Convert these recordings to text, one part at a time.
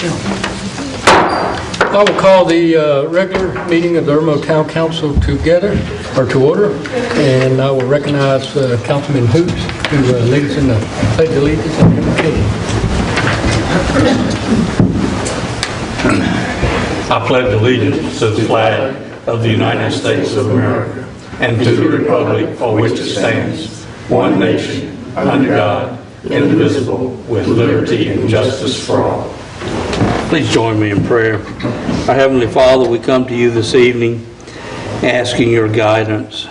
I will call the regular meeting of the Irmo Town Council to order, and I will recognize Councilman Hoops to lead us in the Pledge of Allegiance and invocation. I pledge allegiance to the flag of the United States of America and to the republic for which it stands, one nation, under God, indivisible, with liberty and justice for all. Please join me in prayer. Our Heavenly Father, we come to you this evening asking your guidance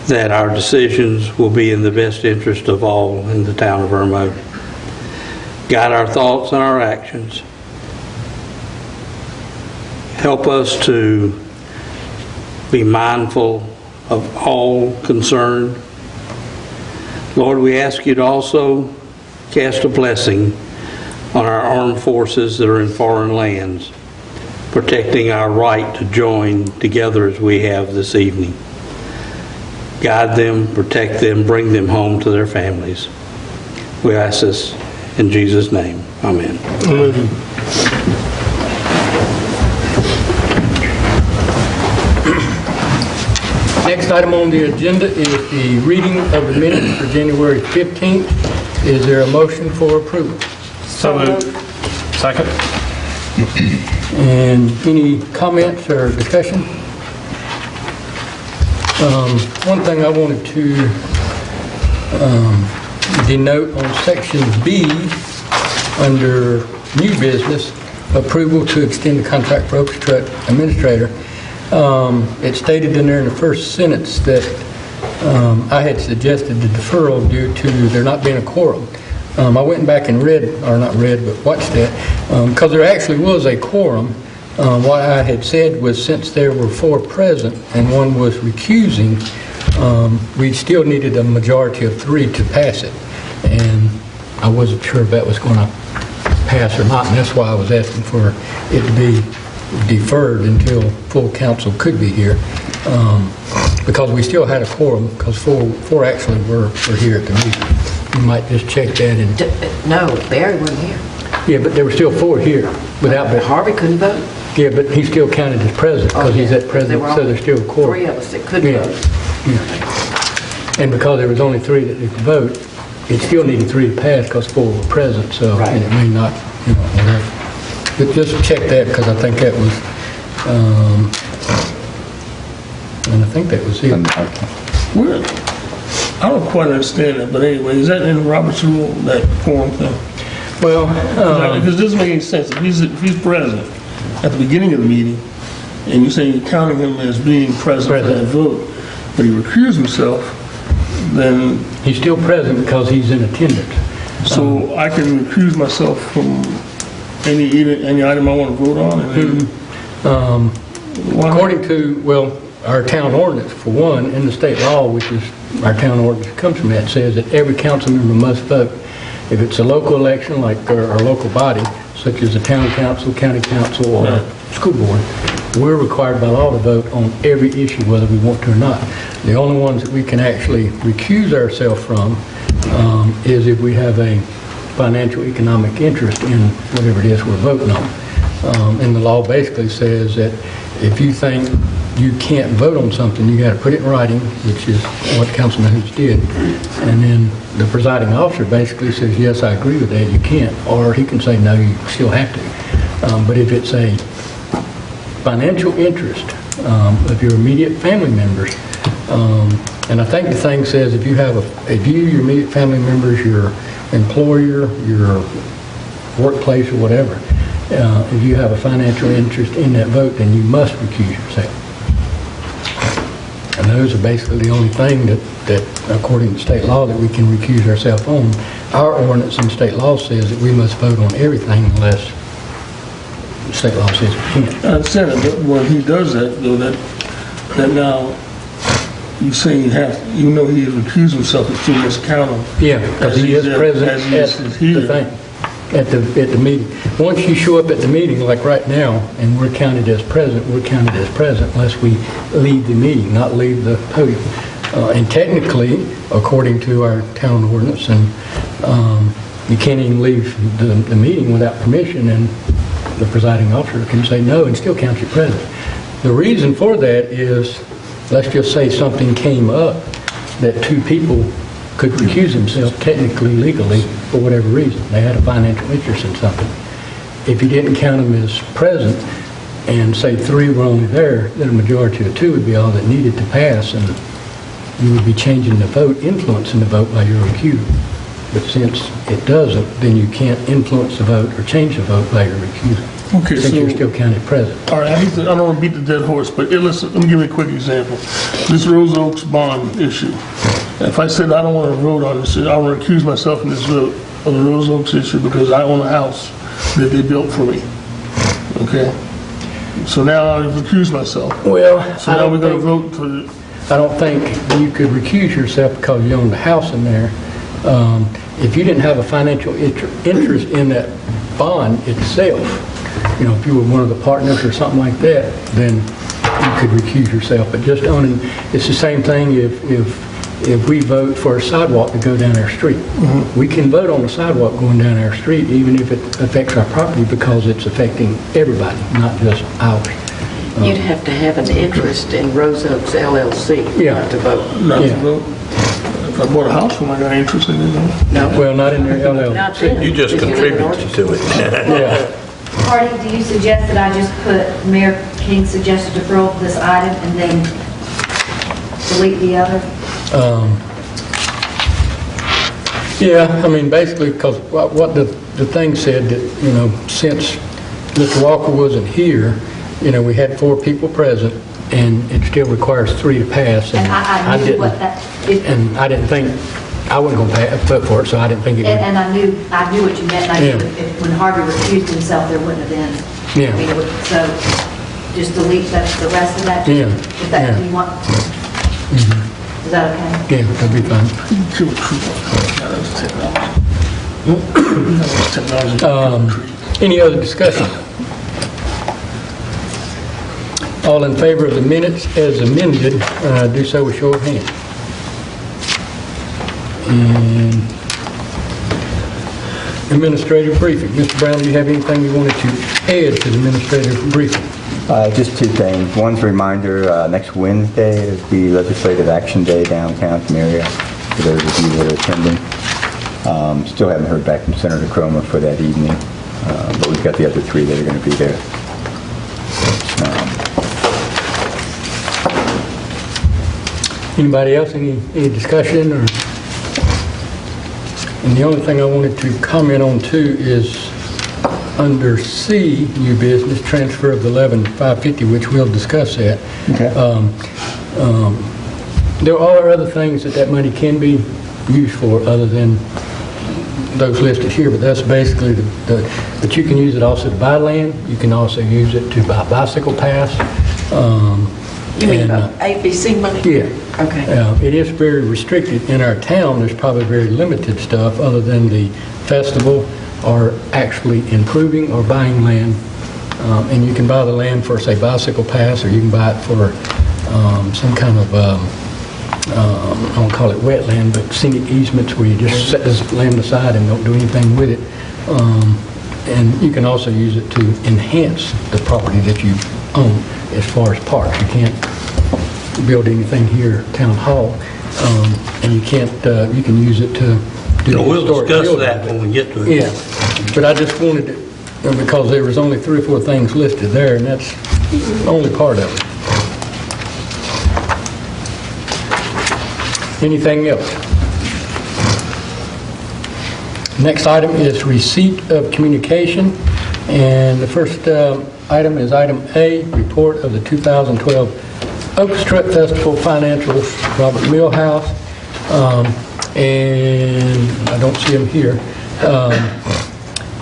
that our decisions will be in the best interest of all in the town of Irmo. Guide our thoughts and our actions. Help us to be mindful of all concerned. Lord, we ask you to also cast a blessing on our armed forces that are in foreign lands, protecting our right to join together as we have this evening. Guide them, protect them, bring them home to their families. We ask this in Jesus' name. Amen. Amen. Next item on the agenda is the reading of the minutes for January 15th. Is there a motion for approval? So moved. Second. And any comments or discussion? One thing I wanted to denote on section B under new business, approval to extend the contract for orchestra administrator. It stated in there in the first sentence that I had suggested the deferral due to there not being a quorum. I went back and read, or not read, but watched that, because there actually was a quorum. What I had said was since there were 4 present and one was recusing, we still needed a majority of 3 to pass it. And I wasn't sure if that was going to pass or not, and that's why I was asking for it to be deferred until full council could be here, because we still had a quorum, because four actually were here at the meeting. You might just check that. And no, Barry wasn't here. Yeah, but there were still 4 here without Barry. Harvey couldn't vote. Yeah, but he still counted as president because he's at president, so there's still a quorum. 3 of us that couldn't vote. Yeah. And because there was only 3 that could vote, it still needed 3 to pass because 4 were present. So and it may not, but just check that, because I think that was, and I think that was it. Well, I don't quite understand that, but anyway, is that in Robert's rule, that quorum thing? Well, because it doesn't make any sense. If he's present at the beginning of the meeting, and you're saying you're counting him as being present for that vote, but he recused himself, then he's still present because he's in attendance. So I can recuse myself from any item I want to vote on? And according to, our town ordinance, for one, in the state law, which is our town ordinance comes from that, says that every council member must vote. If it's a local election, like our local body, such as the town council, county council, or school board, we're required by law to vote on every issue, whether we want to or not. The only ones that we can actually recuse ourselves from is if we have a financial economic interest in whatever it is we're voting on. And the law basically says that if you think you can't vote on something, you got to put it in writing, which is what Councilman Hoops did. And then the presiding officer basically says, yes, I agree with that, you can't. Or he can say, no, you still have to. But if it's a financial interest of your immediate family members, and I think the thing says if you have your immediate family members, your employer, your workplace, or whatever, if you have a financial interest in that vote, then you must recuse yourself. And those are basically the only thing that according to state law, that we can recuse ourselves on. Our ordinance and state law says that we must vote on everything unless state law says we can't. I understand it, but when he does that, though, that now you say you have, even though he has recused himself, it's still must count him. Yeah, because he is present at the thing. At the meeting. Once you show up at the meeting, like right now, and we're counted as present unless we leave the meeting, not leave the podium. And technically, according to our town ordinance and you can't even leave the meeting without permission, and the presiding officer can say no and still count you present. The reason for that is, let's just say something came up that two people could recuse themselves technically, legally, for whatever reason. They had a financial interest in something. If you didn't count them as present, and say 3 were only there, then a majority of 2 would be all that needed to pass, and you would be changing the vote, influencing the vote by your recusal. But since it doesn't, then you can't influence the vote or change the vote by your recusal. Okay, since so you're still counted present. all right, I don't want to beat the dead horse, but listen, let me give you a quick example. This Rose Oaks bond issue. If I said I don't want to vote on this, I want to recuse myself in this vote on the Rose Oaks issue because I own a house that they built for me. Okay? So now I've recused myself. Well, So now we're going to vote for the... I don't think you could recuse yourself because you own the house in there. If you didn't have a financial interest in that bond itself, if you were one of the partners or something like that, then you could recuse yourself. But just owning, it's the same thing if we vote for a sidewalk to go down our street. We can vote on the sidewalk going down our street even if it affects our property because it's affecting everybody, not just ours. You'd have to have an interest in Rose Oaks LLC not to vote. Not to vote. If I bought a house, am I got interest in it? No. Well, not in their LLC. Not then. You just If live in contributed Orchard. to it. Yeah. Marty, do you suggest that I just put Mayor King's suggested deferral for this item and then delete the other? Yeah, I mean, basically, because what the thing said that, since Mr. Walker wasn't here, we had 4 people present, and it still requires 3 to pass. And I knew didn't, what that, and I didn't think, I wasn't going to vote for it, so I didn't think it would. and I knew what you meant. And I knew when Harvey recused himself, there wouldn't have been. Yeah. I mean, so just delete the rest of that. Yeah. If that Yeah. you want. Is that okay? Yeah, that'd be fine. Any other discussion? All in favor of the minutes as amended, do so with show of hands. And administrative briefing. Mr. Brown, do you have anything you wanted to add to the administrative briefing? Just 2 things. One's a reminder, next Wednesday is the Legislative Action Day downtown Area, for those of you that are attending. Still haven't heard back from Senator Cromer for that evening, but we've got the other 3 that are going to be there. Anybody else, any discussion? And the only thing I wanted to comment on too is under C, new business, transfer of the 11,550, which we'll discuss that. Okay. There are other things that money can be used for other than those listed here, but that's basically but you can use it also to buy land. You can also use it to buy bicycle pass. You mean ABC money? Yeah. Okay. It is very restricted. In our town, there's probably very limited stuff other than the festival or actually improving or buying land. And you can buy the land for, say, bicycle pass, or you can buy it for some kind of, I won't call it wetland, but scenic easements where you just set this land aside and don't do anything with it. And you can also use it to enhance the property that you own as far as parks. You can't build anything here at Town Hall, and you can't, you can use it to do We'll historic discuss buildings. that when we get to it. Yeah, but I just wanted it, because there was only 3 or 4 things listed there, and that's only part of it. Anything else? Next item is receipt of communication, and the first item is item A, report of the 2012 Oaks Strut Festival financials, Robert Millhouse, and I don't see him here.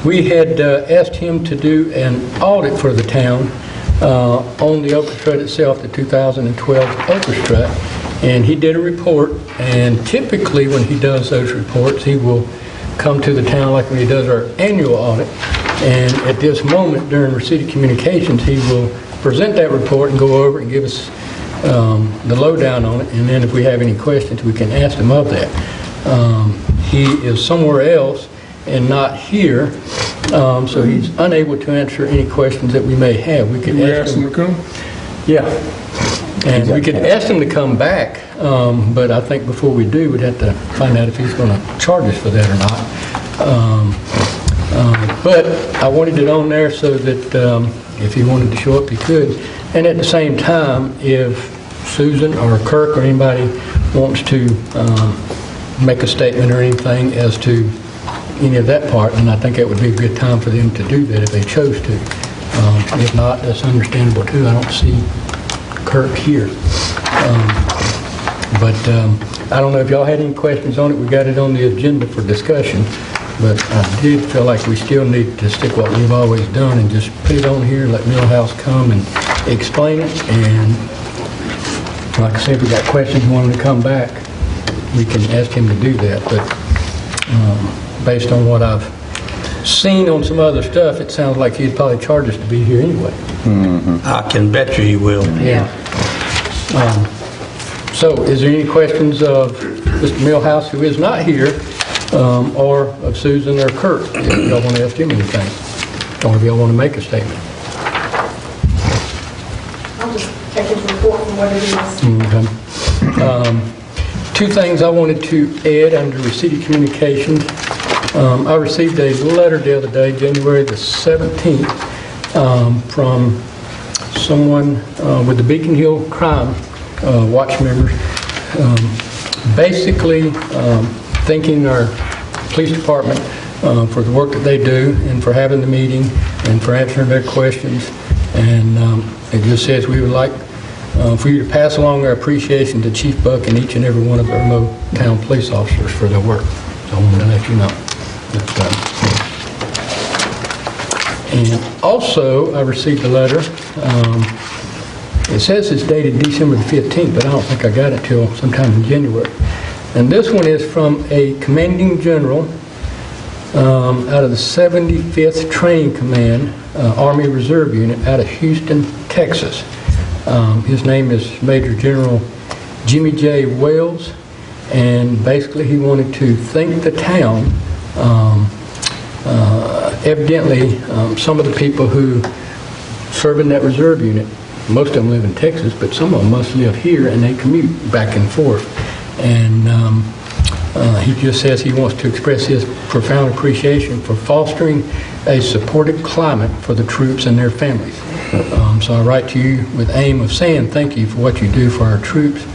We had asked him to do an audit for the town on the orchestra itself, the 2012 orchestra, and he did a report. And typically when he does those reports, he will come to the town like when he does our annual audit, and at this moment during receipt of communications, he will present that report and go over and give us the lowdown on it, and then if we have any questions, we can ask him of that. He is somewhere else, and not here, so he's unable to answer any questions that we may have. We could We ask asked him him. to come? Yeah. And we could ask him to come back, but I think before we do, we'd have to find out if he's going to charge us for that or not. But I wanted it on there so that if he wanted to show up, he could. And at the same time, if Susan or Kirk or anybody wants to make a statement or anything as to any of that part, then I think that would be a good time for them to do that if they chose to. If not, that's understandable too. I don't see Kirk here. But I don't know if y'all had any questions on it. We got it on the agenda for discussion, but I did feel like we still need to stick what we've always done and just put it on here, let Millhouse come and explain it, and like I said, if we got questions and want him to come back, we can ask him to do that. But based on what I've seen on some other stuff, it sounds like he'd probably charge us to be here anyway. I can bet you he will. Yeah. So is there any questions of Mr. Millhouse, who is not here, or of Susan or Kurt, if y'all want to ask him anything, or if y'all want to make a statement? I'll just take his report for what it is. Okay. Two things I wanted to add under receipt of communications. I received a letter the other day, January the 17th, from someone with the Beacon Hill Crime Watch members, basically thanking our police department for the work that they do and for having the meeting and for answering their questions. And it just says we would like for you to pass along our appreciation to Chief Buck and each and every one of our Irmo Town police officers for their work. So I wanted to let you know. And also, I received a letter. It says it's dated December the 15th, but I don't think I got it till sometime in January. And this one is from a commanding general out of the 75th Training Command, Army Reserve Unit out of Houston, Texas. His name is Major General Jimmy J. Wales, and basically he wanted to thank the town. Evidently, some of the people who serve in that reserve unit, most of them live in Texas, but some of them must live here, and they commute back and forth. And he just says he wants to express his profound appreciation for fostering a supportive climate for the troops and their families. So I write to you with aim of saying thank you for what you do for our troops,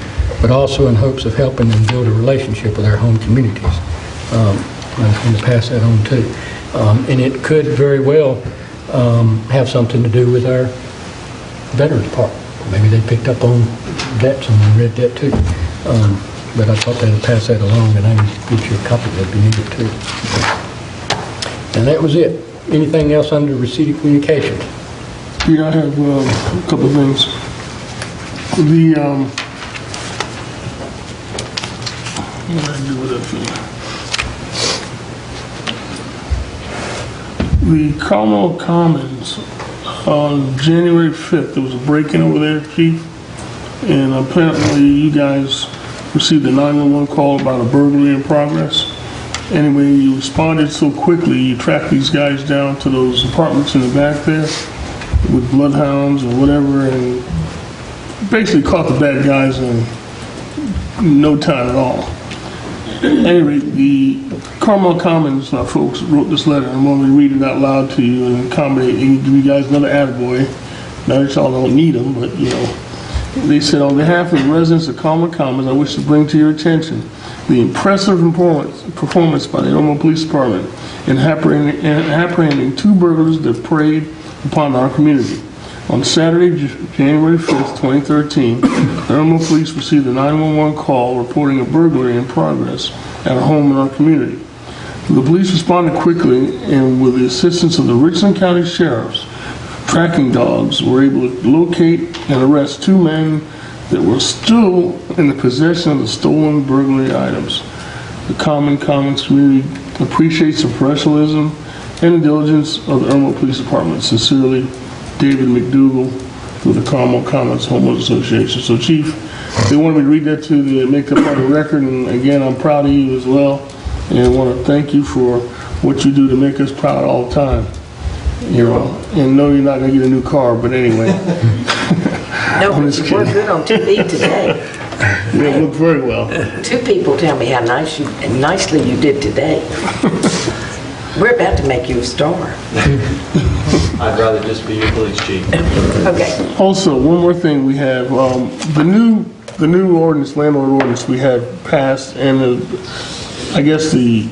but also in hopes of helping them build a relationship with our home communities. I just want to pass that on too. And it could very well have something to do with our Veterans Park. Maybe they picked up on that, someone read that too. But I thought they'd pass that along, and I can get you a copy if you need it too. And that was it. Anything else under receipt of communications? Yeah, I have a couple of things. What did I do with that thing? The Carmel Commons, on January 5th, there was a break-in over there, Chief, and apparently you guys received a 911 call about a burglary in progress. Anyway, you responded so quickly, you tracked these guys down to those apartments in the back there with bloodhounds or whatever, and basically caught the bad guys in no time at all. Anyway, the Carmel Commons folks wrote this letter, and I'm going to read it out loud to you and accommodate and give you guys another attaboy. Now that y'all don't need them, but you know. They said, on behalf of the residents of Carmel Commons, I wish to bring to your attention the impressive performance by the Irmo Police Department in apprehending two burglars that preyed upon our community. On Saturday, January 5th, 2013, the Irmo Police received a 911 call reporting a burglary in progress at a home in our community. The police responded quickly, and with the assistance of the Richland County Sheriff's tracking dogs, were able to locate and arrest two men that were still in the possession of the stolen burglary items. The Commons community appreciates the professionalism and the diligence of the Irmo Police Department. Sincerely, David McDougall, with the Carmel Commons Homeowners Association. So, Chief, they wanted me to read that to make that part of the record, and again, I'm proud of you as well, and I want to thank you for what you do to make us proud all the time. You know, and no, you're not gonna get a new car, but anyway. No, I'm but just you were kidding. good on TV today. You don't look very well. 2 people tell me how nicely you did today. We're about to make you a star. I'd rather just be your police chief. Okay. Also, one more thing we have, the new ordinance, landlord ordinance we have passed, and I guess the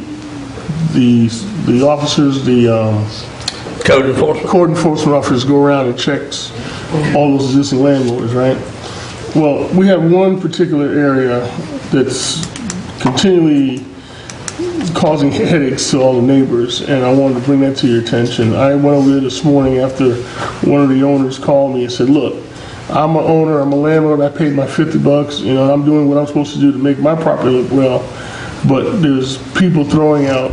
officers, Code enforcement. code enforcement officers go around and checks all those existing landlords, right? Well, we have one particular area that's continually causing headaches to all the neighbors, and I wanted to bring that to your attention. I went over there this morning after one of the owners called me and said, look, I'm an owner, I'm a landlord, I paid my $50, you know, and I'm doing what I'm supposed to do to make my property look well, but there's people throwing out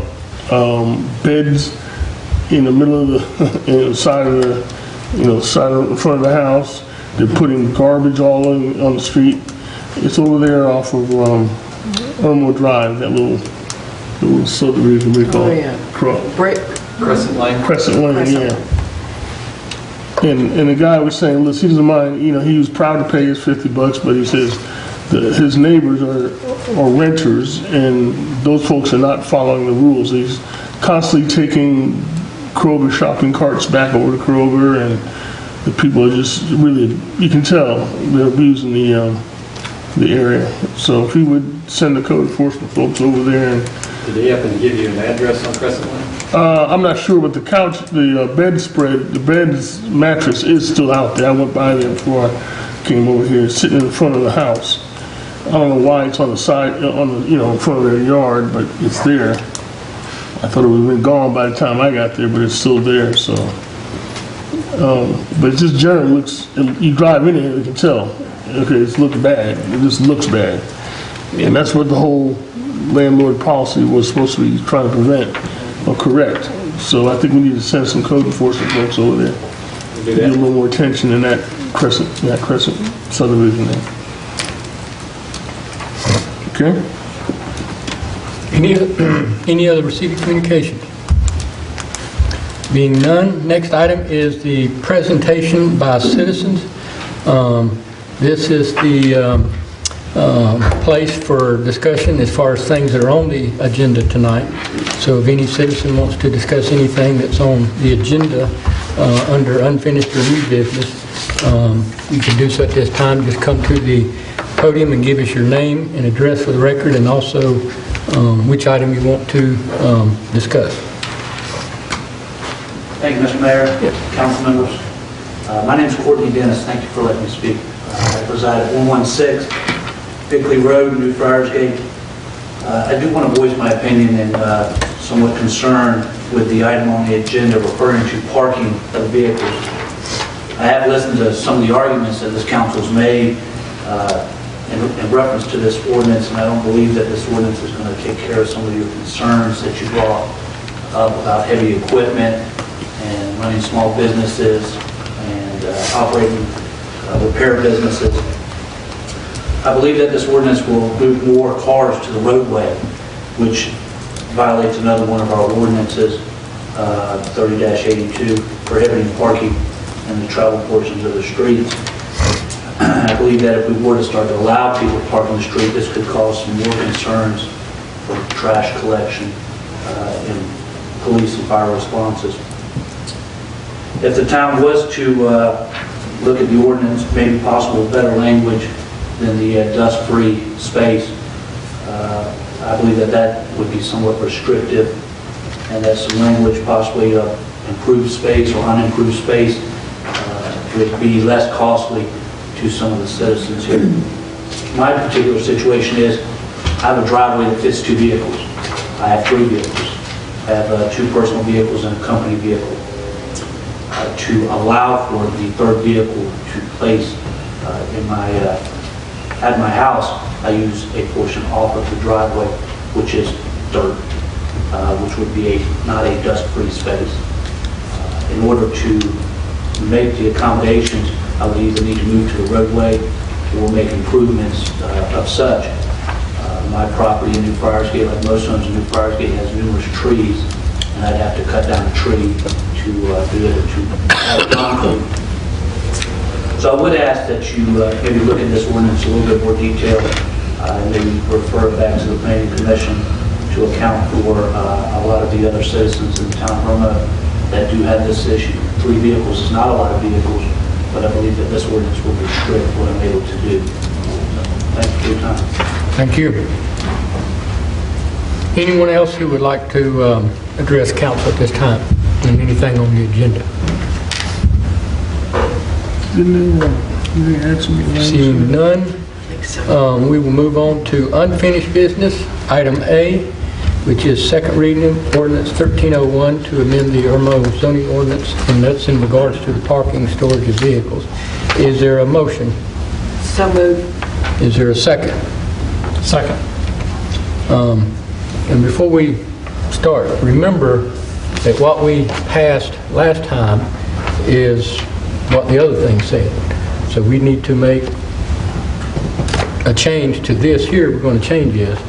beds in the middle of the side of the, in front of the house. They're putting garbage all on the street. It's over there off of Irmo Drive, that little subdivision we call it. Brick. Crescent Lane. Crescent Lane, yeah. And the guy was saying, listen, he doesn't mind, he was proud to pay his $50, but he says his neighbors are renters, and those folks are not following the rules. He's constantly taking Kroger shopping carts back over to Kroger, and the people are just really, you can tell they're abusing the area. So if he would send the code enforcement folks over there and Did he happen to give you an address on Crescent Lane? I'm not sure, but the couch, the bed's mattress is still out there. I went by there before I came over here, sitting in front of the house. I don't know why it's on the side, in front of their yard, but it's there. I thought it would have been gone by the time I got there, but it's still there, so. But it just generally looks, you drive in here, you can tell, okay, it looks bad. It just looks bad. And that's what the whole landlord policy was supposed to be trying to prevent or correct. So I think we need to send some code enforcement folks over there. Do Get a that. little more attention in that crescent subdivision there. Okay? Any other received communications? Being none, next item is the presentation by citizens. This is the place for discussion as far as things that are on the agenda tonight. So if any citizen wants to discuss anything that's on the agenda under unfinished or new business, you can do so at this time. Just come to the podium and give us your name and address for the record, and also which item you want to discuss. Thank you, Mr. Mayor, council members. My name is Courtney Dennis. Thank you for letting me speak. I reside at 116 Bickley Road, New Friarsgate. I do want to voice my opinion and somewhat concern with the item on the agenda referring to parking of vehicles. I have listened to some of the arguments that this council's made in reference to this ordinance, and I don't believe that this ordinance is going to take care of some of your concerns that you brought up about heavy equipment and running small businesses and operating repair businesses. I believe that this ordinance will move more cars to the roadway, which violates another one of our ordinances, 30-82, prohibiting parking in the travel portions of the streets. I believe that if we were to start to allow people to park on the street, this could cause some more concerns for trash collection and police and fire responses. If the town was to look at the ordinance, maybe possible better language than the dust-free space, I believe that that would be somewhat restrictive, and that some language possibly of improved space or unimproved space would be less costly to some of the citizens here. My particular situation is I have a driveway that fits 2 vehicles. I have 3 vehicles. I have 2 personal vehicles and a company vehicle. To allow for the 3rd vehicle to place at my house, I use a portion off of the driveway, which is dirt, which would be not a dust-free space. In order to make the accommodations, I would either need to move to the roadway or make improvements of such. My property in New Friarsgate, like most homes in New Friarsgate, has numerous trees and I'd have to cut down a tree to be able to have it concrete. So I would ask that you maybe look at this ordinance in a little bit more detail, and maybe refer it back to the planning commission to account for a lot of the other citizens in the town of Irmo that do have this issue. 3 vehicles is not a lot of vehicles, but I believe that this ordinance will restrict what I'm able to do. So, thank you for your time. Thank you. Anyone else who would like to address council at this time on anything on the agenda? Didn't they add some language? Seeing none, we will move on to unfinished business, item A, which is second reading of ordinance 1301 to amend the Irmo zoning ordinance, and that's in regards to the parking storage of vehicles. Is there a motion? So moved. Is there a second? Second. And before we start, remember that what we passed last time is what the other thing said. So we need to make a change to this here. We're going to change this.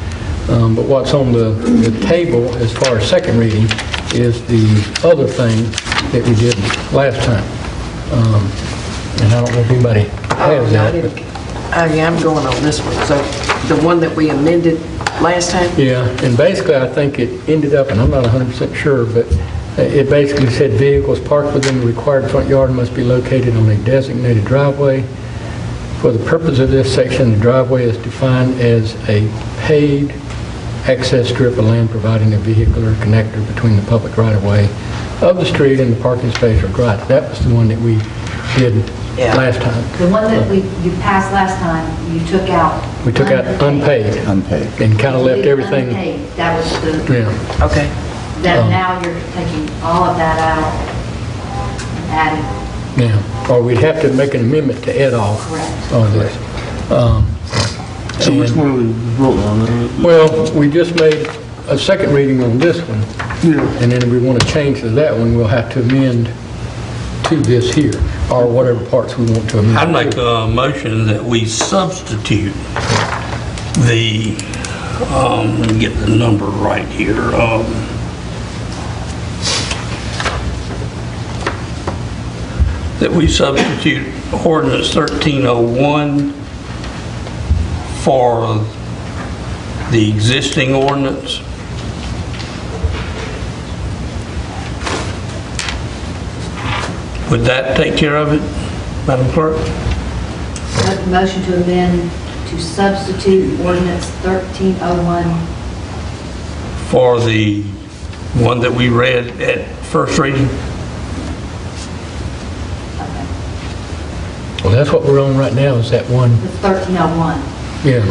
But what's on the table as far as second reading is the other thing that we did last time. And I don't know if anybody has that. Yeah, I'm going on this one. So the one that we amended last time? Yeah, and basically I think it ended up, and I'm not 100% sure, but it basically said vehicles parked within the required front yard must be located on a designated driveway. For the purpose of this section, the driveway is defined as a paved access strip of land providing a vehicular connector between the public right-of-way of the street and the parking space or garage. That was the one that we did last time. The one that you passed last time, you took out. We took out unpaid. Unpaid. And kind of left everything. Unpaid. That was the, Yeah. Okay. that now you're taking all of that out and adding. Yeah. Or we'd have to make an amendment to add all Correct. of this. So which one are we voting on? Well, we just made a second reading on this one, Yeah. and then if we want to change to that one, we'll have to amend to this here, or whatever parts we want to amend. I'd make a motion that we substitute the, let me get the number right here. That we substitute ordinance 1301 for the existing ordinance. Would that take care of it, Madam Clerk? Motion to amend to substitute ordinance 1301. For the one that we read at first reading? Well, that's what we're on right now, is that one, The 1301. yeah.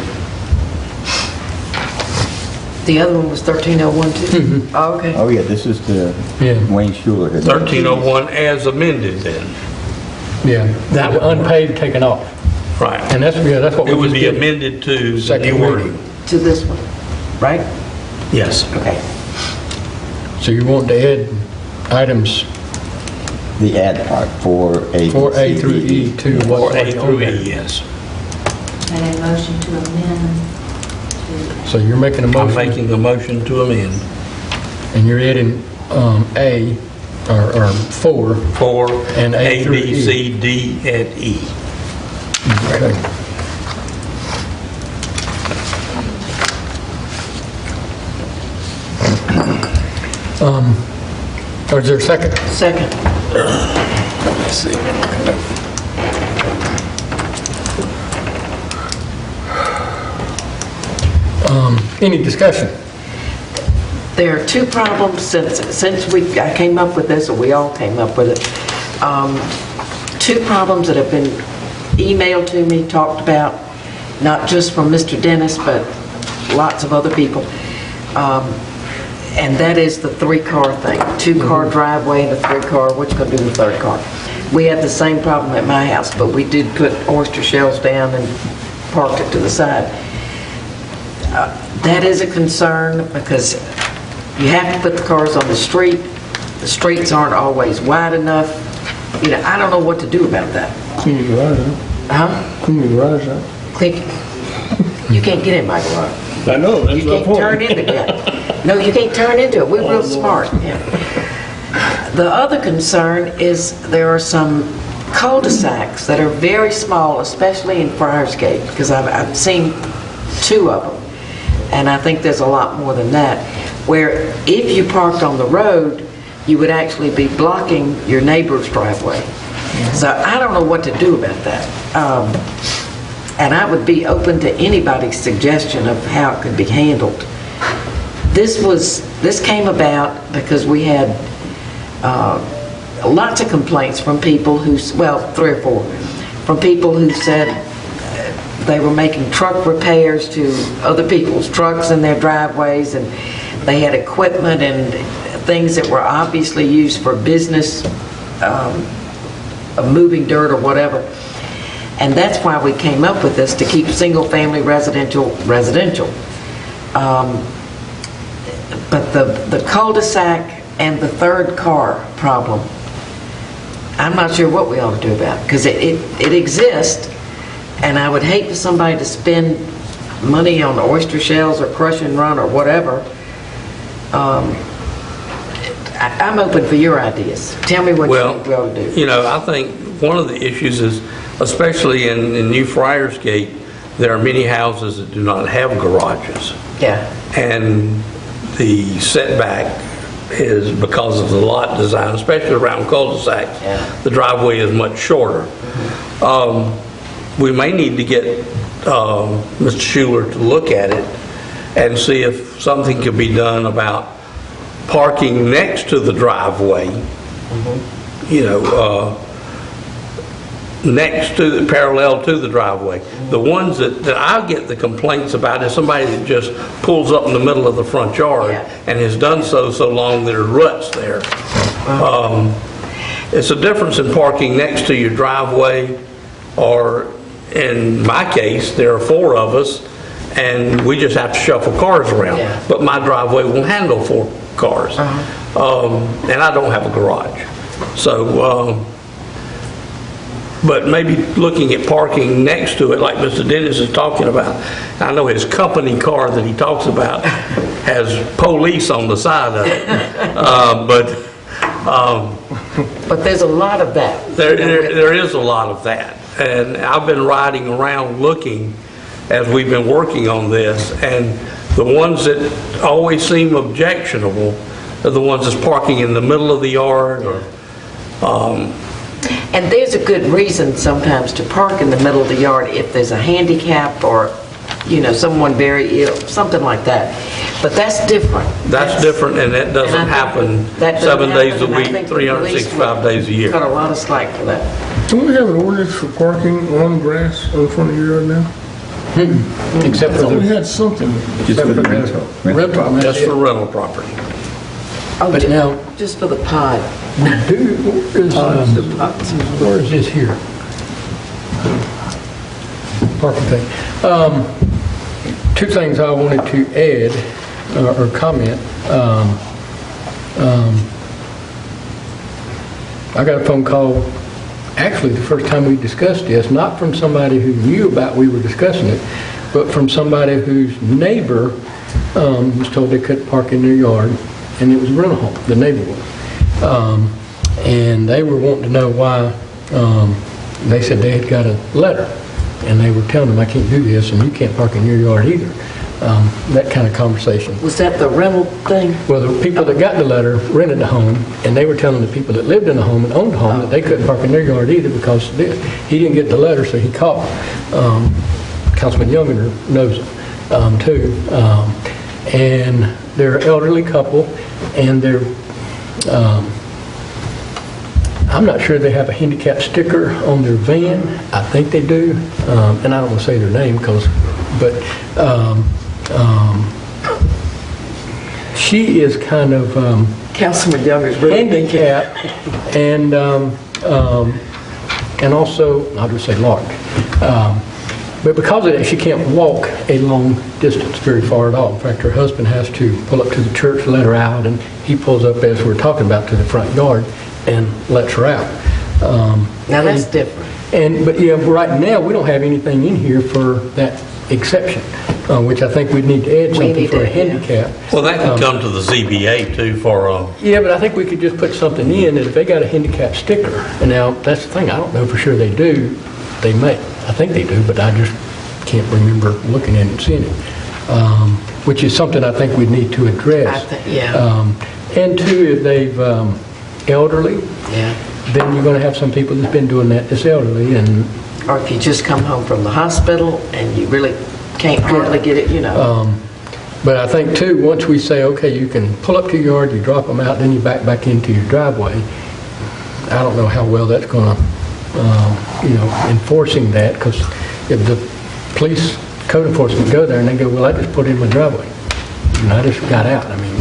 The other one was 1301 too? Oh, okay. Oh, yeah, this is the Yeah. Wayne Schuler. 1301 as amended then. Yeah, that one unpaid taken off. Right. And that's what we It would just be did. amended to the Second new wording. reading. To this one, right? Yes. Okay. So you want to add items The add part, 4A, 4A through E to Or what's A already through on there. E, yes. And a motion to amend to, So you're making a I'm motion, making a motion to amend and you're adding A, or 4. for And A A, through B, E. C, D, and E. Okay. Or is there a second? Second. Let's see. Any discussion? There are 2 problems since I came up with this, or we all came up with it. 2 problems that have been emailed to me, talked about, not just from Mr. Dennis, but lots of other people. And that is the 3-car thing. 2-car driveway and a 3-car, what's going to do the 3rd car? We had the same problem at my house, but we did put oyster shells down and parked it to the side. That is a concern because you have to put the cars on the street. The streets aren't always wide enough. You know, I don't know what to do about that. Clean your garage out. Huh? Clean your garage out. Click. You can't get in my garage. I know, that's You my can't turn point. into that. No, you can't turn into it. We're real smart. Yeah. The other concern is there are some cul-de-sacs that are very small, especially in Friarsgate, because I've seen 2 of them, and I think there's a lot more than that, where if you parked on the road, you would actually be blocking your neighbor's driveway. So I don't know what to do about that. And I would be open to anybody's suggestion of how it could be handled. This came about because we had lots of complaints from people who, well, 3 or 4, from people who said they were making truck repairs to other people's trucks in their driveways, and they had equipment and things that were obviously used for business, of moving dirt or whatever. And that's why we came up with this, to keep single-family residential. But the cul-de-sac and the third car problem, I'm not sure what we ought to do about it, because it exists, and I would hate for somebody to spend money on oyster shells or crush and run or whatever. I'm open for your ideas. Tell me what you think we ought to do. You know, I think one of the issues is, especially in New Friarsgate, there are many houses that do not have garages. Yeah. And the setback is because of the lot design, especially around cul-de-sacs. Yeah. The driveway is much shorter. We may need to get Mr. Schuler to look at it and see if something could be done about parking next to the driveway, you know, next to the, parallel to the driveway. The ones that I get the complaints about is somebody that just pulls up in the middle of the front yard and has done so long there are ruts there. It's a difference in parking next to your driveway, or in my case, there are 4 of us and we just have to shuffle cars around. But my driveway will handle 4 cars. And I don't have a garage. So, but maybe looking at parking next to it, like Mr. Dennis is talking about. I know his company car that he talks about has police on the side of it. But there's a lot of that. There is a lot of that. And I've been riding around looking as we've been working on this, and the ones that always seem objectionable are the ones that's parking in the middle of the yard. And there's a good reason sometimes to park in the middle of the yard if there's a handicap or, you know, someone very ill, something like that. But that's different. That's different, and that doesn't happen 7 days a week, 365 days a year. Got a lot of slack for that. Do we have an ordinance for parking on grass in front of your yard now? Except I for thought we the had something. Just for the rental. rental. Just for rental property. Oh, But now, just for the pod. we do, where is this here? Parking thing. 2 things I wanted to add or comment. I got a phone call, actually the first time we discussed this, not from somebody who knew about we were discussing it, but from somebody whose neighbor was told they couldn't park in their yard, and it was a rental home, the neighbor was. And they were wanting to know why. They said they had got a letter, and they were telling them, I can't do this, and you can't park in your yard either. That kind of conversation. Was that the rental thing? Well, the people that got the letter rented the home, and they were telling the people that lived in the home and owned the home that they couldn't park in their yard either because he didn't get the letter, so he called. Councilman Younger knows him, too. And they're an elderly couple, and they're, I'm not sure they have a handicap sticker on their van. I think they do, and I don't want to say their name but she is kind of Councilman Younger's really handicapped and also, I'll just say large. But because of that, she can't walk a long distance very far at all. In fact, her husband has to pull up to the church, let her out, and he pulls up, as we're talking about, to the front yard and lets her out. Now that's different. But yeah, right now, we don't have anything in here for that exception. which I think we'd need to add something need for a to, yeah. handicap. Well, that can come to the ZBA too for, Yeah, but I think we could just put something in that if they got a handicap sticker, and now, that's the thing, I don't know for sure they do, they may. I think they do, but I just can't remember looking at it and seeing it. Which is something I think we need to address. Yeah. And two, if they've elderly, Yeah. then you're going to have some people that's been doing that that's elderly, and Or if you just come home from the hospital and you really can't hardly get it, but I think too, once we say, okay, you can pull up to your yard, you drop them out, then you back into your driveway, I don't know how well that's going to, enforcing that, because if the police code enforcement go there and they go, well, I just put it in my driveway, and I just got out, I mean.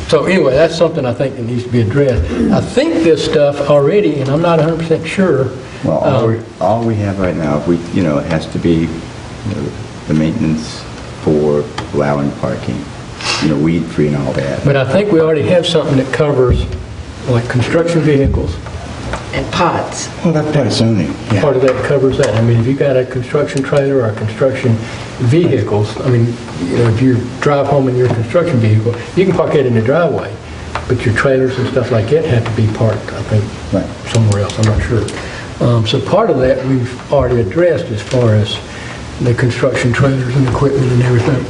So anyway, that's something I think that needs to be addressed. I think this stuff already, and I'm not 100% sure. Well, all we have right now, it has to be the maintenance for allowing parking, weed-free and all that. But I think we already have something that covers, like, construction vehicles. and pods. Well, that's part of zoning. Yeah. Part of that covers that. I mean, if you got a construction trailer or construction vehicles, I mean, if you drive home in your construction vehicle, you can park it in the driveway, but your trailers and stuff like that have to be parked, I think, somewhere else. I'm not sure. So part of that we've already addressed as far as the construction trailers and equipment and everything.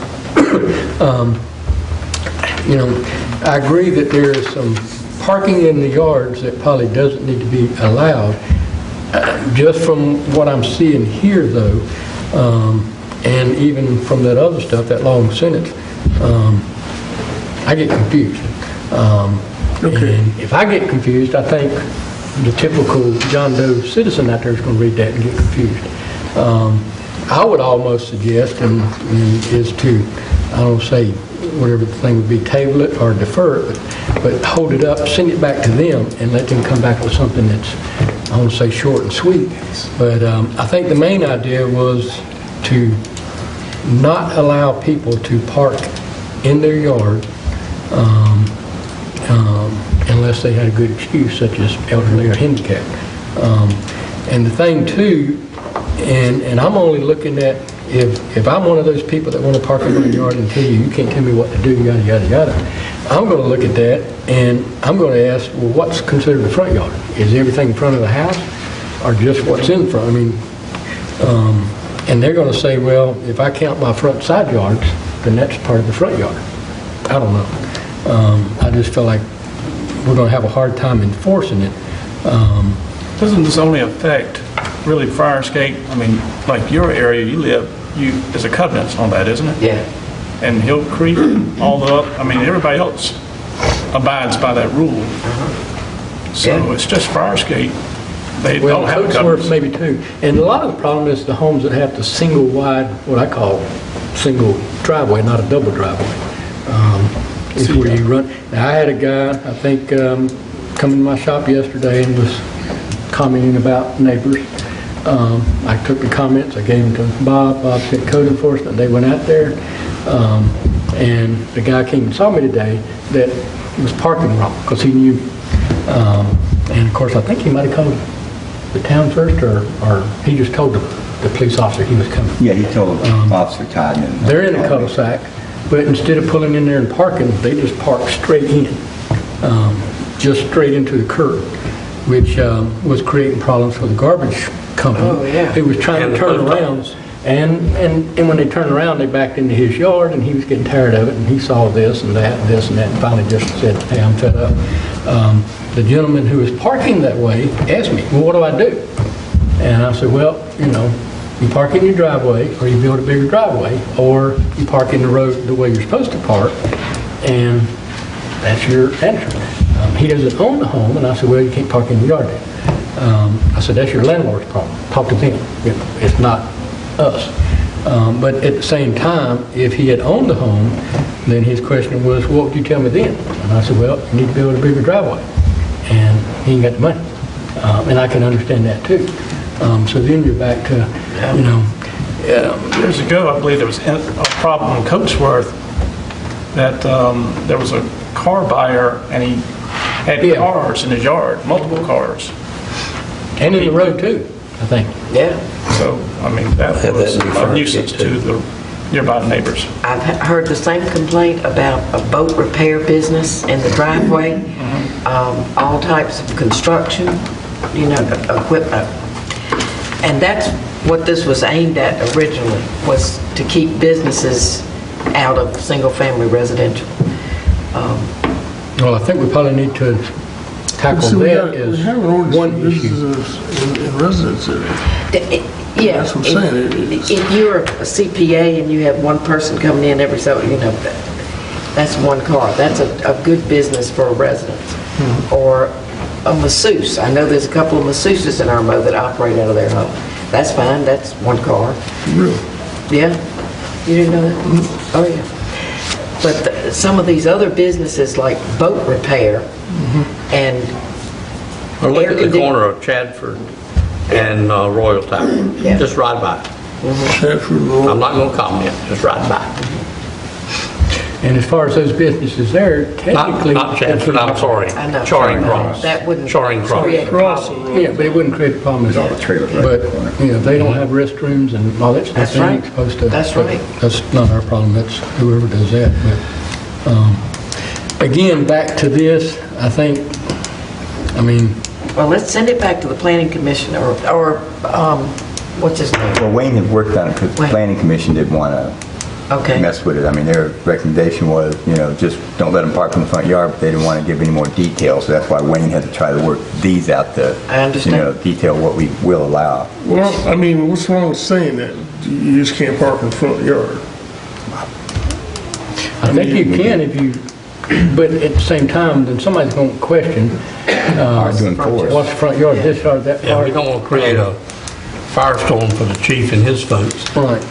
I agree that there is some parking in the yards that probably doesn't need to be allowed. Just from what I'm seeing here, though, and even from that other stuff, that long sentence, I get confused. And if I get confused, I think the typical John Doe citizen out there is going to read that and get confused. I would almost suggest, is to, I don't say whatever the thing would be, table it or defer it, but hold it up, send it back to them, and let them come back with something that's, I want to say, short and sweet. But I think the main idea was to not allow people to park in their yard unless they had a good excuse, such as elderly or handicapped. And the thing too, and I'm only looking at, if I'm one of those people that want to park in my yard and tell you can't tell me what to do, yada, yada, yada, I'm going to look at that and I'm going to ask, well, what's considered the front yard? Is everything in front of the house or just what's in front? I mean, and they're going to say, well, if I count my front side yards, then that's part of the front yard. I don't know. I just feel like we're going to have a hard time enforcing it. Doesn't this only affect really fire escape? I mean, like your area you live, there's a covenant on that, isn't it? Yeah. And Hill Creek, all the up, I mean, everybody else abides by that rule. So it's just fire escape. They don't have covenants. Maybe too. And a lot of the problem is the homes that have the single wide, what I call single driveway, not a double driveway. Is where you run. Now, I had a guy, I think, come in my shop yesterday and was commenting about neighbors. I took the comments, I gave them to Bob. Bob sent code enforcement. They went out there, and the guy came and saw me today that was parking wrong because he knew. And of course, I think he might have called the town first, or he just told the police officer he was coming. Yeah, he told Officer Todd. They're in a cul-de-sac, but instead of pulling in there and parking, they just park straight in, just straight into the curb, which was creating problems for the garbage company. Oh, yeah. He was trying to turn around, and when they turned around, they backed into his yard, and he was getting tired of it, and he saw this and that and this and that, and finally just said, hey, I'm fed up. The gentleman who was parking that way asked me, well, what do I do? And I said, well, you park in your driveway, or you build a bigger driveway, or you park in the road the way you're supposed to park, and that's your answer. He doesn't own the home, and I said, well, you can't park in the yard then. I said, that's your landlord's problem. Talk to them. It's not us. But at the same time, if he had owned the home, then his question was, well, what would you tell me then? And I said, well, you need to build a bigger driveway. And he ain't got the money. And I can understand that too. So then you're back to, Years ago, I believe there was a problem in Coatesworth that there was a car buyer and he had cars in his yard, multiple cars. And in the road too, I think. Yeah. So, I mean, that was a nuisance to the nearby neighbors. I've heard the same complaint about a boat repair business in the driveway, all types of construction, equipment. And that's what this was aimed at originally, was to keep businesses out of single-family residential. Well, I think we probably need to tackle See, we that have as an ordinance one for issue. businesses in residence area. Yeah. That's what I'm saying. If you're a CPA and you have one person coming in every so, that's one car. That's a good business for a resident. Or a masseuse. I know there's a couple of masseuses in Irmo that operate out of their home. That's fine, that's one car. Really? Yeah? You didn't know that? Oh, yeah. But some of these other businesses like boat repair and Or look air at the condi- corner of Chadford and Royal Tower. Yeah. Just ride by. Chadford Road. I'm not going to comment, just ride by. And as far as those businesses there, technically... Not Chadford, I'm sorry. I know. Charing Cross. That wouldn't Charing Cross. create a problem. Yeah, but it wouldn't create a problem at all. But, they don't have restrooms and all that stuff. That's They ain't right. supposed to. That's but right. That's not our problem, that's whoever does that. But, again, back to this, I think, Well, let's send it back to the planning commission or what's his name? Well, Wayne had worked on it because the Wayne. planning commission didn't want to Okay. mess with it. Their recommendation was, just don't let them park in the front yard, but they didn't want to give any more details. So that's why Wayne had to try to work these out to, I understand. detail what we will allow. Well, what's wrong with saying that? You just can't park in the front yard? I think you can if you, but at the same time, then somebody's going to question, Hard to enforce. what's the front yard, this yard, that Yeah, yard. we don't want to create a firestorm for the chief and his folks. Right.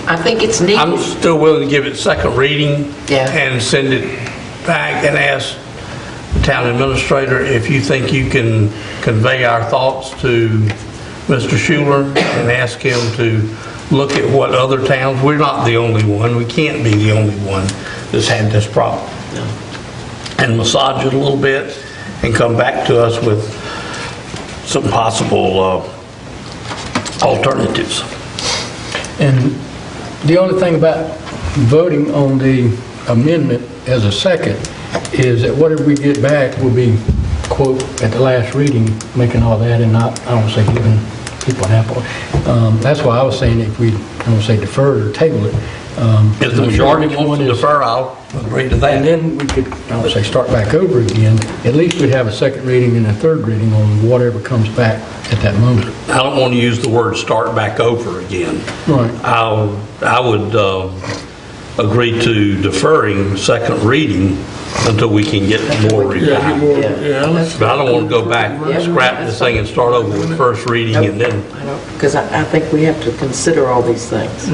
I think it's I'm needed. still willing to give it second reading Yeah. and send it back and ask the town administrator if you think you can convey our thoughts to Mr. Schuler and ask him to look at what other towns, we're not the only one, we can't be the only one that's had this problem. And massage it a little bit and come back to us with some possible alternatives. And the only thing about voting on the amendment as a second is that whatever we get back will be, quote, at the last reading, making all that and not, I don't say giving people an apple. That's why I was saying if we, I don't say defer or table it. If the majority wants to defer, I'll agree to And that. then we could, I don't say start back over again, at least we'd have a second reading and a third reading on whatever comes back at that moment. I don't want to use the word start back over again. Right. I would agree to deferring second reading until we can get more Yeah, get refined. more, Yeah. let's- But I don't want to go back, scrap this thing and start over with first reading and then, I don't, because I think we have to consider all these things.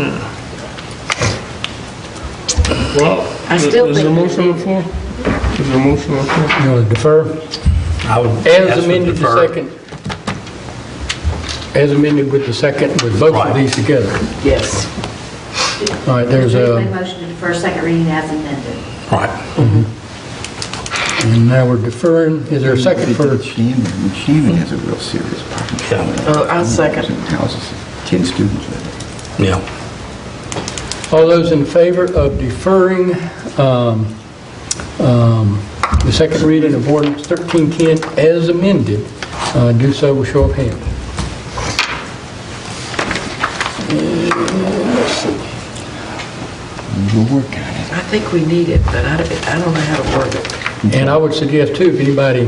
Well, I still is there a think- motion on the floor? Is there a motion on the floor? You want to defer? I would ask As for amended, the defer. second, as amended with the second, with both Right. of these together. Yes. All right, there's Mr. a, Made motion to defer second reading as amended. Right. and now we're deferring, is there a second for, Sheehan has a real serious problem. Yeah. I'll second. Houses, 10 students live Yeah. all those in favor of deferring the second reading of ordinance 1310 as amended, do so with show of hands. We'll work on it. I think we need it, but I don't know how to word it. And I would suggest too, if anybody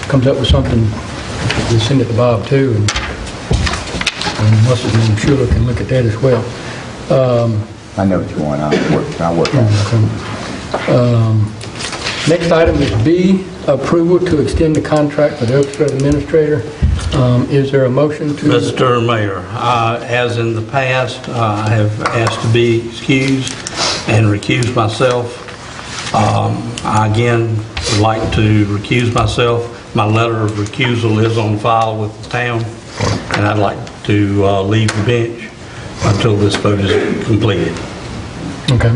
comes up with something, we send it to Bob too, and what's his name, Schuler can look at that as well. I know what you want, I'll work on it. Next item is B, approval to extend the contract for the Oakstrand administrator. Is there a motion to? Mr. Mayor, as in the past, I have asked to be excused and recuse myself. I again would like to recuse myself. My letter of recusal is on file with the town, and I'd like to leave the bench until this vote is completed. Okay.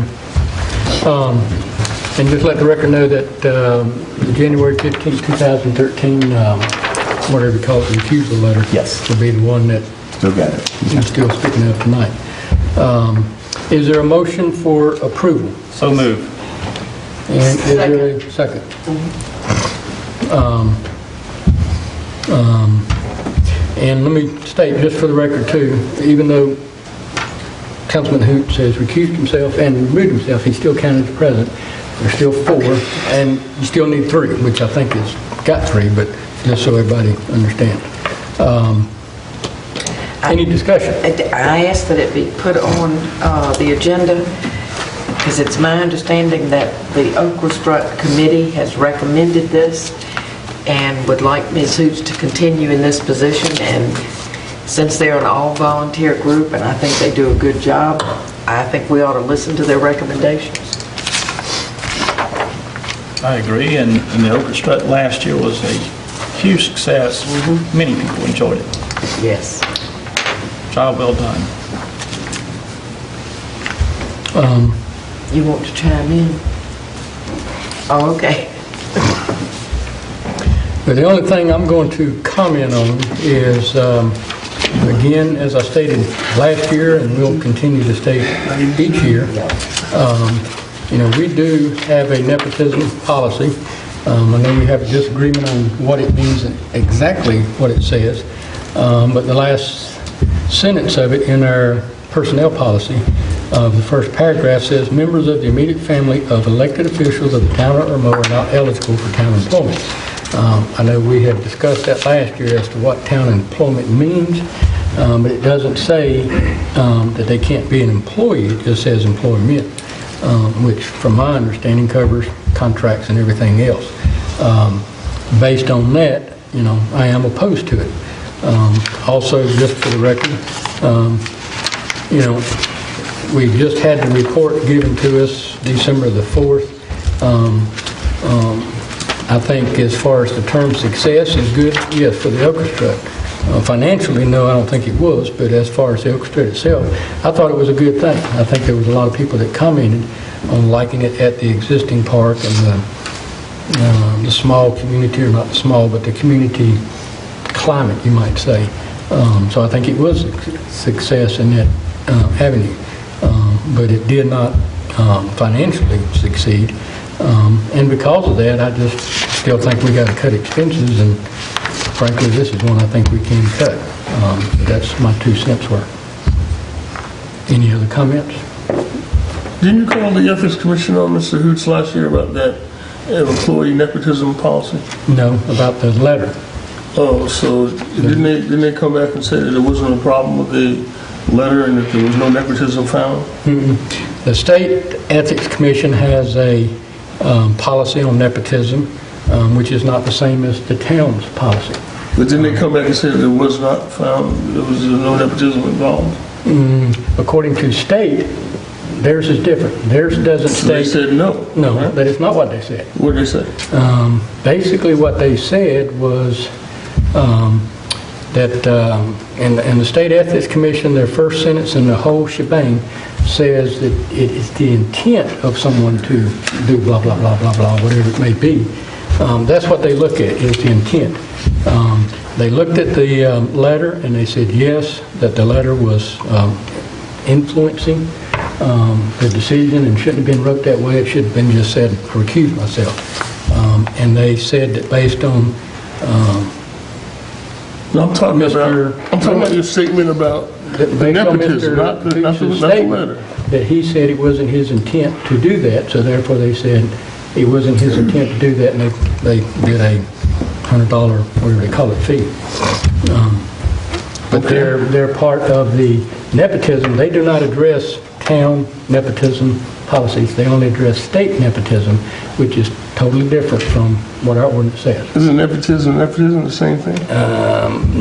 And just let the record know that the January 15, 2013, whatever you call it, refusal letter. Yes. Will be the one that Still got it. I'm still speaking up tonight. Is there a motion for approval? So move. And is there a second? And let me state, just for the record too, even though Councilman Hoots has recused himself and removed himself, he's still counted as present. There's still 4, and you still need 3, which I think has got 3, but just so everybody understands. Any discussion? I ask that it be put on the agenda, because it's my understanding that the Okra Strut Committee has recommended this and would like Ms. Hoots to continue in this position. And since they're an all-volunteer group, and I think they do a good job, I think we ought to listen to their recommendations. I agree, and the Okra Strut last year was a huge success. Many people enjoyed it. Yes. Job well done. You want to chime in? Oh, okay. But the only thing I'm going to comment on is, again, as I stated last year, and we'll continue to state each year, we do have a nepotism policy. I know we have a disagreement on what it means, exactly what it says, but the last sentence of it in our personnel policy, the first paragraph says, members of the immediate family of elected officials of the town of Irmo are not eligible for town employment. I know we have discussed that last year as to what town employment means, but it doesn't say that they can't be an employee. It just says employment, which from my understanding covers contracts and everything else. Based on that, I am opposed to it. Also, just for the record, we just had the report given to us December the 4th. I think as far as the term success is good, yes, for the Okra Strut. Financially, no, I don't think it was, but as far as the Okra Strut itself, I thought it was a good thing. I think there was a lot of people that commented on liking it at the existing park and the small community, or not the small, but the community climate, you might say. So I think it was a success in that avenue, but it did not financially succeed. And because of that, I just still think we got to cut expenses, and frankly, this is one I think we can cut. That's my 2 cents worth. Any other comments? Didn't you call the Ethics Commission on Mr. Hoots last year about that employee nepotism policy? No, about the letter. Oh, so didn't they come back and say that there wasn't a problem with the letter and that there was no nepotism found? The State Ethics Commission has a policy on nepotism, which is not the same as the town's policy. But didn't they come back and say that it was not found, there was no nepotism involved? According to state, theirs is different. Theirs doesn't So they state... said no. No, right? that is not what they said. What did they say? Basically, what they said was that in the State Ethics Commission, their first sentence in the whole shebang says that it is the intent of someone to do blah, blah, blah, blah, blah, whatever it may be. That's what they look at, is the intent. They looked at the letter and they said yes, that the letter was influencing the decision and shouldn't have been wrote that way. It should have been just said, recuse myself. And they said that based on No, I'm talking about your statement about the nepotism, not the letter. That he said it wasn't his intent to do that, so therefore they said it wasn't his intent to do that, and they did a $100, whatever they call it, fee. But they're part of the nepotism. They do not address town nepotism policies. They only address state nepotism, which is totally different from what our ordinance says. Isn't nepotism the same thing?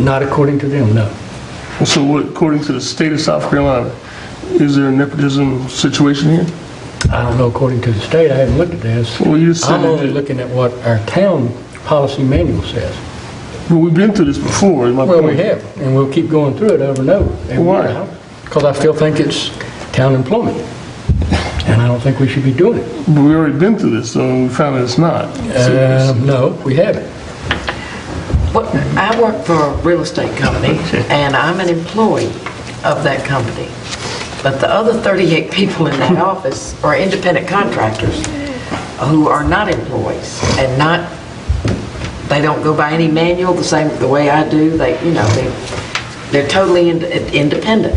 Not according to them, no. So what, according to the state of South Carolina, is there a nepotism situation here? I don't know according to the state. I haven't looked at this. Well, you said I'm only looking at what our town policy manual says. Well, we've been through this before, is my point. Well, we have, and we'll keep going through it over and over. Why? Because I still think it's town employment, and I don't think we should be doing it. But we already been through this, so we found that it's not. No, we haven't. I work for a real estate company, and I'm an employee of that company. But the other 38 people in that office are independent contractors who are not employees and they don't go by any manual the way I do. They're totally independent.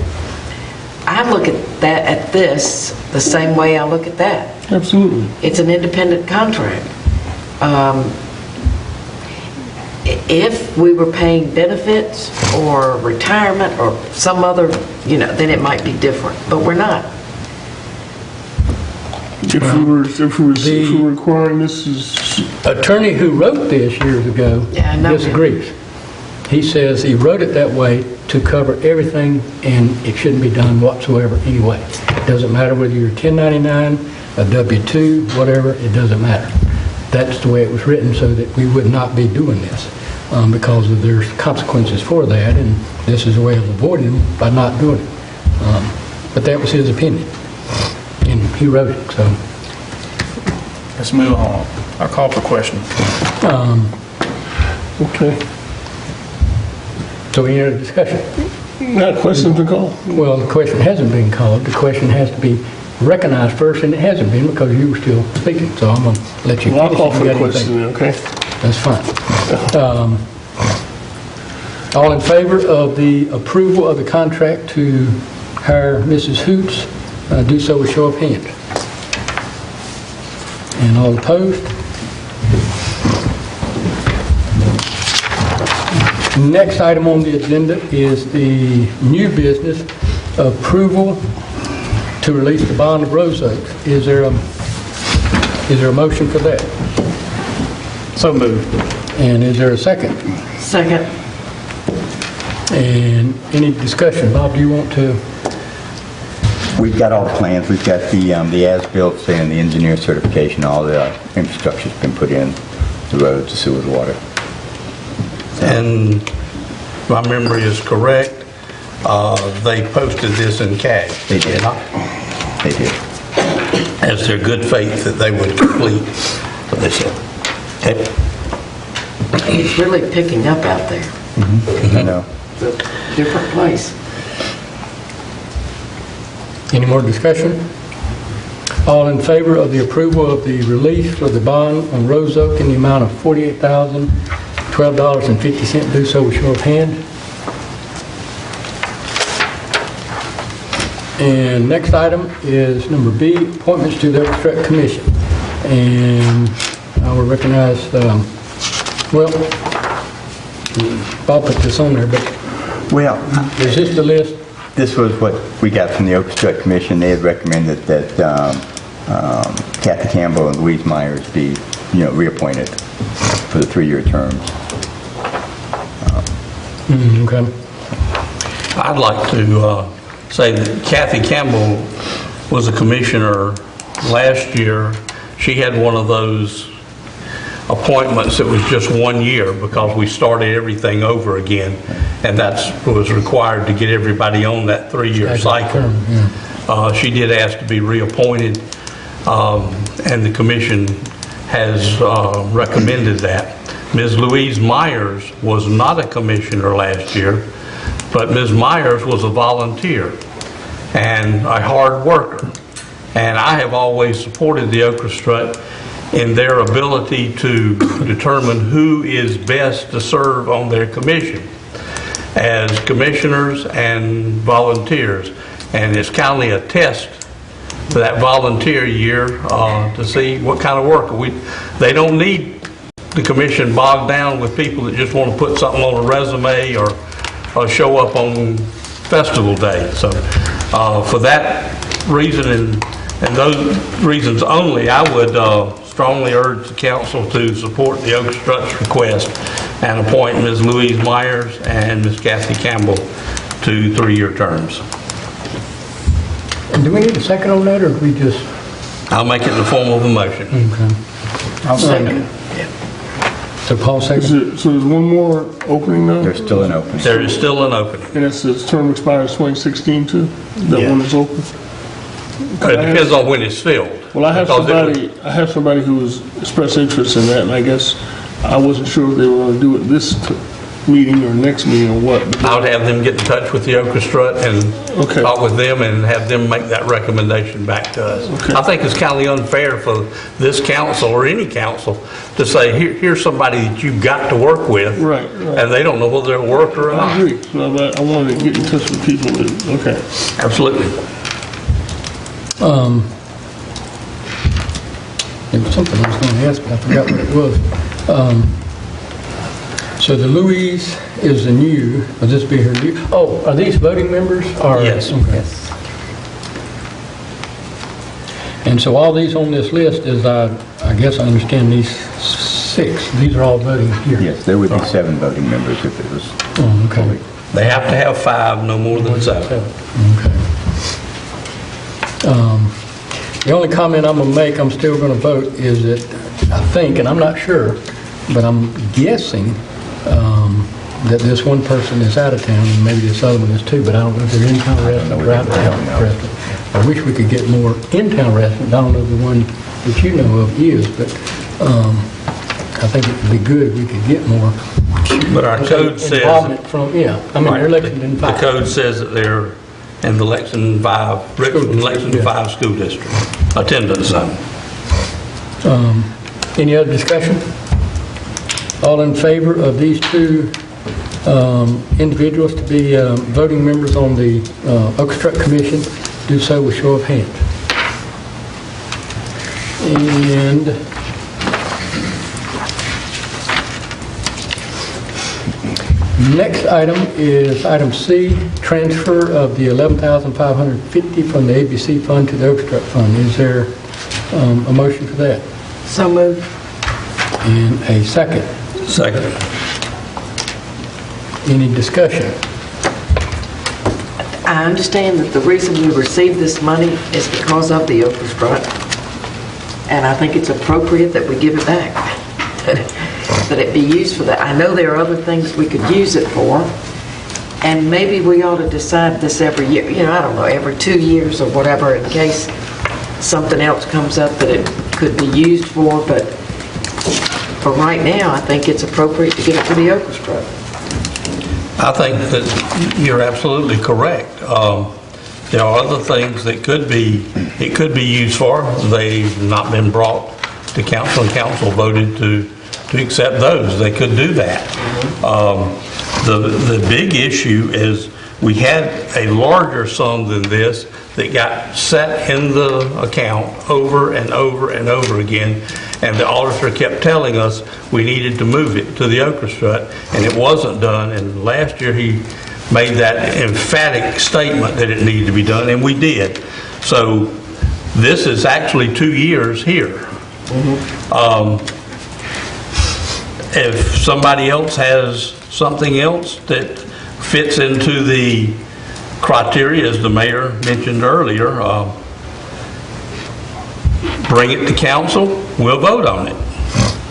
I look at this the same way I look at that. Absolutely. It's an independent contract. If we were paying benefits or retirement or some other, then it might be different, but we're not. If we were requiring this is... Attorney who wrote this years ago Yeah, I know. disagrees. He says he wrote it that way to cover everything, and it shouldn't be done whatsoever anyway. It doesn't matter whether you're 1099, a W-2, whatever, it doesn't matter. That's the way it was written, so that we would not be doing this, because there's consequences for that, and this is a way of avoiding them by not doing it. But that was his opinion, and he wrote it, so. Let's move on. I'll call for question. Okay. So any other discussion? Not a question to call. Well, the question hasn't been called. The question has to be recognized first, and it hasn't been because you were still speaking. So I'm going to let you Well, I'll finish call if for you a got question, anything. okay? That's fine. All in favor of the approval of the contract to hire Mrs. Hoots, do so with show of hands. And all opposed? Next item on the agenda is the new business approval to release the bond of Rose Oaks. Is there a motion for that? So moved. And is there a second? Second. And any discussion? Bob, do you want to? We've got all the plans, we've got the as-built and the engineer certification, all the infrastructure's been put in, the roads, the sewer, the water. And if my memory is correct, they posted this in cash. They did. They did. As their good faith that they would complete what they said. Okay. It's really picking up out there. I know. It's a different place. Any more discussion? All in favor of the approval of the release for the bond on Rose Oak in the amount of $48,012.50, do so with show of hand. And next item is number B, appointments to the Obstruct Commission. And I will recognize, Bob put this on there, but Well, is this the list? this was what we got from the Orchestra Commission. They had recommended that Kathy Campbell and Louise Myers be, reappointed for the 3-year terms. Okay. I'd like to say that Kathy Campbell was a commissioner last year. She had one of those appointments that was just 1 year because we started everything over again, and that's what was required to get everybody on that 3-year cycle. She did ask to be reappointed, and the commission has recommended that. Ms. Louise Myers was not a commissioner last year, but Ms. Myers was a volunteer and a hard worker. And I have always supported the Orchestra in their ability to determine who is best to serve on their commission as commissioners and volunteers. And it's kind of a test for that volunteer year to see what kind of work. They don't need the commission bogged down with people that just want to put something on a resume or show up on festival day. So for that reason and those reasons only, I would strongly urge the council to support the Oak Struts request and appoint Ms. Louise Myers and Ms. Kathy Campbell to 3-year terms. And do we need a second on that, or do we just? I'll make it in the form of a motion. Okay. I'll second. So Paul seconds. So there's one more opening now? There's still an opening. There is still an opening. And it's the term expires 2016 too? That one is open? It depends on when it's filled. Well, I have Because it would- somebody who has expressed interest in that, and I guess I wasn't sure if they were going to do it this meeting or next meeting or what. I would have them get in touch with the orchestra and Okay. talk with them and have them make that recommendation back to us. Okay. I think it's kind of unfair for this council or any council to say, here's somebody that you've got to work with. Right. And they don't know whether they'll work or I not. agree. So I wanted to get in touch with people that, okay. Absolutely. There was something I was going to ask, but I forgot what it was. So the Louise is the new, will this be her new? Oh, are these voting members? Or- Yes. Okay. And so all these on this list is, I guess I understand these 6, these are all voting here? Yes, there would be 7 voting members if it was. Oh, okay. They have to have 5, no more than 7. Okay. The only comment I'm going to make, I'm still going to vote, is that I think, and I'm not sure, but I'm guessing that this one person is out of town, and maybe this other one is too, but I don't know if they're in-town residents or out-of-town residents. I wish we could get more in-town residents. I don't know if the one that you know of is, but I think it would be good if we could get more. But our code says... Involvement from, yeah, I mean, they're elected in The 5. code says that they're in the Lexington 5, Richmond Lexington 5 school district attendance zone. Any other discussion? All in favor of these 2 individuals to be voting members on the Orchestra Commission, do so with show of hands. And next item is item C, transfer of the $11,550 from the ABC fund to the Orchestra fund. Is there a motion for that? So moved. And a second. Second. Any discussion? I understand that the reason we received this money is because of the orchestra, and I think it's appropriate that we give it back, that it be used for that. I know there are other things we could use it for, and maybe we ought to decide this every year, I don't know, every 2 years or whatever, in case something else comes up that it could be used for, but for right now, I think it's appropriate to give it to the orchestra. I think that you're absolutely correct. There are other things that it could be used for. They've not been brought to council, and council voted to accept those. They could do that. The big issue is we had a larger sum than this that got set in the account over and over and over again, and the auditor kept telling us we needed to move it to the orchestra, and it wasn't done. And last year he made that emphatic statement that it needed to be done, and we did. So this is actually 2 years here. If somebody else has something else that fits into the criteria, as the mayor mentioned earlier, bring it to council, we'll vote on it.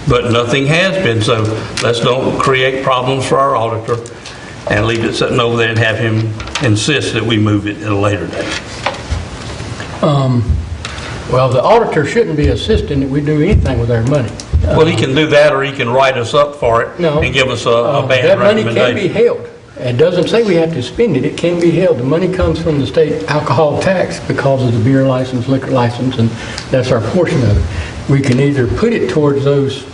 But nothing has been, so let's don't create problems for our auditor and leave it sitting over there and have him insist that we move it at a later date. Well, the auditor shouldn't be insisting that we do anything with our money. Well, he can do that, or he can write us up for it No. and give us a bad That money can be recommendation. held. It doesn't say we have to spend it. It can be held. The money comes from the state alcohol tax because of the beer license, liquor license, and that's our portion of it. We can either put it towards those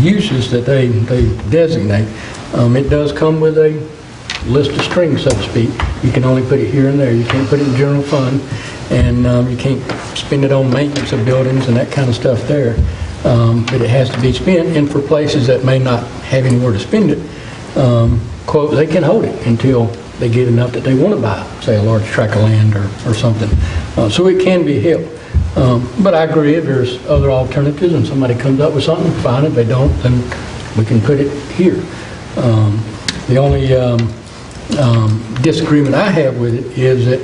uses that they designate. It does come with a list of strings, so to speak. You can only put it here and there. You can't put it in general fund, and you can't spend it on maintenance of buildings and that kind of stuff there. But it has to be spent, and for places that may not have anywhere to spend it, quote, they can hold it until they get enough that they want to buy, say, a large tract of land or something. So it can be held. But I agree, if there's other alternatives and somebody comes up with something, fine. If they don't, then we can put it here. The only disagreement I have with it is that,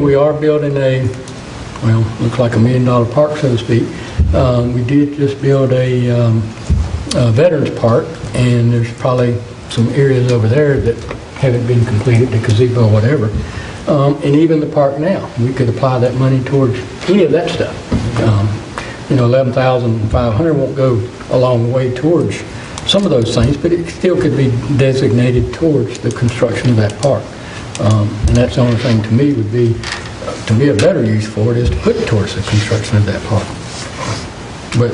we are building looks like $1 million park, so to speak. We did just build a veterans park, and there's probably some areas over there that haven't been completed, the gazebo or whatever. And even the park now, we could apply that money towards any of that stuff. $11,500 won't go a long way towards some of those things, but it still could be designated towards the construction of that park. And that's the only thing to me would be, to be a better use for it is to put it towards the construction of that park. But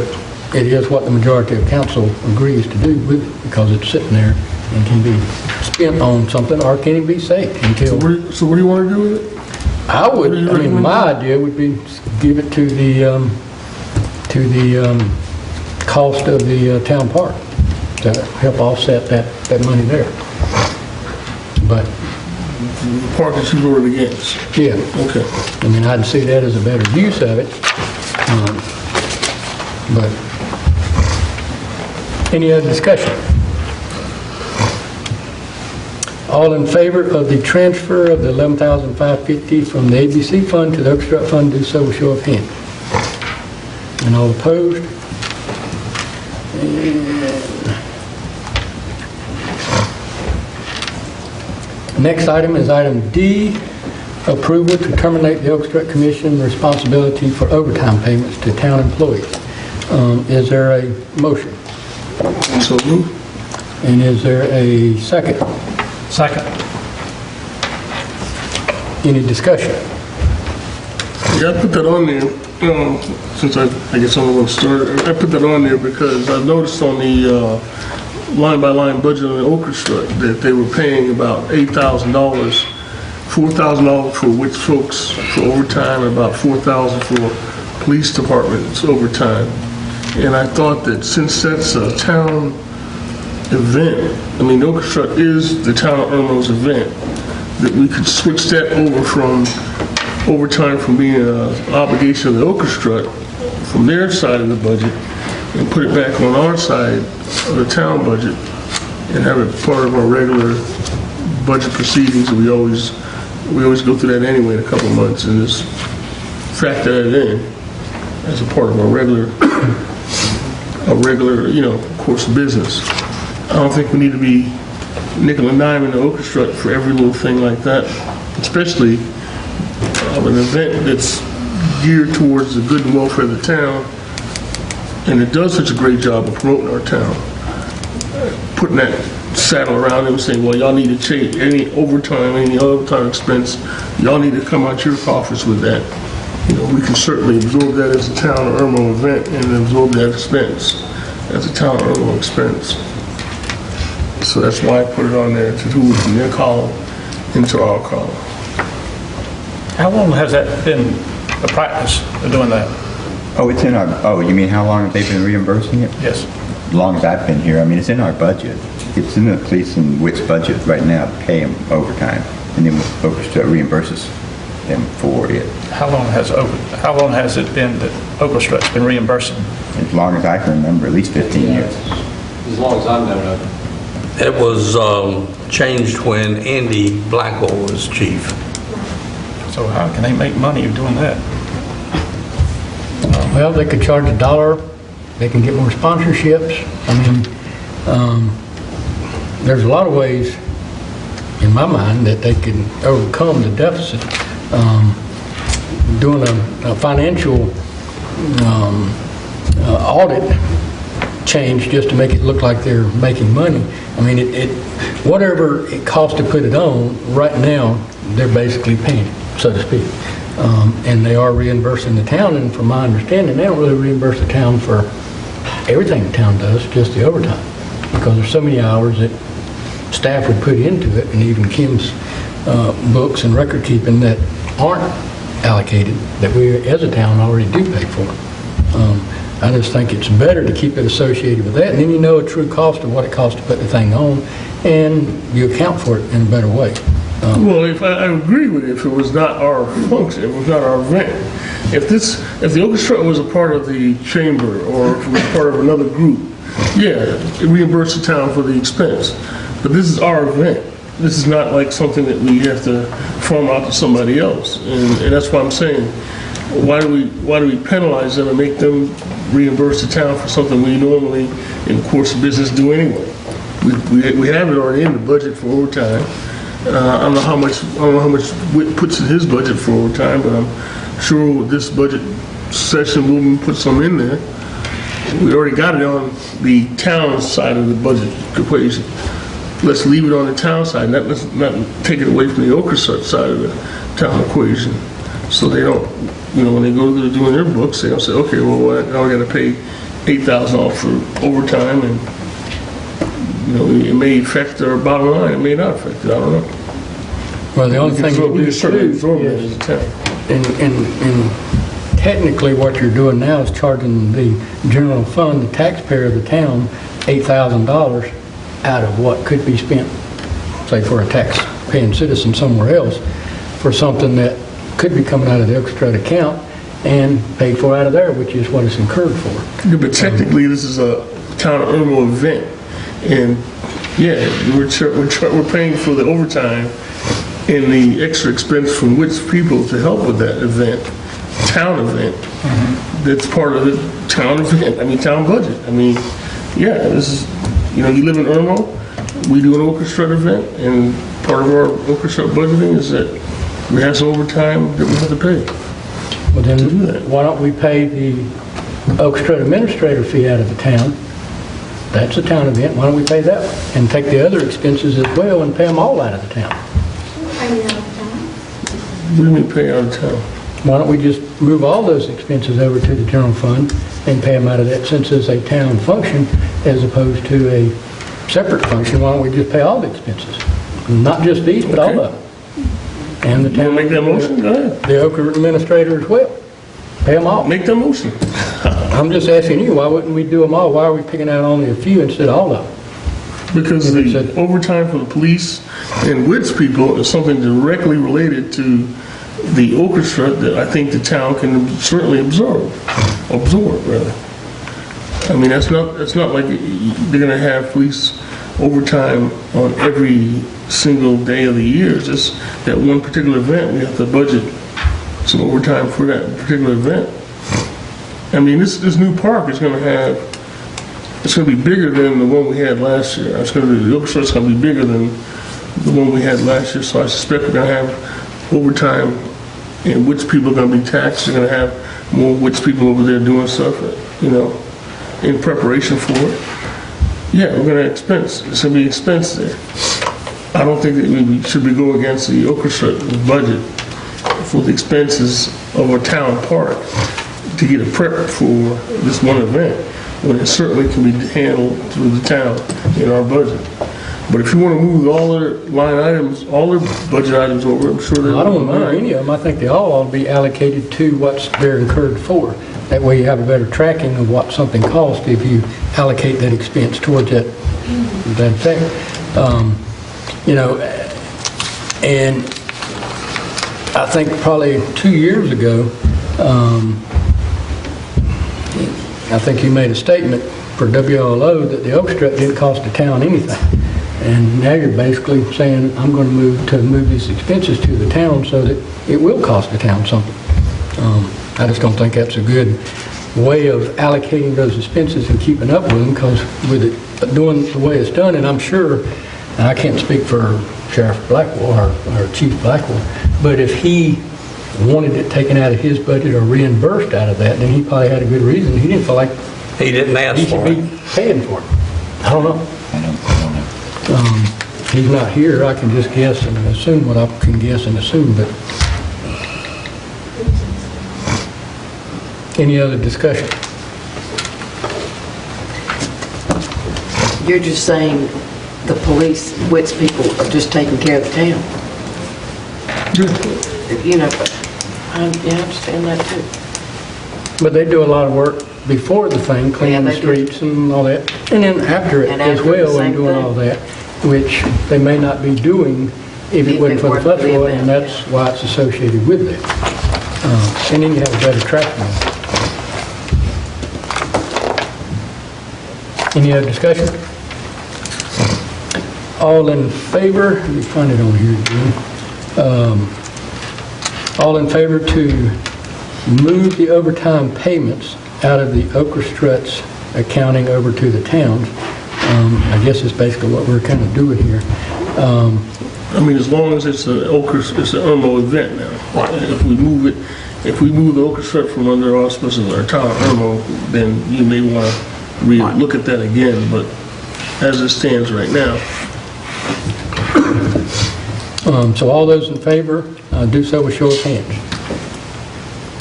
it is what the majority of council agrees to do with it, because it's sitting there and can be spent on something, or can it be saved until... So what do you want to do with it? I mean, my idea would be give it to the cost of the town park to help offset that money there. But, The park that you voted against? yeah, Okay. I mean, I'd see that as a better use of it. But, any other discussion? All in favor of the transfer of the $11,550 from the ABC fund to the Orchestra fund, do so with show of hands. And all opposed? Next item is item D, approval to terminate the Orchestra Commission responsibility for overtime payments to town employees. Is there a motion? So moved. And is there a second? Second. Any discussion? Yeah, I put that on there, since I guess I'm the one started. I put that on there because I noticed on the line-by-line budget on the orchestra that they were paying about $8,000, $4,000 for witch folks for overtime, and about $4,000 for police departments overtime. And I thought that since that's a town event, I mean, the orchestra is the town of Irmo's event, that we could switch that over from overtime from being an obligation of the orchestra from their side of the budget and put it back on our side of the town budget and have it part of our regular budget proceedings. We always go through that anyway in a couple of months and just factor that in as a part of our regular, course of business. I don't think we need to be nickel and dime in the orchestra for every little thing like that, especially of an event that's geared towards the good and welfare of the town, and it does such a great job of promoting our town. Putting that saddle around them saying, well, y'all need to change any overtime expense, y'all need to come out your coffers with that. We can certainly absorb that as a town of Irmo event and absorb that expense as a town of Irmo expense. So that's why I put it on there to do it from their column into our column. How long has that been the practice of doing that? Oh, it's in our, you mean how long have they been reimbursing it? Yes. As long as I've been here. I mean, it's in our budget. It's in the police and wit's budget right now to pay them overtime, and then the orchestra reimburses them for it. How long has it been that Orchestra's been reimbursing? As long as I can remember, at least 15 years. As long as I've known of it. It was changed when Andy Blackwell was chief. So how can they make money doing that? Well, they could charge $1. They can get more sponsorships. I mean, there's a lot of ways, in my mind, that they can overcome the deficit. Doing a financial audit change just to make it look like they're making money. I mean, whatever it costs to put it on, right now, they're basically paying it, so to speak. And they are reimbursing the town, and from my understanding, they don't really reimburse the town for everything the town does, just the overtime, because there's so many hours that staff would put into it, and even Kim's books and record keeping that aren't allocated, that we as a town already do pay for. I just think it's better to keep it associated with that, and then you know a true cost of what it costs to put the thing on, and you account for it in a better way. Well, if I agree with it, if it was not our function, if it was not our event, if the orchestra was a part of the chamber or if it was part of another group, yeah, it reimburse the town for the expense. But this is our event. This is not like something that we have to farm out to somebody else, and that's why I'm saying, why do we penalize them and make them reimburse the town for something we normally, in the course of business, do anyway? We have it already in the budget for overtime. I don't know how much Whit puts in his budget for overtime, but I'm sure with this budget session we'll put some in there. we already got it on the town side of the budget equation. Let's leave it on the town side, let's not take it away from the Okeechobee side of the town equation. So they don't, when they go to doing their books, they don't say, okay, well, now we got to pay $8,000 for overtime, and it may affect our bottom line, it may not affect it, I don't know. Well, the only thing We you can certainly absorb do that as a town. and technically what you're doing now is charging the general fund, the taxpayer of the town, $8,000 out of what could be spent, say, for a tax-paying citizen somewhere else, for something that could be coming out of the Okeechobee account and paid for out of there, which is what it's incurred for. Yeah, but technically, this is a town of Irmo event, and yeah, we're paying for the overtime and the extra expense from which people to help with that event, town event. That's part of the town event. Town budget. Yeah, this is, you live in Irmo, we do an orchestra event, and part of our orchestra budgeting is that we have some overtime that we have to pay. Well, then, why don't we pay the Okeechobee administrator fee out of the town? That's a town event, why don't we pay that one? And take the other expenses as well and pay them all out of the town? What do you mean pay out of town? Why don't we just move all those expenses over to the general fund and pay them out of that, since it's a town function as opposed to a separate function? Why don't we just pay all the expenses? Not just these, but all of them. And the You want town, to make that motion? Go ahead. the Okeechobee administrator as well. Pay them all. Make that motion. I'm just asking you, why wouldn't we do them all? Why are we picking out only a few instead of all of them? Because the overtime for the police and WITS people is something directly related to the orchestra that I think the town can certainly absorb rather. That's not like they're gonna have police overtime on every single day of the year. It's just that one particular event, we have to budget some overtime for that particular event. This new park is it's going to be bigger than the one we had last year. The orchestra's going to be bigger than the one we had last year, so I suspect we're going to have overtime in which people are going to be taxed. We're going to have more which people over there doing stuff, in preparation for it. Yeah, we're going to expense. It's going to be expense there. I don't think that we should go against the orchestra budget for the expenses of a town park to get a prep for this one event, when it certainly can be handled through the town in our budget. But if you want to move all their line items, all their budget items over, I'm sure they'll. I don't want to move any of them. I think they all ought to be allocated to what they're incurred for. That way you have a better tracking of what something costs if you allocate that expense towards that thing. And I think probably 2 years ago, I think you made a statement for WLO that the orchestra didn't cost the town anything. And now you're basically saying, I'm going to move these expenses to the town so that it will cost the town something. I just don't think that's a good way of allocating those expenses and keeping up with them, because with it doing the way it's done, and I'm sure, and I can't speak for Sheriff Blackwell or Chief Blackwell, but if he wanted it taken out of his budget or reimbursed out of that, then he probably had a good reason. He didn't feel like He didn't ask he should for be it. paying for it. I don't know. I don't know. He's not here. I can just guess and assume what I can guess and assume, but any other discussion? You're just saying the police, WITS people are just taking care of the town. But I understand that too. But they do a lot of work before the thing, cleaning the they do. streets and all that, and then after it And as after the well, and same doing thing. all that, which they may not be doing if it wasn't for the festival, and that's why it's associated with it. And then you have a better tracking. Any other discussion? All in favor? Let me find it on here again. All in favor to move the overtime payments out of the orchestra's accounting over to the towns. I guess it's basically what we're kind of doing here. I mean, as long as it's an Irmo event now. If we move the orchestra from under auspices of our town Irmo, then you may want to look at that again, but as it stands right now. So all those in favor, do so with show of hands.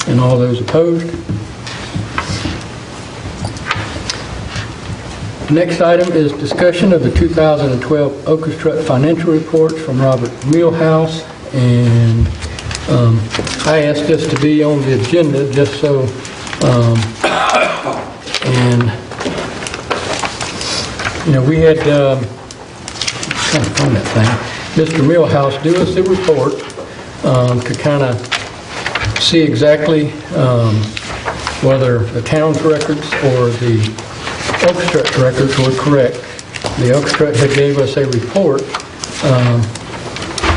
And all those opposed? Next item is discussion of the 2012 orchestra financial reports from Robert Millhouse, and I asked this to be on the agenda just so, and you know, we had trying to find that thing. Mr. Millhouse do us a report to kind of see exactly whether the town's records or the orchestra records were correct. The orchestra had gave us a report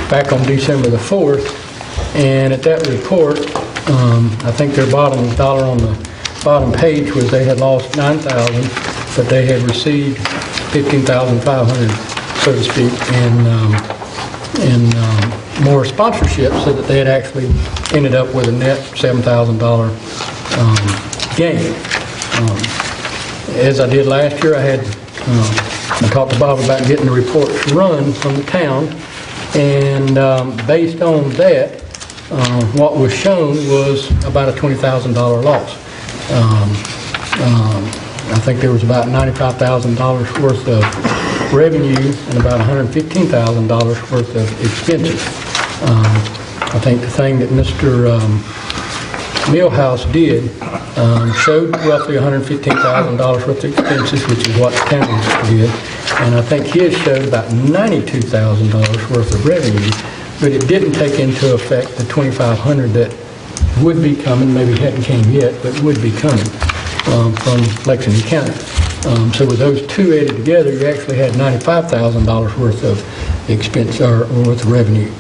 back on December the 4th, and at that report, I think their bottom dollar on the bottom page was they had lost $9,000, but they had received $15,500, so to speak, in more sponsorships, so that they had actually ended up with a net $7,000 gain. As I did last year, I talked to Bob about getting the reports run from the town, and based on that, what was shown was about a $20,000 loss. I think there was about $95,000 worth of revenue and about $115,000 worth of expenses. I think the thing that Mr. Millhouse did showed roughly $115,000 worth of expenses, which is what the town did, and I think his showed about $92,000 worth of revenue, but it didn't take into effect the $2,500 that would be coming, maybe hadn't came yet, but would be coming from Lexington County. So with those two added together, you actually had $95,000 worth of expense or worth of revenue.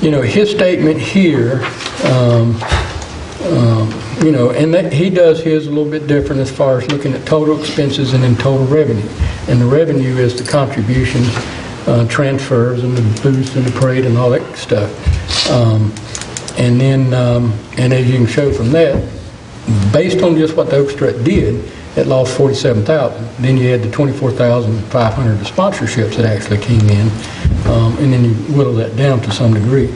You know, his statement here, you know, and that he does his a little bit different as far as looking at total expenses and then total revenue. And the revenue is the contributions, transfers, and the booths and the parade and all that stuff. And then, and as you can show from that, based on just what the orchestra did, it lost $47,000. Then you had the $24,500 of sponsorships that actually came in, and then you whittle that down to some degree.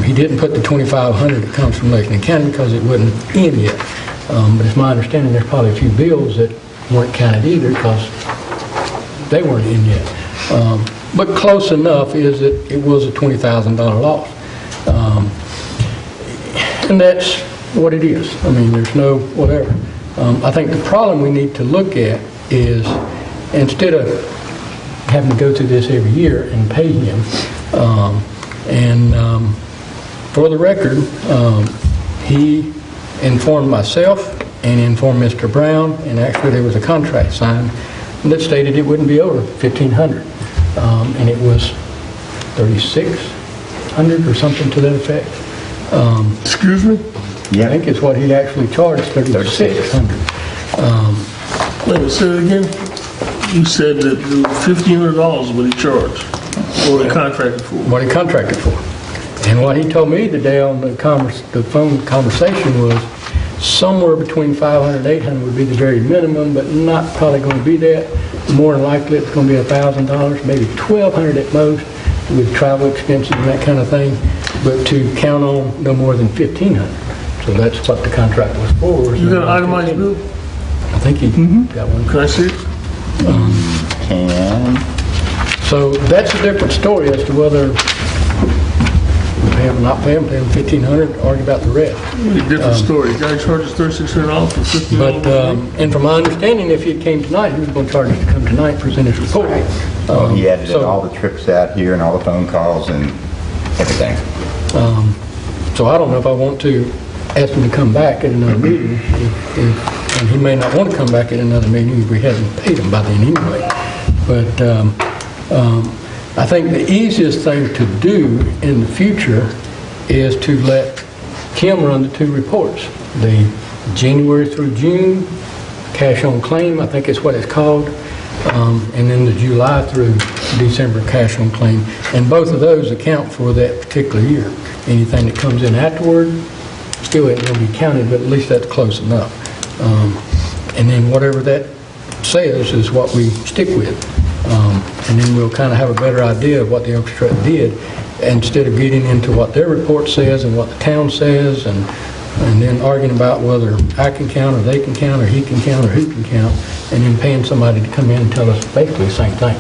He didn't put the $2,500 that comes from Lexington County because it wasn't in yet. But it's my understanding there's probably a few bills that weren't counted either because they weren't in yet. But close enough is that it was a $20,000 loss. And that's what it is. I mean, there's no whatever. I think the problem we need to look at is, instead of having to go through this every year and pay him, for the record, he informed myself and informed Mr. Brown, and actually there was a contract signed that stated it wouldn't be over $1,500, and it was $3,600 or something to that effect. Excuse me? Yeah. I think it's what he actually charged, $3,600. Wait a minute, say it again? You said that $1,500 is what he charged, or he contracted for. What he contracted for. And what he told me today on the phone conversation was somewhere between $500 and $800 would be the very minimum, but not probably going to be that. More than likely it's going to be $1,000, maybe $1,200 at most, with travel expenses and that kind of thing, but to count on no more than $1,500. So that's what the contract was for. You got an itemized bill? I think he got one. Can I see it? So that's a different story as to whether we pay him or not pay him $1,500, argue about the rest. Different story. Guy charges $3,600 for $1,500. But, and from my understanding, if he came tonight, he was going to charge us to come tonight, present his report. He added in all the trips out here and all the phone calls and everything. So I don't know if I want to ask him to come back at another meeting, and he may not want to come back at another meeting if we hadn't paid him by then anyway. But I think the easiest thing to do in the future is to let him run the two reports. The January through June, cash on claim, I think is what it's called, and then the July through December cash on claim. And both of those account for that particular year. Anything that comes in afterward still ain't going to be counted, but at least that's close enough. And then whatever that says is what we stick with. And then we'll kind of have a better idea of what the orchestra did, instead of getting into what their report says and what the town says, and then arguing about whether I can count, or they can count, or he can count, or who can count, and then paying somebody to come in and tell us basically the same thing,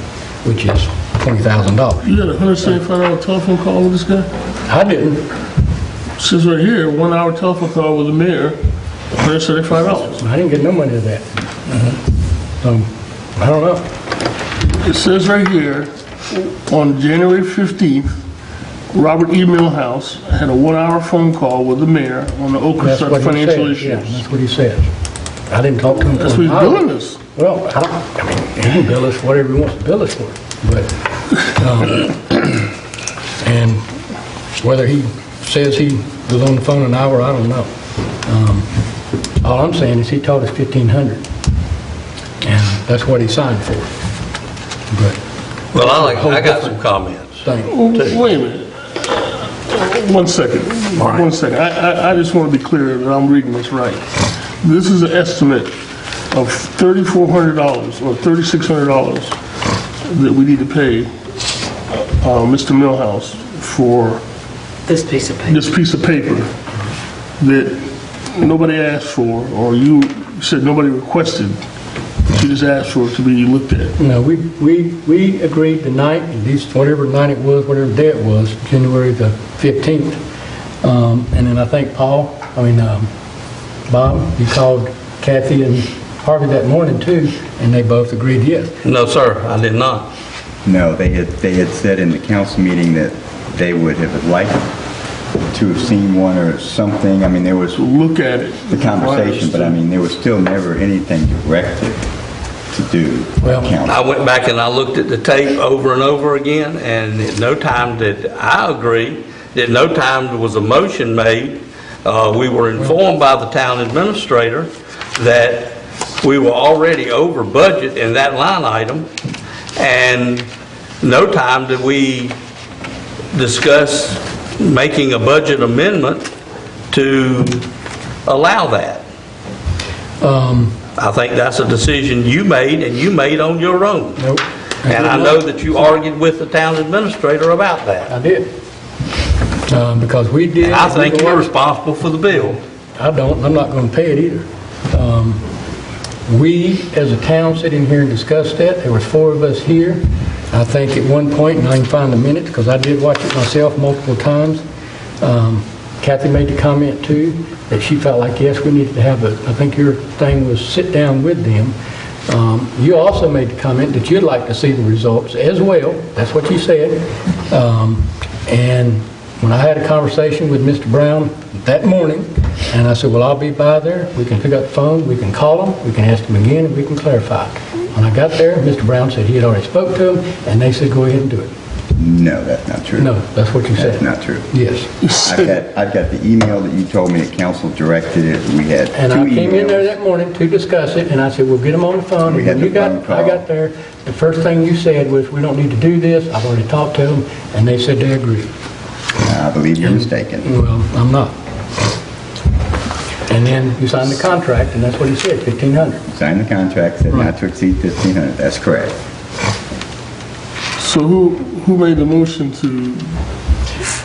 which is $20,000. You had a $175 telephone call with this guy? I didn't. It says right here, 1 hour telephone call with the mayor, $175. I didn't get no money of that. So, I don't know. It says right here, on January 15th, Robert E. Millhouse had a 1 hour phone call with the mayor on the That's Oakland what he financial said. issues. Yeah, that's what he said. I didn't talk to him. That's for what an he's hour. billing us. Well, I mean, he can bill us whatever he wants to bill us for. But, and whether he says he was on the phone an hour, I don't know. All I'm saying is he told us $1,500, and that's what he signed for. But Well, I got some comments. thing. Wait a minute. 1 second. 1 second. I just want to be clear that I'm reading this right. This is an estimate of $3,400 or $3,600 that we need to pay Mr. Millhouse for This piece of paper. this piece of paper that nobody asked for, or you said nobody requested. You just asked for it to be looked at. No, we agreed the night, at least whatever night it was, whatever day it was, January the 15th. And then I think Bob, you called Kathy and Harvey that morning too, and they both agreed yes. No, sir, I did not. No, they had said in the council meeting that they would have liked to have seen one or something. I mean, there was Look at it. the conversation, but I mean, there was still never anything directed to do Well, council. I went back and I looked at the tape over and over again, and at no time did I agree, at no time was a motion made. We were informed by the town administrator that we were already over budget in that line item, and no time did we discuss making a budget amendment to allow that. I think that's a decision you made, and you made on your own. Nope. And I know that you argued with the town administrator about that. I did. Because we did. And I think you're responsible for the bill. I don't, I'm not going to pay it either. We, as a town, sit in here and discussed that. There was 4 of us here. I think at one point, and I can find the minutes, because I did watch it myself multiple times, Kathy made the comment too, that she felt like, yes, we needed to have I think your thing was sit down with them. You also made the comment that you'd like to see the results as well. That's what you said. And when I had a conversation with Mr. Brown that morning, and I said, well, I'll be by there. We can pick up the phone, we can call them, we can ask them again, and we can clarify. When I got there, Mr. Brown said he had already spoke to them, and they said, go ahead and do it. No, that's not true. No, that's what you said. That's not true. Yes. I've got the email that you told me that council directed it. We had 2 And I came in there emails. that morning to discuss it, and I said, we'll get them on the phone. We And had when the phone call. I got there, the first thing you said was, we don't need to do this. I've already talked to them, and they said they agree. I believe you're mistaken. Well, I'm not. And then you signed the contract, and that's what he said, $1,500. Signed the contract, said not to exceed $1,500. That's correct. So who made the motion to,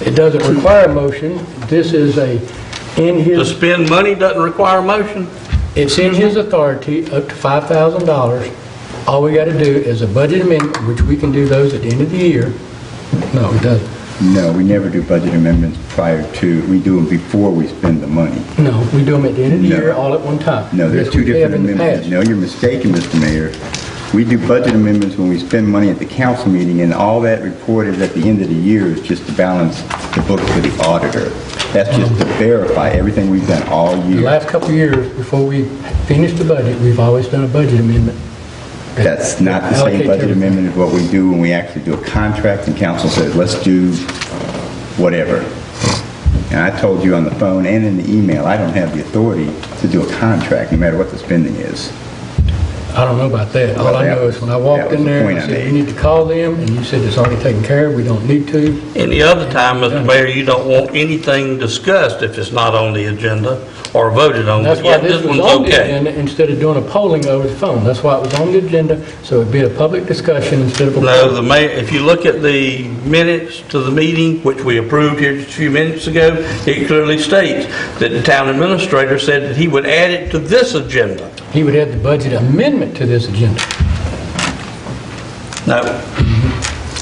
It doesn't require a motion. This is in To his, spend money doesn't require a motion? it's in his authority up to $5,000. All we got to do is a budget amendment, which we can do those at the end of the year. No, it doesn't. No, we never do budget amendments prior to, we do them before we spend the money. No, we do them at the end of the No. year, all at one time. No, there's Yes, 2 we have different in the amendments. past. No, you're mistaken, Mr. Mayor. We do budget amendments when we spend money at the council meeting, and all that reported at the end of the year is just to balance the books for the auditor. That's just to verify everything we've done all The year. last couple of years, before we finish the budget, we've always done a budget amendment. That's not the same Allocate budget everything. amendment as what we do when we actually do a contract and council says, let's do whatever. And I told you on the phone and in the email, I don't have the authority to do a contract, no matter what the spending is. I don't know about that. All I know is when I walked in there, I said, "You need to call them," and you said it's already taken care of, we don't need to. Any other time, Mr. Mayor, you don't want anything discussed if it's not on the agenda or voted on. That's But why yet this was one's on the okay. agenda instead of doing a polling over the phone. That's why it was on the agenda, so it'd be a public discussion instead of a No, poll. the mayor, if you look at the minutes to the meeting, which we approved here just a few minutes ago, it clearly states that the town administrator said that he would add it to this agenda. He would add the budget amendment to this agenda. No,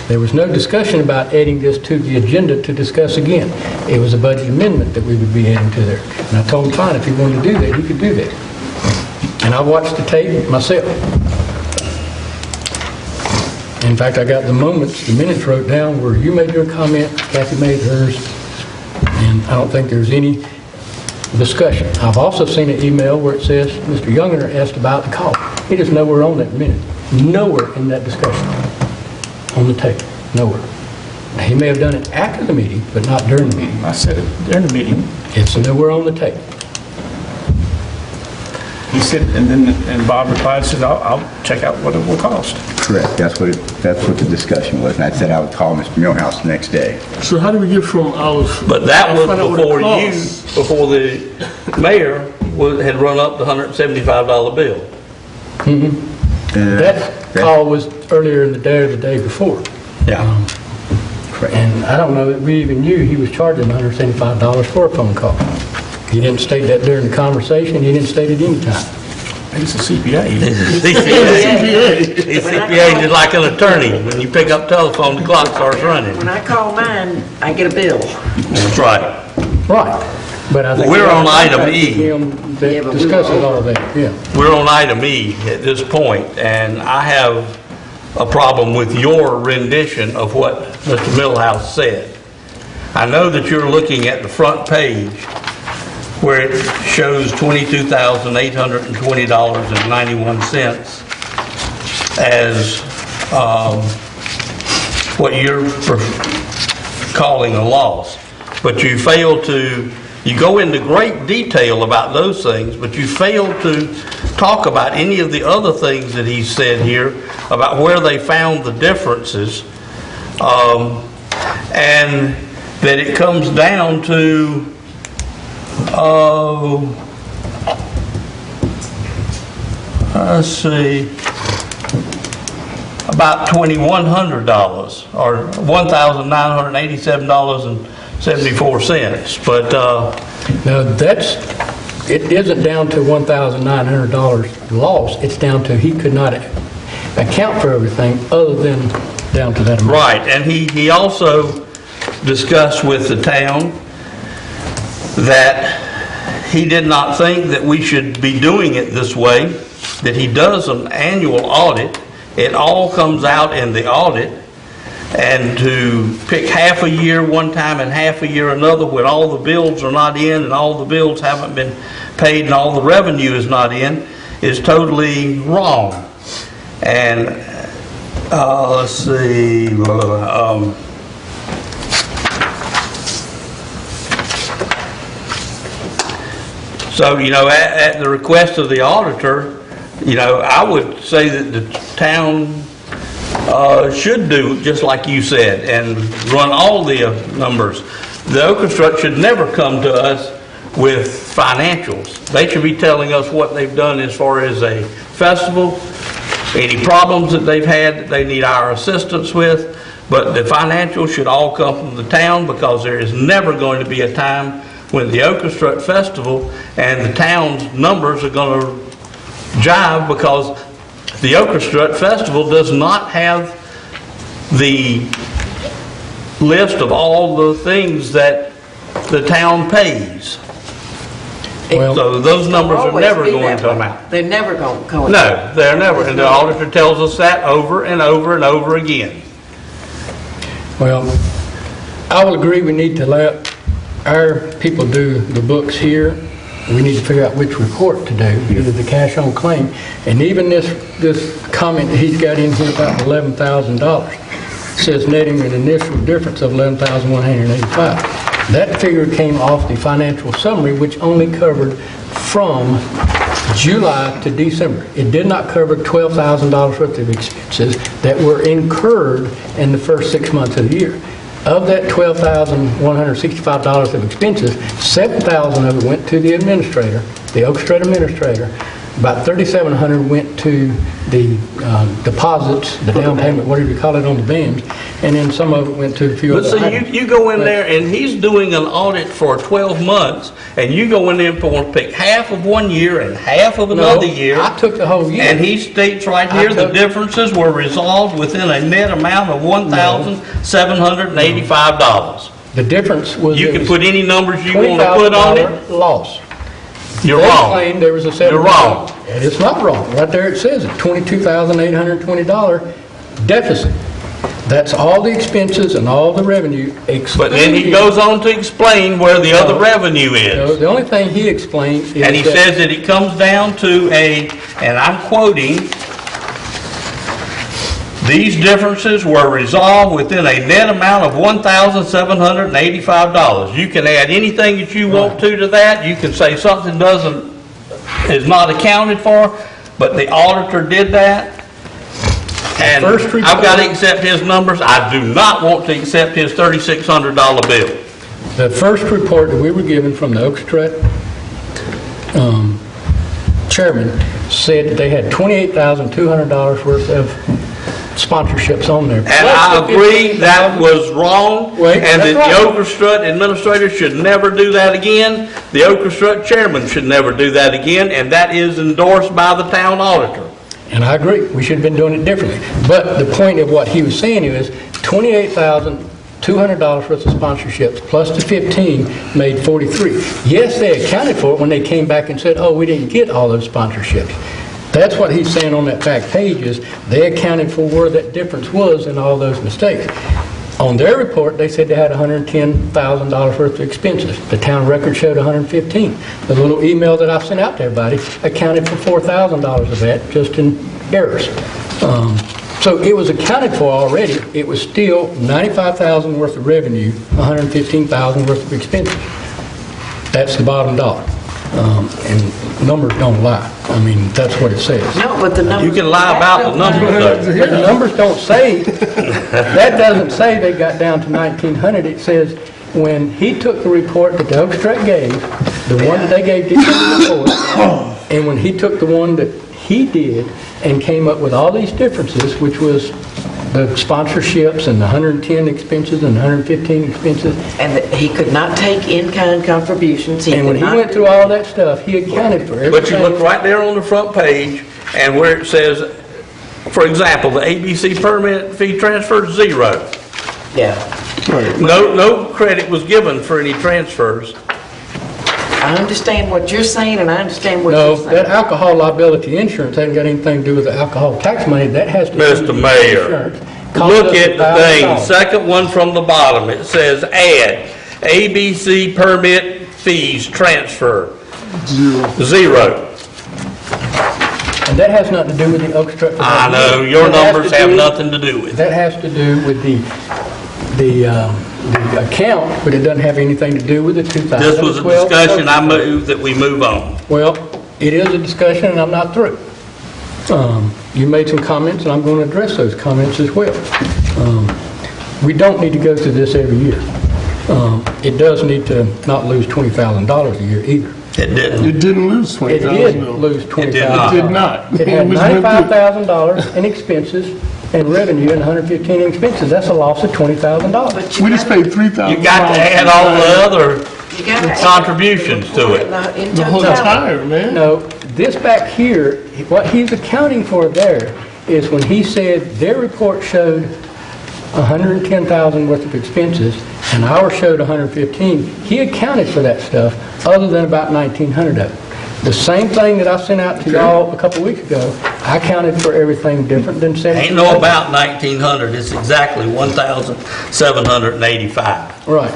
There was no discussion about adding this to the agenda to discuss again. It was a budget amendment that we would be adding to there. And I told him, fine, if he wanted to do that, he could do that. And I watched the tape myself. In fact, I got the minutes wrote down where you made your comment, Kathy made hers, and I don't think there's any discussion. I've also seen an email where it says, Mr. Younger asked about the call. It is nowhere on that minute, nowhere in that discussion, on the tape, nowhere. Now, he may have done it after the meeting, but not during the meeting. I said it during the meeting. It's nowhere on the tape. He said, and Bob replied, and said, I'll check out what it will cost. Correct, that's what the discussion was, and I said I would call Mr. Millhouse the next day. So how do we get from our... but that was find out what it before you, costs? before the mayor had run up the $175 bill. That call was earlier in the day or the day before. Yeah. Correct. And I don't know that we even knew he was charging $175 for a phone call. He didn't state that during the conversation, he didn't state it any time. He's a CPA. His CPA is like an attorney. When you pick up telephone, the clock starts running. When I call mine, I get a bill. That's right. Right. But I think We're on item contact E. him Yeah, that but we discusses were all of that, yeah. We're on item E at this point, and I have a problem with your rendition of what Mr. Millhouse said. I know that you're looking at the front page where it shows $22,820.91 as what you're calling a loss. But you fail to, you go into great detail about those things, but you fail to talk about any of the other things that he said here about where they found the differences, and that it comes down to let's see, about $2,100 or $1,987.74. But Now, it isn't down to $1,900 loss, it's down to he could not account for everything other than down to that amount. right, and he also discussed with the town that he did not think that we should be doing it this way, that he does an annual audit. It all comes out in the audit, and to pick half a year one time and half a year another when all the bills are not in and all the bills haven't been paid and all the revenue is not in is totally wrong. And let's see, so, you know, at the request of the auditor, you know, I would say that the town should do just like you said and run all the numbers. The Orchestra should never come to us with financials. They should be telling us what they've done as far as a festival, any problems that they've had that they need our assistance with. But the financials should all come from the town, because there is never going to be a time when the Orchestra Festival and the town's numbers are going to jive, because the Orchestra Festival does not have the list of all the things that the town pays. Well, So those numbers are Always never be going that to way. amount. They're never going to coincide. No, they're never, and the auditor tells us that over and over and over again. Well, I will agree we need to let our people do the books here. We need to figure out which report to do, either the cash on claim, and even this comment that he's got in here about $11,000 says netting an initial difference of $11,185. That figure came off the financial summary, which only covered from July to December. It did not cover $12,000 worth of expenses that were incurred in the first 6 months of the year. Of that $12,165 of expenses, $7,000 of it went to the administrator, the Oak Street administrator. About $3,700 went to the deposits, the down payment, whatever you call it, on the bands, and then some of it went to a few But other see, items. you go in there and he's doing an audit for 12 months, and you go in there and want to pick half of one year and half of another year. I took the whole year. And he states right here, the took- differences were resolved within a net amount of $1,785. The difference was You it can was put any numbers you want to put on it. $20,000 loss. You're They wrong. claimed there was a $7,000. You're wrong. And it's not wrong. Right there it says it, $22,820 deficit. That's all the expenses and all the revenue excluding. But then he goes on to explain where the other revenue No, is. the only thing he explained is And he says that it comes down to and I'm quoting, these differences were resolved within a net amount of $1,785. You can add anything that you want to that. You can say something is not accounted for, but the auditor did that. And First report- I've got to accept his numbers. I do not want to accept his $3,600 bill. The first report that we were given from the Oak Street chairman said that they had $28,200 worth of sponsorships on there. And I agree that was wrong, Wait, and that that's the right. Oakerstrut administrator should never do that again. The Oakerstrut chairman should never do that again, and that is endorsed by the town auditor. And I agree, we should have been doing it differently. But the point of what he was saying is $28,200 worth of sponsorships plus the 15 made 43. Yes, they accounted for it when they came back and said, oh, we didn't get all those sponsorships. That's what he's saying on that back page is they accounted for where that difference was in all those mistakes. On their report, they said they had $110,000 worth of expenses. The town record showed $115,000. The little email that I sent out to everybody accounted for $4,000 of that just in errors. So it was accounted for already. It was still $95,000 worth of revenue, $115,000 worth of expenses. That's the bottom dollar. And numbers don't lie. I mean, that's what it says. No, but the numbers. You can lie about the numbers, though. But the numbers don't say, that doesn't say they got down to 1,900. It says when he took the report that the Oak Street gave, the one that they gave December before, and when he took the one that he did and came up with all these differences, which was the sponsorships and the 110 expenses and 115 expenses, And that he could not take in-kind contributions. and when he went through all that stuff, he accounted for everything. But you look right there on the front page, and where it says, for example, the ABC permit fee transfer, 0. Yeah, No credit was given for any transfers. I understand what you're saying, and I understand what Oh, you're No, saying. that alcohol liability insurance hasn't got anything to do with the alcohol tax money. That has to do with Mr. the Mayor, insurance. Cost look us at the thing, $1,000. second one from the bottom. It says add, ABC permit fees transfer, 0. And that has nothing to do with the Oak Street. I know, your That has numbers to have do- nothing to do with it. That has to do with the account, but it doesn't have anything to do with the 2012. This was a discussion, I move that we move on. Well, it is a discussion, and I'm not through. You made some comments, and I'm going to address those comments as well. We don't need to go through this every year. It does need to not lose $20,000 a year either. It didn't. It didn't lose It 20,000 did though. lose $20,000. It did not. It did not. It had was meant to. $95,000 in expenses and revenue and 115 in expenses. That's a loss of $20,000. But We just paid $3,000. You got to add all the other You gotta add contributions to it. in The whole totality. tire, man. No, this back here, what he's accounting for there is when he said their report showed 110,000 worth of expenses and ours showed 115, he accounted for that stuff other than about 1,900 of it. The same thing that I sent out to y'all a couple weeks ago, I counted for everything different than 17. Ain't no about 1,900, it's exactly 1,785. Right.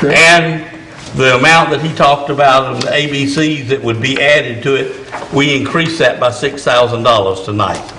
And the amount that he talked about of the ABCs that would be added to it, we increased that by $6,000 tonight.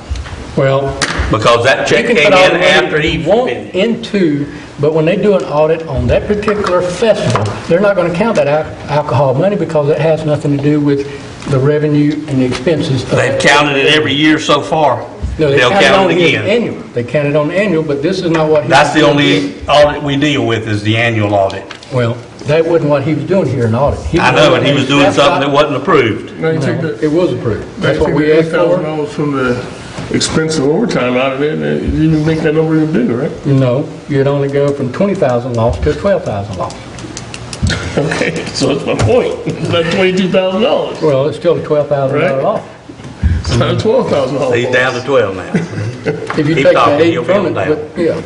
Well, Because that you check can came put all the in money after he you want finished. into, but when they do an audit on that particular festival, they're not going to count that alcohol money because it has nothing to do with the revenue and the expenses. They've counted it every year so far. No, They'll counted count on it his again. annual. They counted on the annual, but this is not what he That's was the doing only audit we deal with is the annual audit. Well, that wasn't what he was doing here in audit. I know, and he was doing something that wasn't approved. Now you take No, that, it was approved. That's what take we the asked for. $8,000 from the expense of overtime out of it, and you can make that number even bigger, right? No, you'd only go from 20,000 loss to 12,000 loss. Okay, so that's my point. It's not $22,000. Well, it's still a $12,000 Right. loss. It's not a $12,000. He's down to 12 now. If you Keep take talking, that 8 you'll be from on it, down. but, yeah.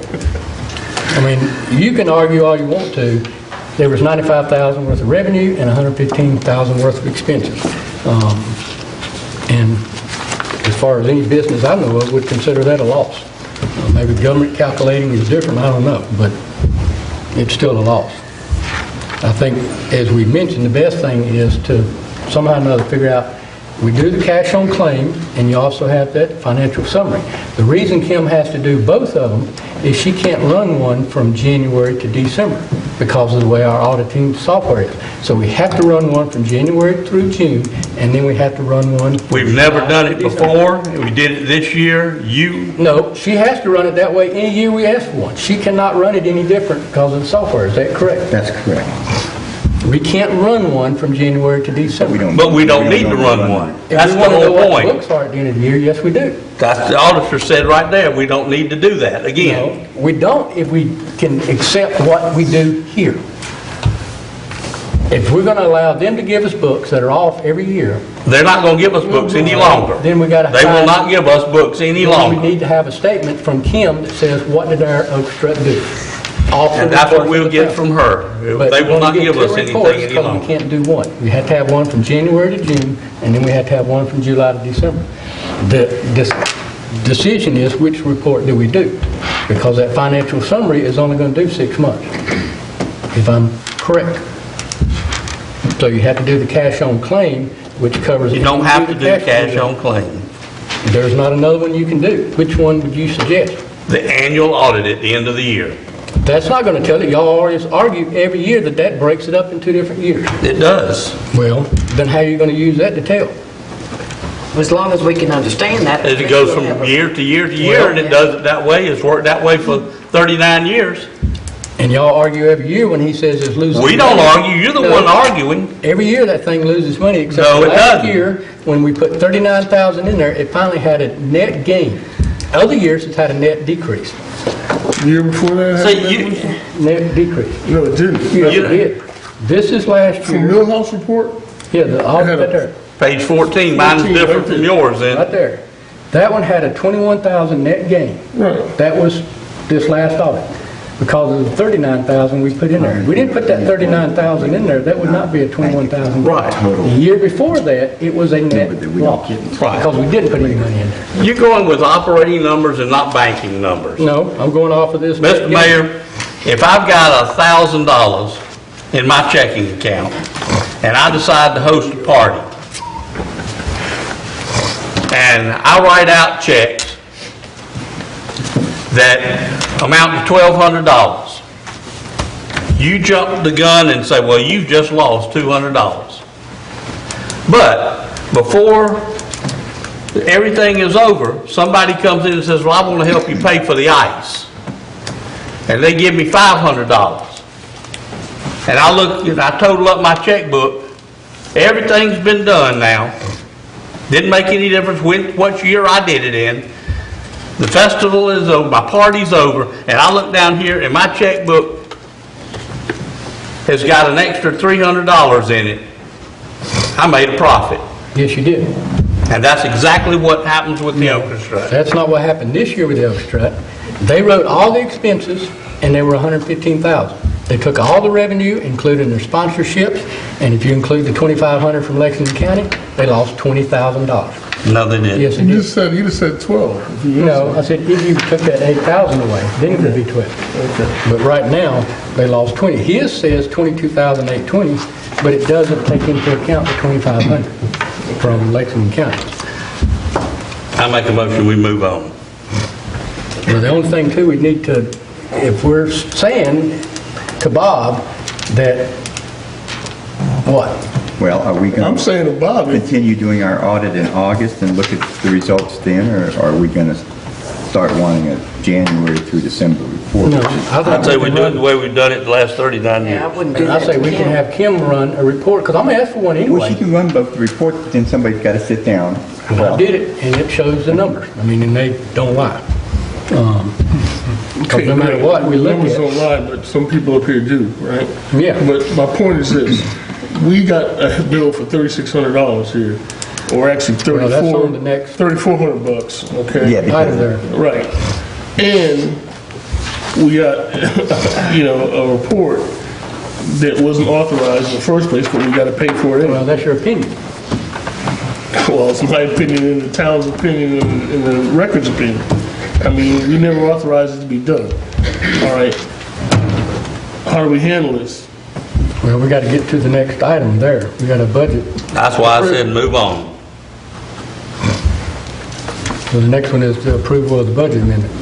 I mean, you can argue all you want to. There was 95,000 worth of revenue and 115,000 worth of expenses. And as far as any business I know of would consider that a loss. Maybe government calculating is different, I don't know, but it's still a loss. I think, as we mentioned, the best thing is to somehow or another figure out, we do the cash on claim, and you also have that financial summary. The reason Kim has to do both of them is she can't run one from January to December because of the way our auditing software is. So we have to run one from January through June, and then we have to run one. We've never done it before. We did it this year. No, she has to run it that way any year we ask for one. She cannot run it any different because of the software. Is that correct? That's correct. We can't run one from January to December. But we don't need to run one. That's If the we want to know whole what the point. books are at the end of the year, yes, we do. That's the auditor said right there, we don't need to do that again. No, we don't if we can accept what we do here. If we're going to allow them to give us books that are off every year, They're not going to give us books any longer. then we got to They will not give us books any We longer. need to have a statement from Kim that says, what did our Oak Strut do? Off the And that's what reports we'll of the get town. from her. But They we're will gonna not get give two us anything reports any because longer. we can't do one. We have to have one from January to June, and then we have to have one from July to December. The decision is which report do we do? Because that financial summary is only going to do 6 months, if I'm correct. So you have to do the cash on claim, which covers. You don't have to do cash on claim. There's not another one you can do. Which one would you suggest? The annual audit at the end of the year. That's not going to tell it. Y'all always argue every year that that breaks it up in 2 different years. It does. Well, then how are you going to use that to tell? As long as we can understand that. It goes from year to year to year, and it does it that way. It's worked that way for 39 years. And y'all argue every year when he says it's losing We don't money. argue, you're the No. one arguing. Every year that thing loses money, except No, it last doesn't. year, when we put 39,000 in there, it finally had a net gain. Other years, it's had a net decrease. The year before that? See, happened? Net decrease. No, it didn't. Yes, it did. This is last From year. Millhouse report? Yeah, the, all It had a- right there. Page 14, mine is 14, different right from yours then. Right there. That one had a 21,000 net gain. Right. That was this last audit, because of the 39,000 we put in there. If we didn't put that 39,000 in there, that would not be a 21,000. Right. The year before that, it was a net loss, Right. because we didn't put any money in there. You're going with operating numbers and not banking numbers. No, I'm going off of this. Mr. Mayor, if I've got $1,000 in my checking account and I decide to host a party and I write out checks that amount to $1,200, you jump the gun and say, well, you just lost $200. But before everything is over, somebody comes in and says, well, I want to help you pay for the ice. And they give me $500. And I look, and I total up my checkbook. Everything's been done now. Didn't make any difference what year I did it in. The festival is over, my party's over, and I look down here and my checkbook has got an extra $300 in it. I made a profit. Yes, you did. And that's exactly what happens with the orchestra. That's not what happened this year with the Oakstrut. They wrote all the expenses, and they were $115,000. They took all the revenue, including their sponsorships, and if you include the $2,500 from Lexington County, they lost $20,000. No, they didn't. Yes, they You did. just said 12. If you No, I said if you took that 8,000 away, then it would be 12. But right now, they lost 20. His says 22,820, but it doesn't take into account the 2,500 from Lexington County. I make a motion, we move on. Well, the only thing too, we need to, if we're saying to Bob that, what? Well, are we I'm going to saying to Bobby, continue doing our audit in August and look at the results then, or are we going to start wanting a January through December report? No, I'd say we do it the way we've done it the last 39 Yeah, I years. wouldn't do I that. say we can have Kim run a report, because I'm gonna ask for one Well, she anyway. can run both the reports, but then somebody's got to sit down. I did it, and it shows the numbers. I mean, and they don't lie. 'Cause no matter what we look numbers at, don't lie, but some people up here do, right? Yeah. But my point is this, we got a bill for $3,600 here, or actually Well, that's on the next- $3,400, okay? Yeah, item because there. Right. And we got, a report that wasn't authorized in the first place, but we got to pay for it Well, anyway. that's your opinion. Well, it's my opinion and the town's opinion and the record's opinion. I mean, we never authorized it to be done. All right. How do we handle this? Well, we gotta get to the next item there. We got a budget. That's why I said move on. So the next one is the approval of the budget amendment.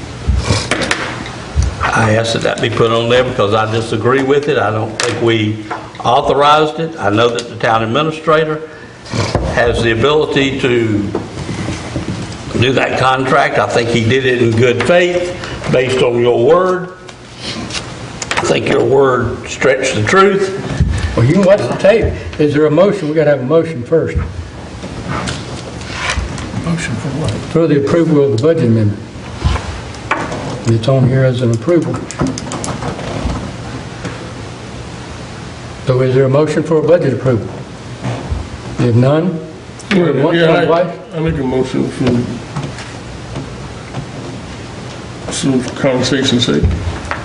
I asked that that be put on there because I disagree with it. I don't think we authorized it. I know that the town administrator has the ability to do that contract. I think he did it in good faith, based on your word. I think your word stretched the truth. Well, you can watch the tape. Is there a motion? We gotta have a motion first. Motion for what? For the approval of the budget amendment. It's on here as an approval. So is there a motion for a budget approval? If none? Once, Yeah, twice? I make a motion for some conversation's sake.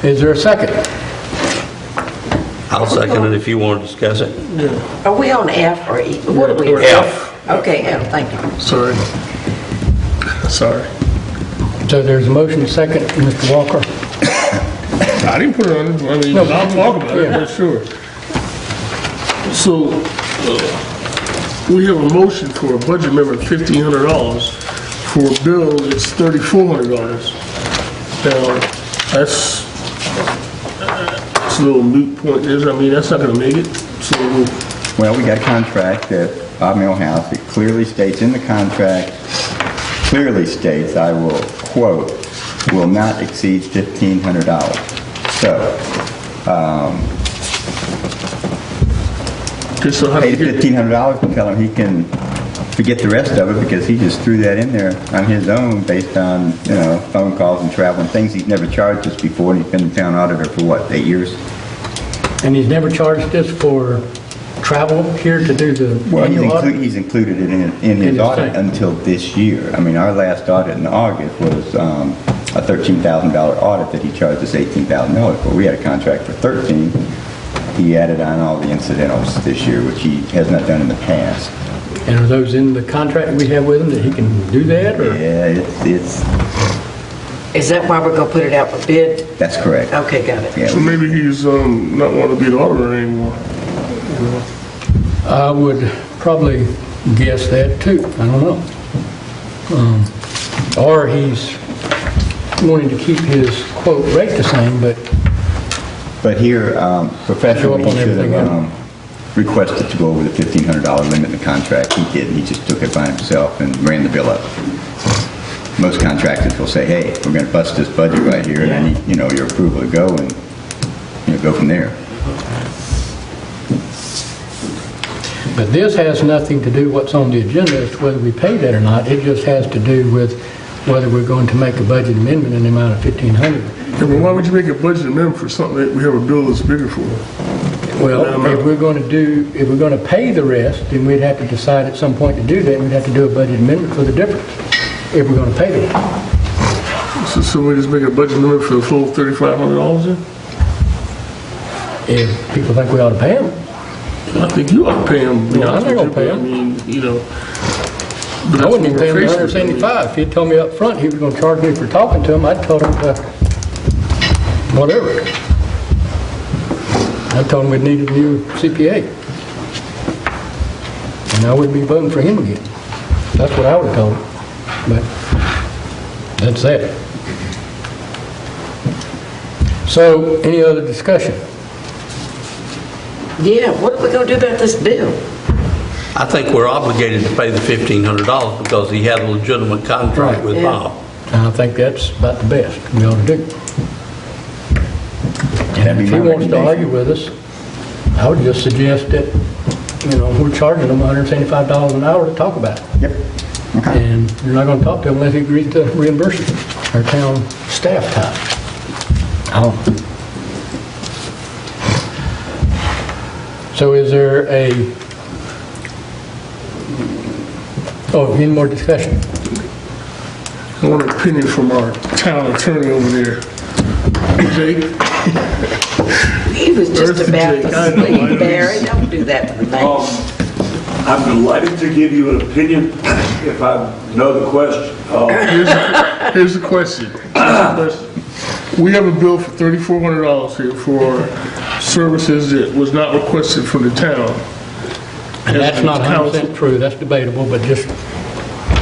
Is there a second? I'll second it if you want to discuss it. Are we on F or E? What are we? Or F. Okay, F, thank you. Sorry. Sorry. So there's a motion, second, Mr. Walker. I didn't put it on, I mean, No. I'll talk about it, Yeah. but sure. So, we have a motion for a budget amendment of $1,500 for a bill that's $3,400. Now, that's a little moot point, I mean, that's not gonna make it, so, well, we got a contract that Bob Millhouse, it clearly states in the contract, clearly states, I will quote, will not exceed $1,500. So, just so how pay to the get, $1,500 and tell him he can forget the rest of it because he just threw that in there on his own based on, phone calls and travel and things. He's never charged us before, and he's been the town auditor for what, 8 years? And he's never charged us for travel here to do the Well, annual audit? he's included it in In his his audit thing. until this year. I mean, our last audit in August was a $13,000 audit that he charged us $18,000 for. We had a contract for $13,000. He added on all the incidentals this year, which he has not done in the past. And are those in the contract we have with him that he can do that, or? Yeah, it's Is that why we're gonna put it out for bid? that's correct. Okay, got it. Yeah, so maybe he's, not want to be the auditor anymore. I would probably guess that too. I don't know. Or he's wanting to keep his quote rate the same, but but here, professionally, Go up he on should everything have requested to go over the $1,500 limit in the contract. He didn't. He just took it by himself and ran the bill up. Most contractors will say, hey, we're going to bust this budget right here, and I need, your approval to go, and, go from there. But this has nothing to do what's on the agenda as to whether we pay that or not. It just has to do with whether we're going to make a budget amendment in the amount of $1,500. Yeah, but why would you make a budget amendment for something that we have a bill that's bigger for? Well, if we're going to pay the rest, then we'd have to decide at some point to do that. We'd have to do a budget amendment for the difference if we're going to pay them. So we just make a budget amendment for the full $3,500 then? If people think we ought to pay them. I think you ought to pay him. No, I'm not gonna pay him. I mean, I wouldn't even pay him $175. If he'd told me up front he was going to charge me for talking to him, I'd told him whatever. I told him we'd need a new CPA. And I wouldn't be voting for him again. That's what I would have told him. But that's that. So, any other discussion? Yeah, what are we gonna do about this bill? I think we're obligated to pay the $1,500 because he had a legitimate contract with Yeah. Bob. And I think that's about the best we ought to do. And That'd be if he my wants to argue with us, I would just suggest that, we're charging them $175 an hour to talk about it. Yep. Okay. And you're not going to talk to them unless he agrees to reimburse our town staff time. I don't know. So is there any more discussion? I want an opinion from our town attorney over there. Jake? He was just Earthy about Jake, to I know, sleep, I know. Barry. Don't do that to the man. I'm delighted to give you an opinion if I know the question. Here's the question. We have a bill for $3,400 here for services that was not requested from the town. And that's not 100% true, that's debatable, but just,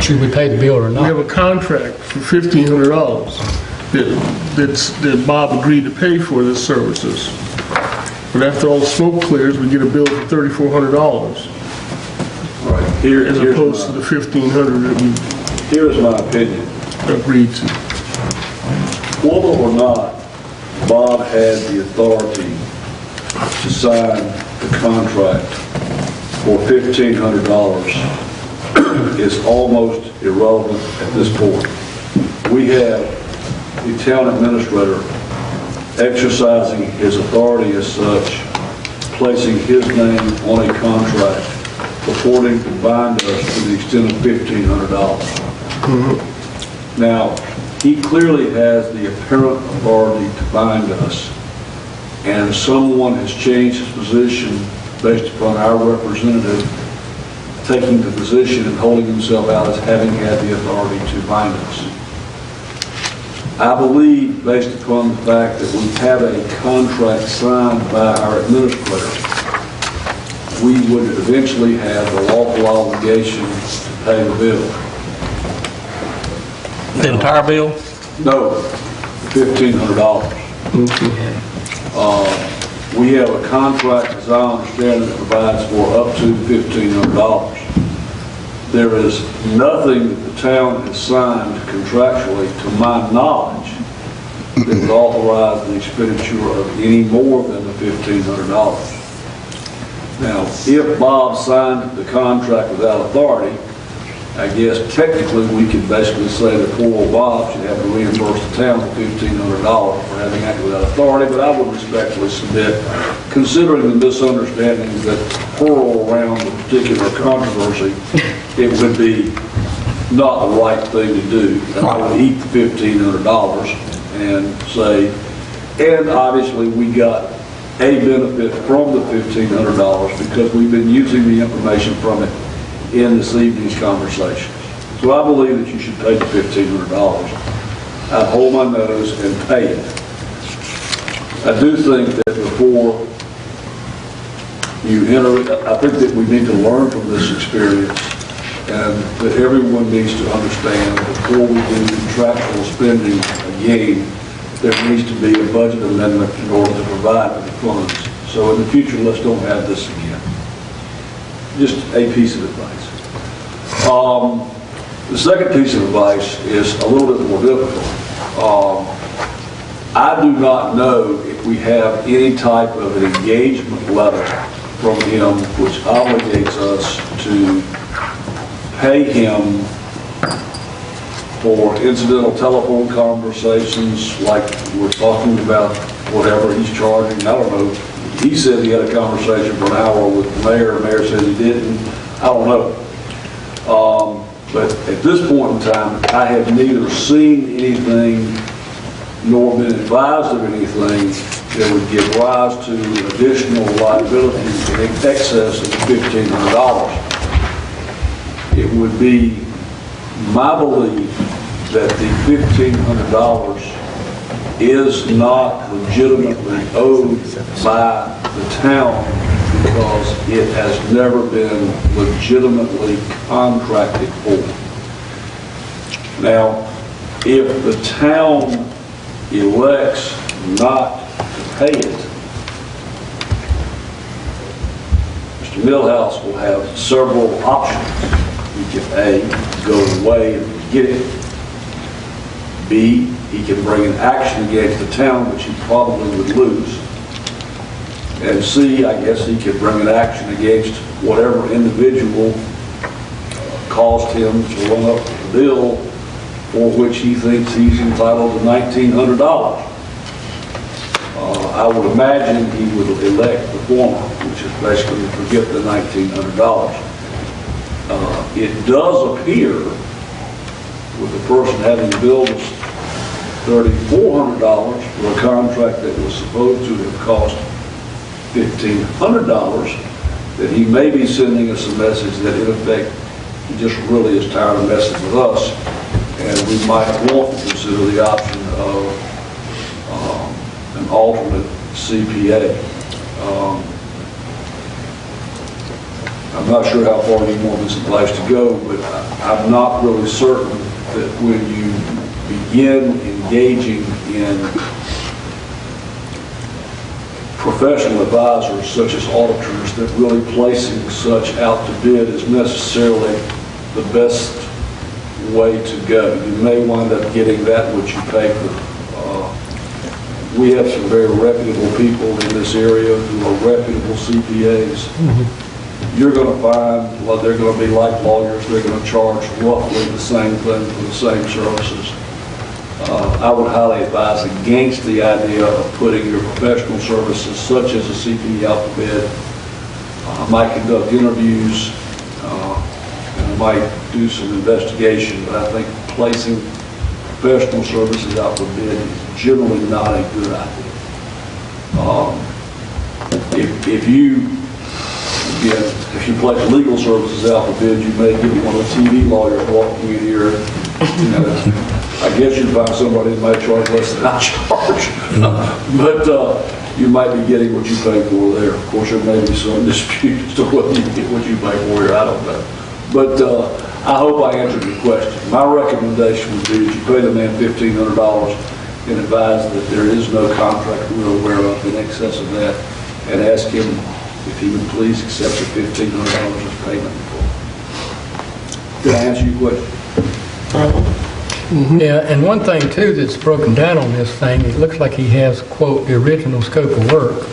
should we pay the bill or We have not? a contract for $1,500 that Bob agreed to pay for the services. But after all the smoke clears, we get a bill for $3,400 Right. as Here's opposed to the $1,500 that here's my opinion. we agreed to. Whether or not Bob had the authority to sign the contract for $1,500 is almost irrelevant at this point. We have the town administrator exercising his authority as such, placing his name on a contract, purporting to bind us to the extent of $1,500. Now, he clearly has the apparent authority to bind us, and someone has changed his position based upon our representative taking the position and holding himself out as having had the authority to bind us. I believe, based upon the fact that we have a contract signed by our administrator, we would eventually have the lawful obligation to pay the bill. The entire bill? No, $1,500. We have a contract, as I understand it, that provides for up to $1,500. There is nothing that the town has signed contractually, to my knowledge, that would authorize the expenditure of any more than the $1,500. Now, if Bob signed the contract without authority, I guess technically we could basically say that poor old Bob should have to reimburse the town for $1,500 for having acted without authority, but I would respectfully submit, considering the misunderstandings that whirl around the particular controversy, it would be not the right thing to do. And I would eat the $1,500 and say, and obviously we got a benefit from the $1,500 because we've been using the information from it in this evening's conversation. So I believe that you should pay the $1,500. I'd hold my nose and pay it. I do think that before you enter it, I think that we need to learn from this experience, and that everyone needs to understand before we do contractual spending again, there needs to be a budget amendment in order to provide for the funds. So in the future, let's don't have this again. Just a piece of advice. The second piece of advice is a little bit more difficult. I do not know if we have any type of an engagement letter from him which obligates us to pay him for incidental telephone conversations, like we're talking about whatever he's charging. I don't know. He said he had a conversation for an hour with the mayor. The mayor said he didn't. I don't know. But at this point in time, I have neither seen anything nor been advised of anything that would give rise to additional liability in excess of $1,500. It would be my belief that the $1,500 is not legitimately owed by the town because it has never been legitimately contracted for. Now, if the town elects not to pay it, Mr. Millhouse will have several options. He can A, go away and get it. B, he can bring an action against the town, which he probably would lose. And C, I guess he could bring an action against whatever individual caused him to run up the bill for which he thinks he's entitled to $1,900. I would imagine he would elect the former, which is basically to forget the $1,900. It does appear, with the person having billed us $3,400 for a contract that was supposed to have cost $1,500, that he may be sending us a message that in effect he just really is tired of messing with us, and we might want to consider the option of an alternate CPA. I'm not sure how far you want this advice to go, but I'm not really certain that when you begin engaging in professional advisors such as auditors, that really placing such out to bid is necessarily the best way to go. You may wind up getting that which you pay for. We have some very reputable people in this area who are reputable CPAs. You're going to find, well, they're going to be like lawyers. They're going to charge roughly the same thing for the same services. I would highly advise against the idea of putting your professional services, such as a CPA, out to bid. I might conduct interviews and I might do some investigation, but I think placing professional services out for bid is generally not a good idea. If you place legal services out for bid, you may get one of the TV lawyers walking in here. You know, I guess you'd find somebody that might charge less than I charge, but you might be getting what you pay for there. Of course, there may be some dispute as to whether you get what you pay for here. I don't know, but I hope I answered your question. My recommendation would be that you pay the man $1,500 and advise that there is no contract we're aware of in excess of that, and ask him if he would please accept the $1,500 as payment. Did I answer your question? Yeah, and one thing too that's broken down on this thing, it looks like he has, quote, the original scope of work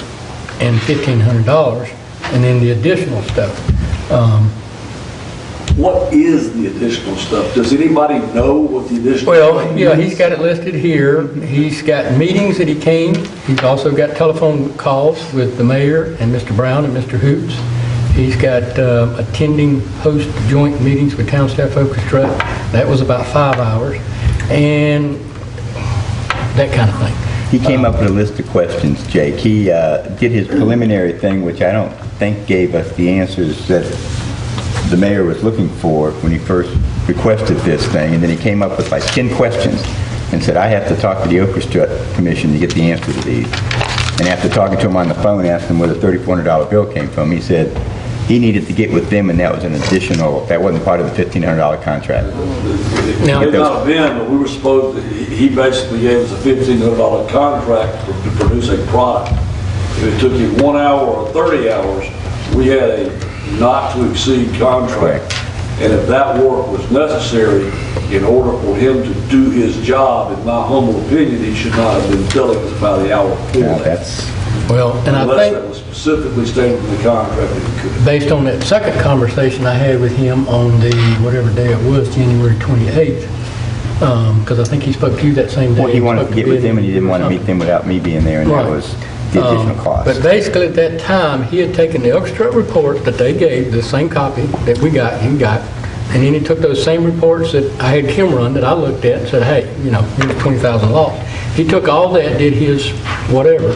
and $1,500, and then the additional stuff. What is the additional stuff? Does anybody know what the additional Well, stuff yeah, is? he's got it listed here. He's got meetings that he came. He's also got telephone calls with the mayor and Mr. Brown and Mr. Hoops. He's got attending host joint meetings with Town Staff Orchestra. That was about 5 hours. And that kind of thing. He came up with a list of questions, Jake. He did his preliminary thing, which I don't think gave us the answers that the mayor was looking for when he first requested this thing, and then he came up with like 10 questions and said, I have to talk to the Orchestra Commission to get the answer to these. And after talking to him on the phone, asked him where the $3,400 bill came from, he said he needed to get with them, and that was an additional, that wasn't part of the $1,500 contract. It may not have been, but we were supposed to, he basically gave us a $1,500 contract to produce a product. If it took you 1 hour or 30 hours, we had a not to exceed contract. And if that work was necessary in order for him to do his job, in my humble opinion, he should not have been telling us about the hour before Now, that. that's, Well, and I Unless think, that was specifically stated in the contract that he could. based on that second conversation I had with him on the, whatever day it was, January 28th, because I think he spoke to you that same day. well, he wanted to get with them, and he didn't want to meet something. them without me being there, and that Right. was the additional cost. But basically, at that time, he had taken the orchestra report that they gave, the same copy that he got, and then he took those same reports that I had Kim run, that I looked at, and said, hey, you know, here's 20,000 lost. He took all that, did his whatever,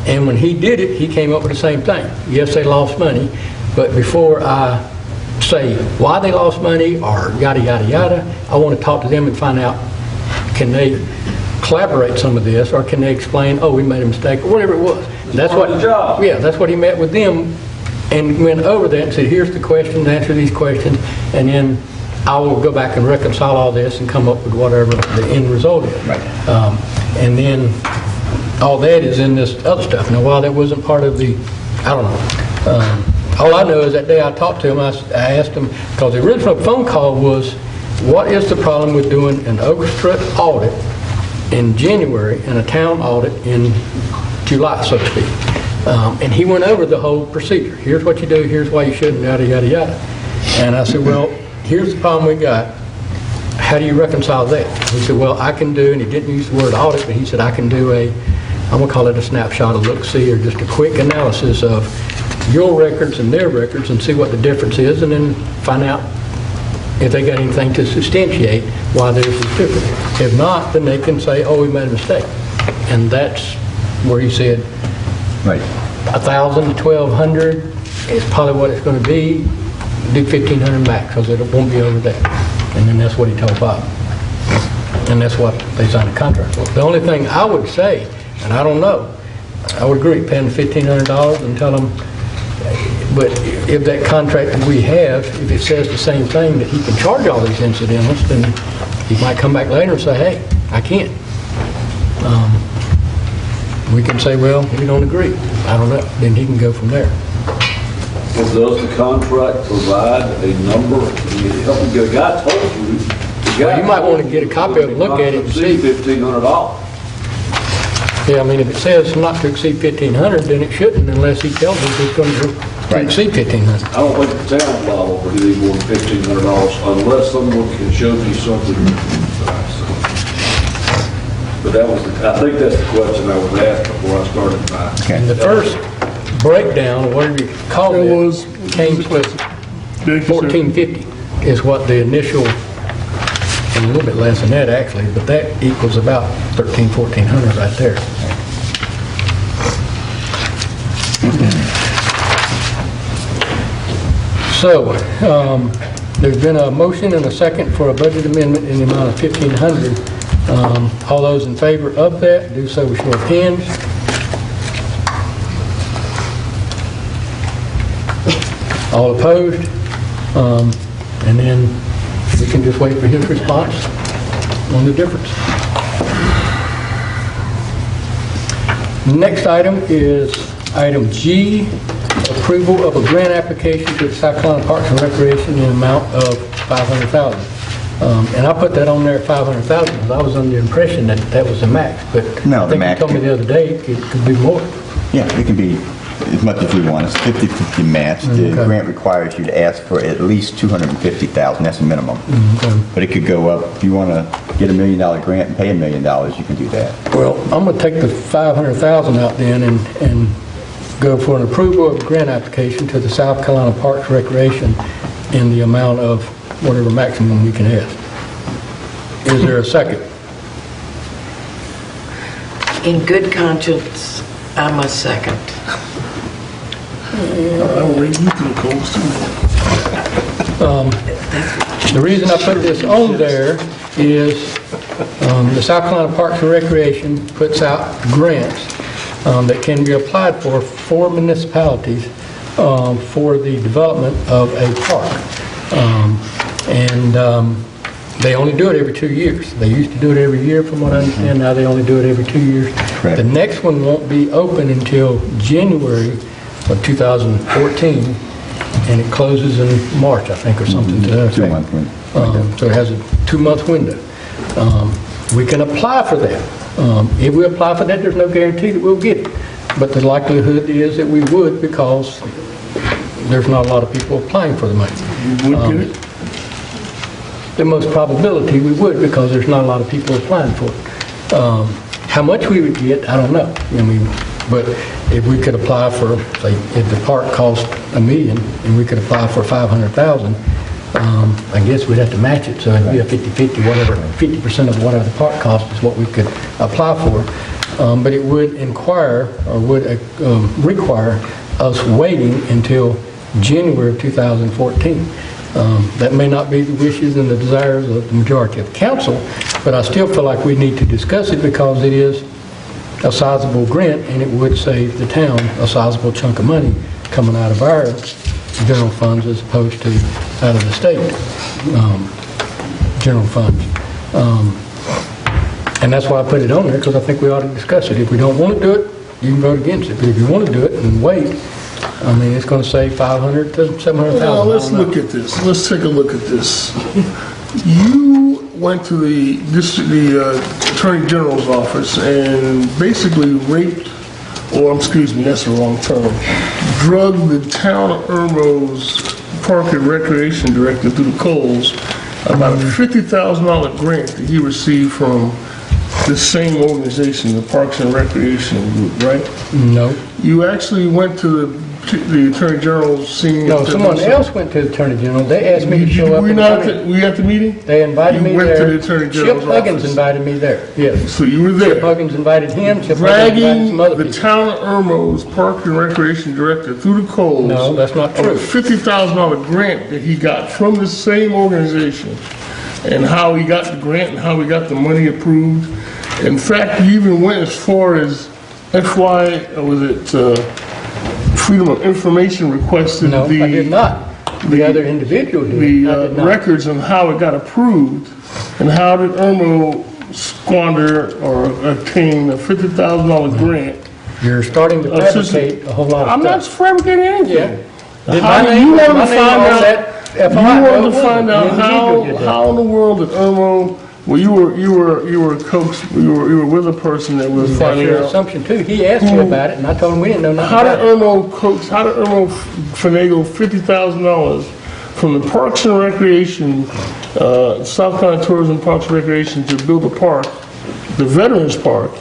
and when he did it, he came up with the same thing. Yes, they lost money, but before I say why they lost money or yada, yada, yada, I want to talk to them and find out, can they collaborate some of this, or can they explain, oh, we made a mistake, or whatever it was. That's part of the job. Yeah, that's what he met with them and went over that and said, here's the questions, answer these questions, and then I will go back and reconcile all this and come up with whatever the end result is. Right. And then all that is in this other stuff. Now, while that wasn't part of the, I don't know, all I know is that day I talked to him, I asked him, because the original phone call was, what is the problem with doing an orchestra audit in January and a town audit in July, so to speak? And he went over the whole procedure. Here's what you do, here's why you shouldn't, yada, yada, yada. And I said, well, here's the problem we got. How do you reconcile that? He said, well, I can do, and he didn't use the word audit, but he said, I can do I'm going to call it a snapshot, a look-see, or just a quick analysis of your records and their records and see what the difference is, and then find out if they got anything to substantiate why theirs is different. If not, then they can say, oh, we made a mistake. And that's where he said, Right. 1,000 to 1,200 is probably what it's going to be. Do 1,500 max, because it won't be over that. And then that's what he told Bob. And that's what they signed a contract for. The only thing I would say, and I don't know, I would agree paying $1,500 and tell them, but if that contract that we have, if it says the same thing, that he can charge all these incidentals, then he might come back later and say, hey, I can't. We can say, well, we don't agree. I don't know. Then he can go from there. Well, does the contract provide a number? The guy told you. Well, you might want to get a copy of it, look at it and see. $1,500. Yeah, I mean, if it says not to exceed 1,500, then it shouldn't unless he tells us it's going to exceed 1,500. I don't think the town law will be any more than $1,500 unless someone can show me something. But I think that's the question I was asked before I started mine. And the first breakdown, or whatever you call it, came to 1,450 is what the initial, and a little bit less than that actually, but that equals about 1,400 right there. So, there's been a motion and a second for a budget amendment in the amount of 1,500. All those in favor of that, do so with show of hands. All opposed? And then we can just wait for his response on the difference. Next item is item G, approval of a grant application to the South Carolina Parks and Recreation in the amount of $500,000. And I put that on there at $500,000 because I was under the impression that that was the max, but No, I the think max you told me the other day it could be more. Yeah, it can be as much as we want. It's 50-50 match. The Okay. grant requires you to ask for at least $250,000. That's a minimum. Okay. But it could go up. If you want to get $1 million grant and pay $1 million, you can do that. Well, I'm going to take the $500,000 out then and go for an approval of grant application to the South Carolina Parks Recreation in the amount of whatever maximum we can ask. Is there a second? In good conscience, I must second. I will read you through the codes too. The reason I put this on there is the South Carolina Parks and Recreation puts out grants that can be applied for municipalities for the development of a park. They only do it every 2 years. They used to do it every year, from what I understand. Now they only do it every 2 years. Correct. The next one won't be open until January of 2014, and it closes in March, I think, or something to that effect. 2-month window. So it has a 2-month window. We can apply for that. If we apply for that, there's no guarantee that we'll get it. But the likelihood is that we would, because there's not a lot of people applying for the money. You would get it? The most probability we would, because there's not a lot of people applying for it. How much we would get, I don't know. I mean, but if we could apply for, say, if the park cost $1 million and we could apply for $500,000, I guess we'd have to match it, so it'd be a 50-50, whatever, 50% of whatever the park cost is what we could apply for. But it would require us waiting until January of 2014. That may not be the wishes and the desires of the majority of the council, but I still feel like we need to discuss it because it is a sizable grant and it would save the town a sizable chunk of money coming out of our general funds as opposed to out of the state general funds. And that's why I put it on there, because I think we ought to discuss it. If we don't want to do it, you can vote against it. But if you want to do it and wait, I mean, it's going to save 500 to 700,000. Well, let's look at this. Let's take a look at this. You went to the Attorney General's office and basically raped, or excuse me, that's the wrong term, drugged the town of Irmo's Park and Recreation Director through the coals about a $50,000 grant that he received from the same organization, the Parks and Recreation Group, right? No. You actually went to the Attorney General's scene. No, someone else went to the Attorney General. They asked me to show up. Were you at the meeting? They invited me there. You went to the Attorney General's Chip Huggins office. invited me there, yes. So you were there. Chip Huggins invited him, Chip Huggins invited Dragging some other the people. town of Irmo's Park and Recreation Director through the coals. No, that's not On a true. $50,000 grant that he got from the same organization, and how he got the grant and how he got the money approved. In fact, you even went as far as Freedom of Information requested No, I did not. The other individual did. I did not. records on how it got approved, and how did Irmo squander or obtain a $50,000 grant. You're starting to fabricate a whole lot of stuff. I'm not fabricating anything. Yeah. How do you want to my name find on out? that You FOI? wanted to No, find the out individual did that. how in the world did Irmo? Well, you were coached. You were with a person that was That's finding your out. assumption too. He asked me about it, and I told him we didn't know nothing How did about it. Irmo coach? How did Irmo finagle $50,000 from the Parks and Recreation, South Carolina Tourism Parks and Recreation to build a park, the Veterans Park,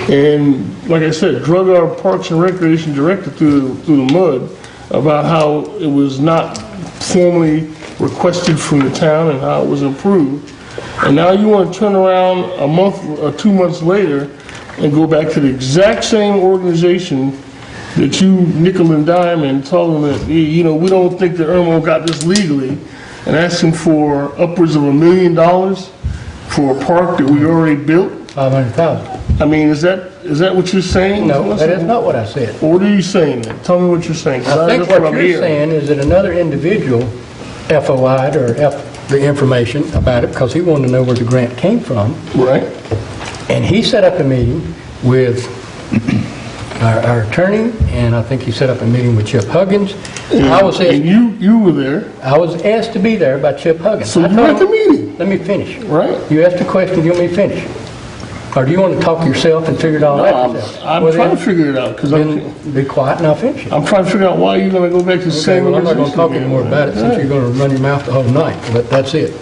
and like I said, drug our Parks and Recreation director through the mud about how it was not formally requested from the town and how it was improved. And now you want to turn around a month or 2 months later and go back to the exact same organization that you nickel and dime and tell them that, you know, we don't think that Irmo got this legally, and ask him for upwards of $1 million for a park that we already built. 500,000. I mean, is that what you're saying? No, that is not what I said. What are you saying then? Tell me what you're saying. 'Cause I think that's what I'm you're hearing. saying is that another individual FOI'd or the information about it because he wanted to know where the grant came from. Right. And he set up a meeting with our attorney, and I think he set up a meeting with Chip Huggins. I was And you were there. I was asked to be there by Chip Huggins. So I you told were at the him- meeting. Let me finish. Right. You asked a question, you want me to finish? Or do you want to talk yourself and figure it all out yourself? I'm Well, trying then- to figure it out because Then be quiet and I'll finish it. I'm trying to figure out why you're going to go back to the Okay, same well, I'm not organization. going to talk again. anymore about it since you're going to run your mouth the whole night, but that's it.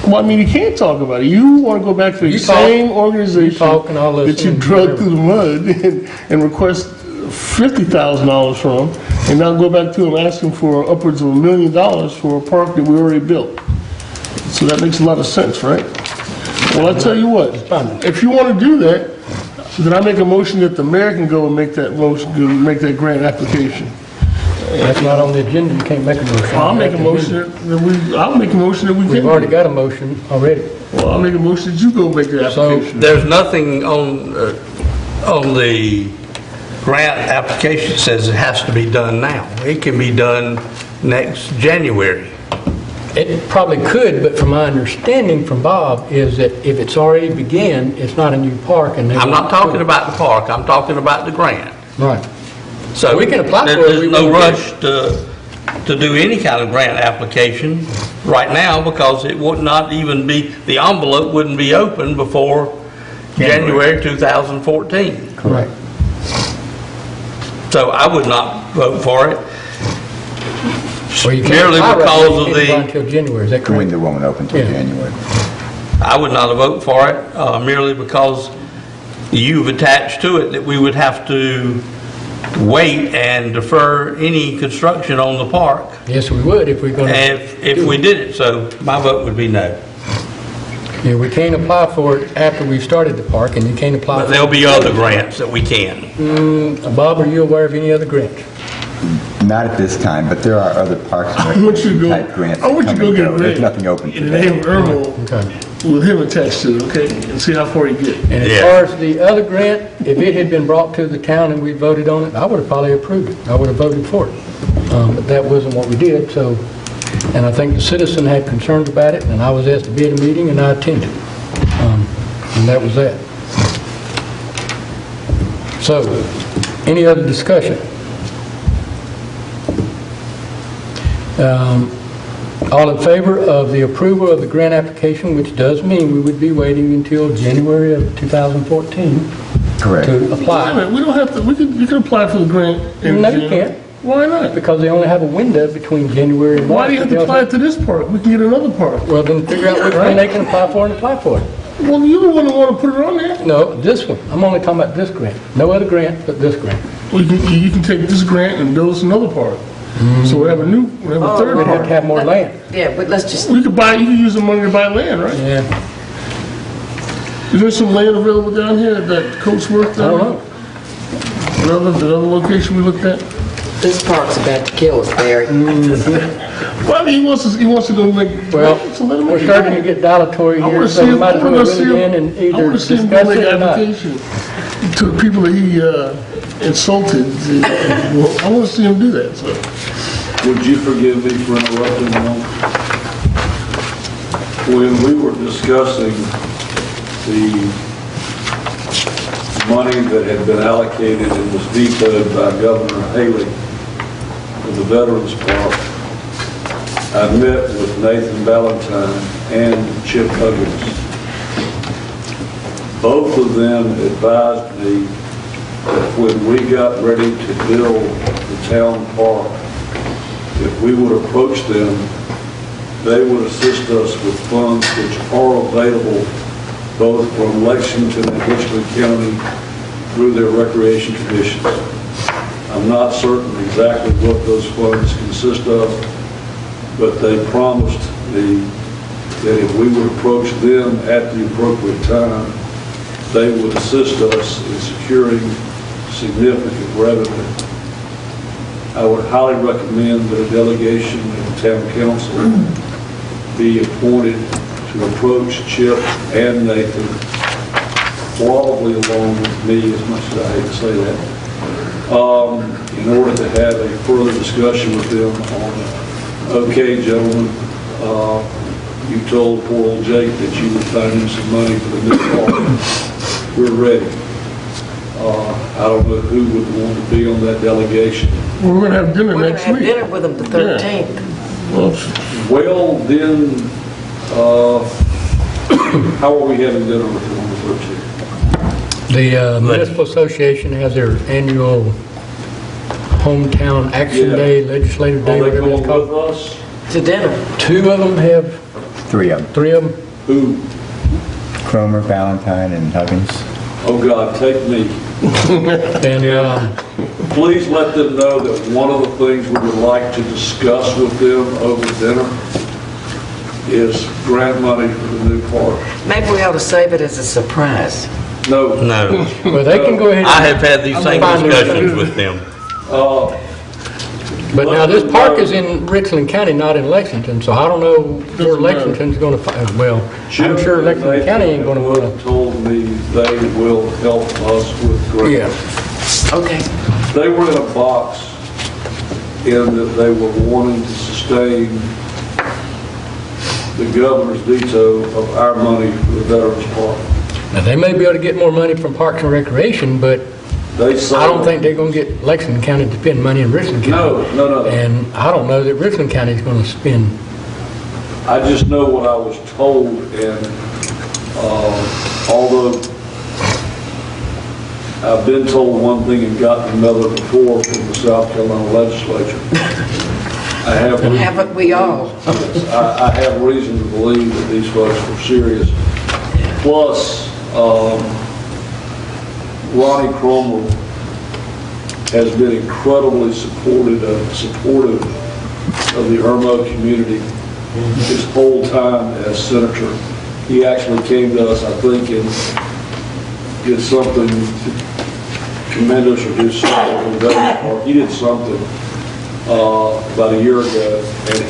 Well, I mean, you can't talk about it. You want to go back to the You talk. same organization You talk and I'll that listen you and drugged whatever. through the mud and request $50,000 from, and now go back to him asking for upwards of $1 million for a park that we already built. So that makes a lot of sense, right? Well, I tell you what, if you want to do that, then I make a motion that the mayor can go and make that motion, go make that grant application. That's not on the agenda, you can't make a motion. I'll make a motion that we We've can. already got a motion already. Well, I'll make a motion that you go make the So, application. There's nothing on the grant application that says it has to be done now. It can be done next January. It probably could, but from my understanding from Bob is that if it's already began, it's not a new park and they I'm not won't talking do it. about the park, I'm talking about the grant. Right. So We can apply for it, There's we no won't get rush to do any kind of grant application right now because it would not even be, the envelope wouldn't be open before January 2014. Correct. So I would not vote for it. Well, you can't Merely apply right now, because you of can't the- apply until January, is that The correct? window won't open until Yeah. January. I would not vote for it merely because you've attached to it that we would have to wait and defer any construction on the park Yes, we would if we're going to. if we did it. So my vote would be no. Yeah, we can't apply for it after we've started the park, and you can't apply. But for there'll it. be other grants that we can. Bob, are you aware of any other grants? Not at this time, but there are other parks I and want you to go, recreation type grants. I want you to that go come and get a go. grant. There's nothing open in the today. name of Irmo, Okay. with him attached to it, okay? And see how far you get. And as Yeah. far as the other grant, if it had been brought to the town and we voted on it, I would have probably approved it. I would have voted for it. But that wasn't what we did, so, and I think the citizen had concerns about it, and I was asked to be at a meeting, and I attended. And that was that. So, any other discussion? All in favor of the approval of the grant application, which does mean we would be waiting until January of 2014 Correct. to Wait a apply? minute, we don't have to, you can apply for the grant. in No, you June. can't, Why not? because they only have a window between January and March. Why do you have to apply to this park? We can get another park. Well, then figure out which one they can apply for and apply for it. Well, you're the one that want to put it on there. No, this one. I'm only talking about this grant. No other grant but this grant. Well, you can take this grant and build us another park. So we have a third We'd have to park. have more land. Yeah, but let's just, You can use the money to buy land, right? Yeah, Is there some land available down here that Coach worked I on? don't know. The other location we looked at? this park's about to kill us, Barry. Well, he wants to go make. Well, so let him we're make it starting to happen. get dilatory I here, want to so see we him, might I as well want do to see it him, again and I either want to see him discuss make it an or not. application to the people that he insulted. Well, I want to see him do that, so. Would you forgive me for interrupting a moment? When we were discussing the money that had been allocated and was vetoed by Governor Haley for the Veterans Park, I met with Nathan Valentine and Chip Huggins. Both of them advised me that when we got ready to build the town park, if we would approach them, they would assist us with funds which are available both from Lexington and Richland County through their recreation commissions. I'm not certain exactly what those funds consist of, but they promised me that if we would approach them at the appropriate time, they would assist us in securing significant revenue. I would highly recommend that a delegation of the town council be appointed to approach Chip and Nathan, probably along with me, as much as I hate to say that, in order to have a further discussion with them on, okay, gentlemen, you told poor old Jake that you would find him some money for the new park. We're ready. I don't know who would want to be on that delegation. We're going to have dinner We're going to next have week. dinner with them the 13th. Well, then, how are we having dinner with them on the 13th? The Municipal Association has their annual Hometown Action Yeah. Day, Legislative Day, Are they whatever going it's with called. us? To dinner. 2 of them have, 3 of them. 3 of them. Who? Cromer, Valentine, and Huggins. Oh, God, take me. And Please let them know that one of the things we would like to discuss with them over dinner is grant money for the new park. Maybe we ought to save it as a surprise. No. No. well, they can go ahead. I have had these same Fine. discussions with them. But now this park is in Richland County, not in Lexington, so I don't know where Lexington's going to find. Well, I'm sure Lexington County ain't going to want to. Told me they will help us with grants. Yeah. Okay. They were in a box in that they were wanting to sustain the governor's veto of our money for the Veterans Park. Now they may be able to get more money from Parks and Recreation, but They say, I don't think they're going to get Lexington County to spend money in Richland County. No. And I don't know that Richland County is going to spend. I just know what I was told, and although I've been told one thing and gotten another before from the South Carolina legislature, Haven't we all? I have reason to believe that these folks were serious. Plus, Ronnie Cromer has been incredibly supportive of the Irmo community his whole time as senator. He actually came to us, I think, and did something to commend us or do something in the Veterans Park. He did something about a year ago, and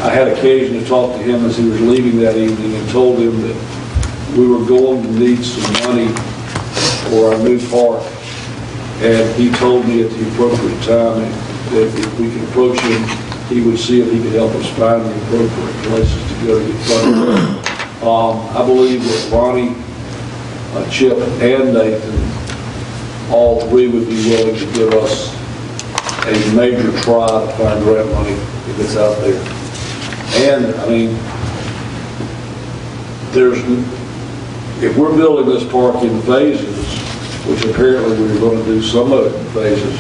I had occasion to talk to him as he was leaving that evening and told him that we were going to need some money for our new park. And he told me at the appropriate time that if we could approach him, he would see if he could help us find the appropriate places to go to get funding. I believe that Ronnie, Chip, and Nathan, all 3 would be willing to give us a major try to find grant money if it's out there. And, I mean, if we're building this park in phases, which apparently we're going to do some of it in phases,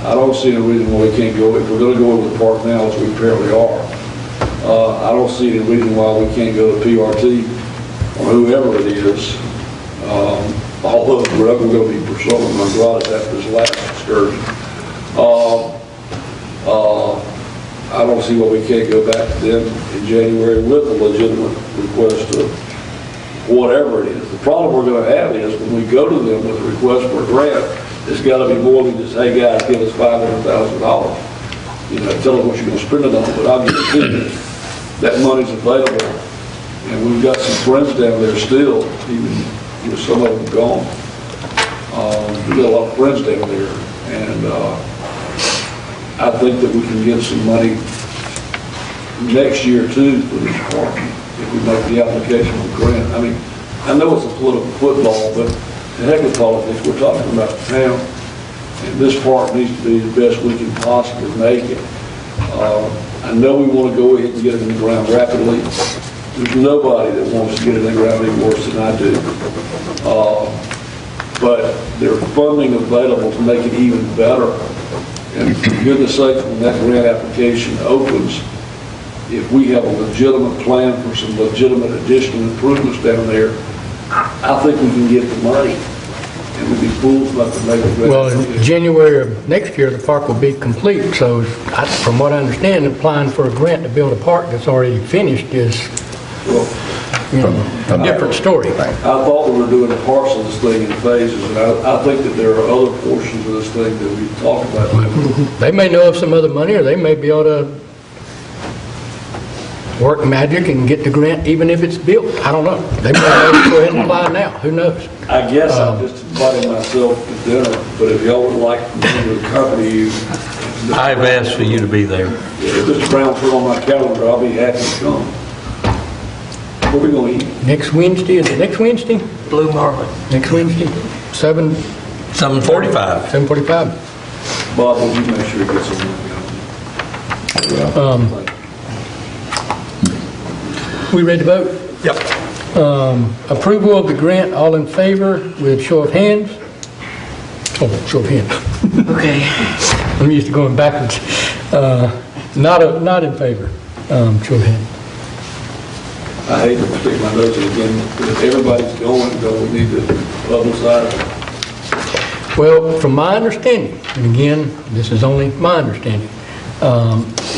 I don't see any reason why we can't go, if we're going to go over the park now, as we apparently are, I don't see any reason why we can't go to PRT or whoever it is, although we're not going to be pursuing my garage after this last excursion. I don't see why we can't go back to them in January with a legitimate request of whatever it is. The problem we're going to have is when we go to them with a request for a grant, it's got to be more than just, hey guys, give us $500,000. You know, tell us what you're going to spend it on, but I'll guarantee you that money's available. And we've got some friends down there still, even some of them gone. We've got a lot of friends down there, and I think that we can get some money next year too for this park if we make the application for grant. I mean, I know it's a political football, but to heck with politics, we're talking about the town, and this park needs to be the best we can possibly make it. I know we want to go ahead and get it in the ground rapidly. There's nobody that wants to get it in the ground any worse than I do. But there's funding available to make it even better. And for goodness sake, when that grant application opens, if we have a legitimate plan for some legitimate additional improvements down there, I think we can get the money. And we'd be fools not to make it. Well, in January of next year, the park will be complete, so from what I understand, applying for a grant to build a park that's already finished is a different story. I thought we were doing parts of this thing in phases, and I think that there are other portions of this thing that we've talked about. They may know of some other money, or they may be able to work magic and get the grant even if it's built. I don't know. They may be able to go ahead and apply now. Who knows? I guess I'm just inviting myself to dinner, but if y'all would like me to accompany you. I've asked for you to be there. If Mr. Brown put on my calendar, I'll be happy to come. What are we going to eat? Next Wednesday, is it next Wednesday? Blue Marlin. Next Wednesday? 7:45. 7:45. Bob, will you make sure you get some? We ready to vote? Yep. Approval of the grant, all in favor with show of hands? Oh, show of hands. Okay. I'm used to going backwards. Not in favor. Show of hands. I hate to stick my nose in again, but if everybody's going, don't we need to publicize it? Well, from my understanding, and again, this is only my understanding,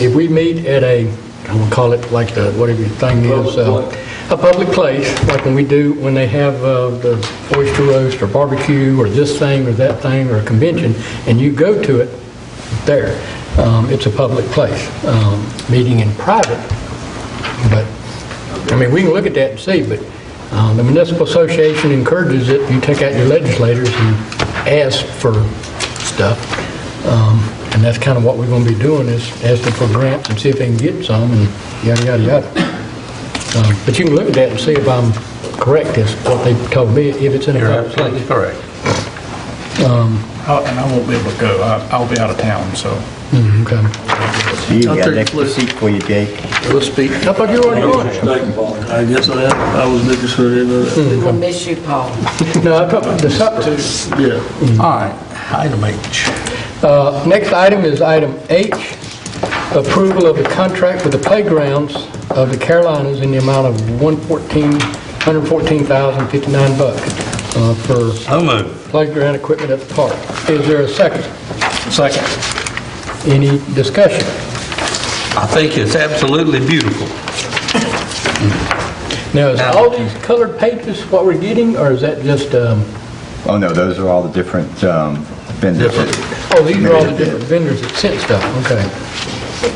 if we meet at I'm going to call it like whatever your thing is, a public place, like when they have the oyster roast or barbecue or this thing or that thing or a convention, and you go to it there, it's a public place. Meeting in private, but I mean, we can look at that and see, but the Municipal Association encourages it. You take out your legislators and ask for stuff. And that's kind of what we're going to be doing, is asking for grants and see if they can get some and yada, yada, yada. But you can look at that and see if I'm correct as what they told me, if it's in a You're public place. absolutely correct. And I won't be able to go. I'll be out of town, so. Okay. You I'll got take an extra the seat for you, Jake. We'll speak. I thought you were already going. Thank you, Bob. I guess I am. I was making sure they know that. We're going to miss you, Paul. No, I thought the supper. Yeah. All right, item H. Next item is item H, approval of the contract with the playgrounds of the Carolinas in the amount of $114,059 for So moved. playground equipment at the park. Is there a second? Second. Any discussion? I think it's absolutely beautiful. Now, is all these colored pages what we're getting, or is that just, Oh, no, those are all the different vendors. oh, these are all the different vendors that sent stuff, okay.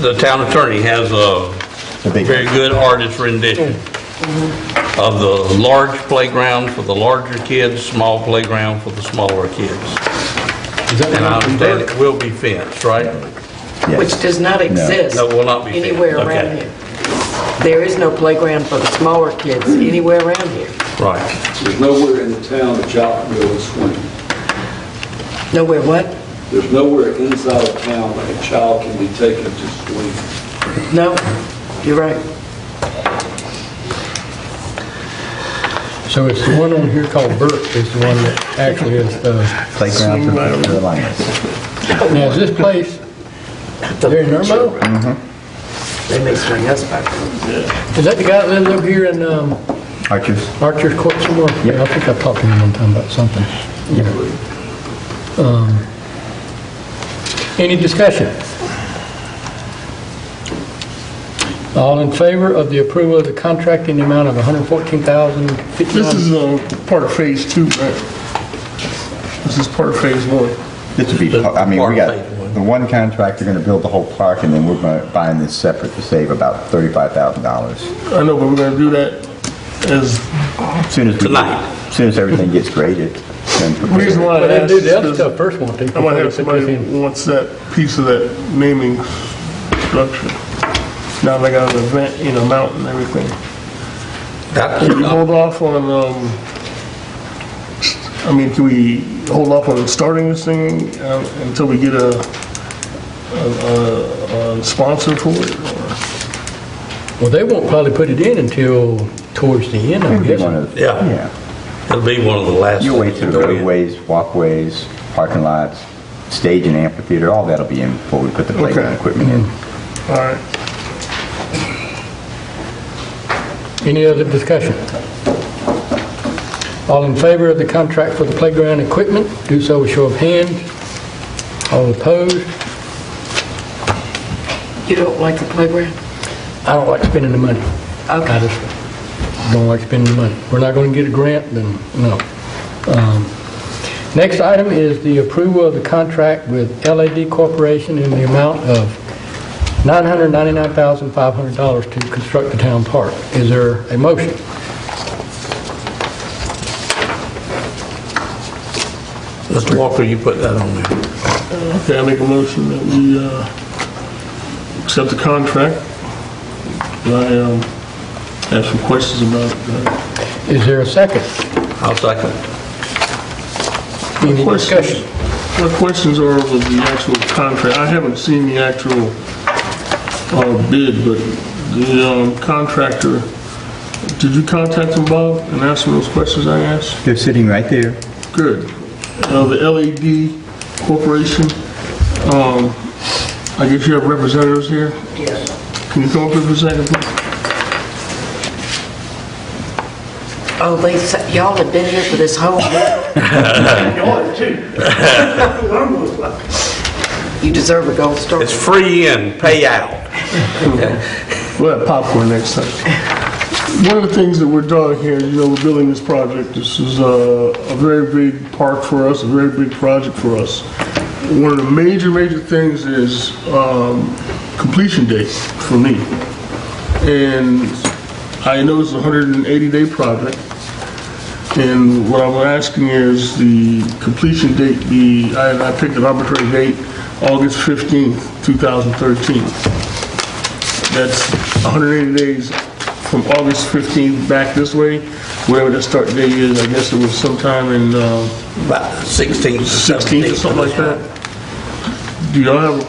The town attorney has a very good artist rendition of the large playground for the larger kids, small playground for the smaller kids. And I understand it will be fenced, right? Yes. Which does not exist No, it will not be fenced. anywhere around Okay. here. There is no playground for the smaller kids anywhere around here. Right. There's nowhere in the town that y'all can go and swim. Nowhere what? There's nowhere inside of town that a child can be taken to swing. No, you're right. So it's the one on here called Burke is the one that actually is, Playground for the Lions. now is this place there in Irmo? They may swing us back. Is that the guy that lives over here in Archers? Archer's Court somewhere? Yeah, I think I talked to him one time about something. Any discussion? All in favor of the approval of the contract in the amount of $114,059? This is part of phase 2, right? This is part of phase 1. This would be, I mean, we got the one contractor going to build the whole park, and then we're buying this separate to save about $35,000. I know, but we're going to do that as... As soon as everything gets graded. The reason why Well, I they asked do the other is stuff first, won't they? I might have somebody who wants that piece of that naming structure. Now they got an event, mountain and everything. Can we hold off on, can we hold off on starting this thing until we get a sponsor for it? Well, they won't probably put it in until towards the end, I'm guessing. Yeah. It'll be one of the last. You'll wait till things the to go in. roadways, walkways, parking lots, stage and amphitheater, all that'll be in before we put the playground equipment in. All right. Any other discussion? All in favor of the contract for the playground equipment, do so with show of hands. All opposed? You don't like the playground? I don't like spending the money. I Okay. just don't like spending the money. We're not going to get a grant, then no. Next item is the approval of the contract with LAD Corporation in the amount of $999,500 to construct the town park. Is there a motion? Mr. Walker, you put that on there. Okay, I make a motion that we accept the contract. I have some questions about it. Is there a second? I'll second. Any discussion? What questions are with the actual contract? I haven't seen the actual bid, but the contractor, did you contact him, Bob, and ask him those questions I asked? They're sitting right there. Good. The LAD Corporation, I guess you have representatives here? Yes. Can you come up here for a second, please? Oh, y'all have been here for this whole year? Yours too. You deserve a gold star. It's free in, pay out. We'll have popcorn next time. One of the things that we're doing here, we're building this project. This is a very big park for us, a very big project for us. One of the major things is completion date for me. And I know it's a 180-day project. And what I'm asking is the completion date be, I picked an arbitrary date, August 15th, 2013. That's 180 days from August 15th back this way, whatever the start date is. I guess it was sometime in About 16th, 16th or something like that. Do y'all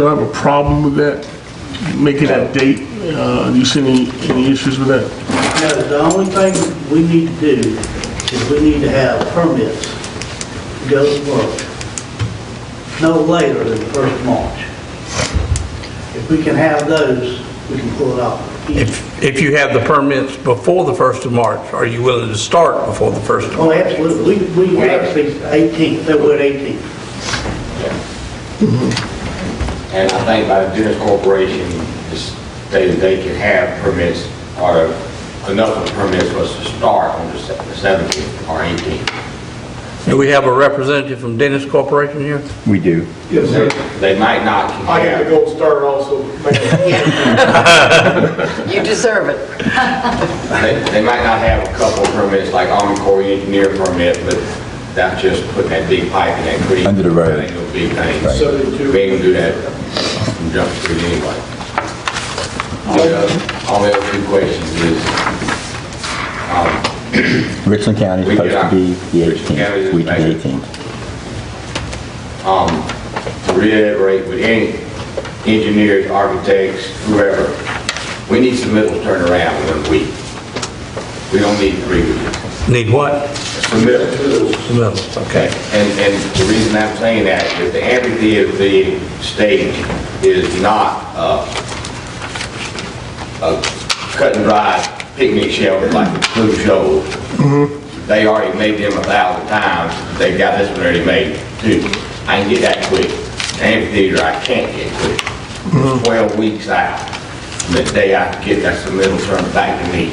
have a problem with that, making that date? Do you see any issues with that? No, the only thing we need to do is we need to have permits to go to work no later than the 1st of March. If we can have those, we can pull it off. If you have the permits before the 1st of March, are you willing to start before the 1st of Oh, March? absolutely. We actually 18th, February 18th. And I think by the Dennis Corporation, just stated they can have permits, or enough of the permits for us to start on the 17th or 18th. Do we have a representative from Dennis Corporation here? We do. Yes, sir. They might not have. gold star also. You deserve it. They might not have a couple of permits like Army Corps engineer permit, but that's just putting that big pipe in that creek. Under the road. That ain't no big thing. Right. We ain't gonna do that from Jump Street anyway. All the other two questions is, Richland County is We supposed get to be the Richland County is 18th, week of the measured. 18th. to reiterate with any engineers, architects, whoever, we need submittals turned around within a week. We don't need 3 weeks. Need what? Submittals. Submittals, okay. And the reason I'm saying that is the amphitheater stage is not a cut and dry picnic shelter like the Blue Shoals. They already made them 1,000 times. They've got this one already made too. I can get that quick. The amphitheater I can't get quick. 12 weeks out from the day I can get that submittal turned back to me.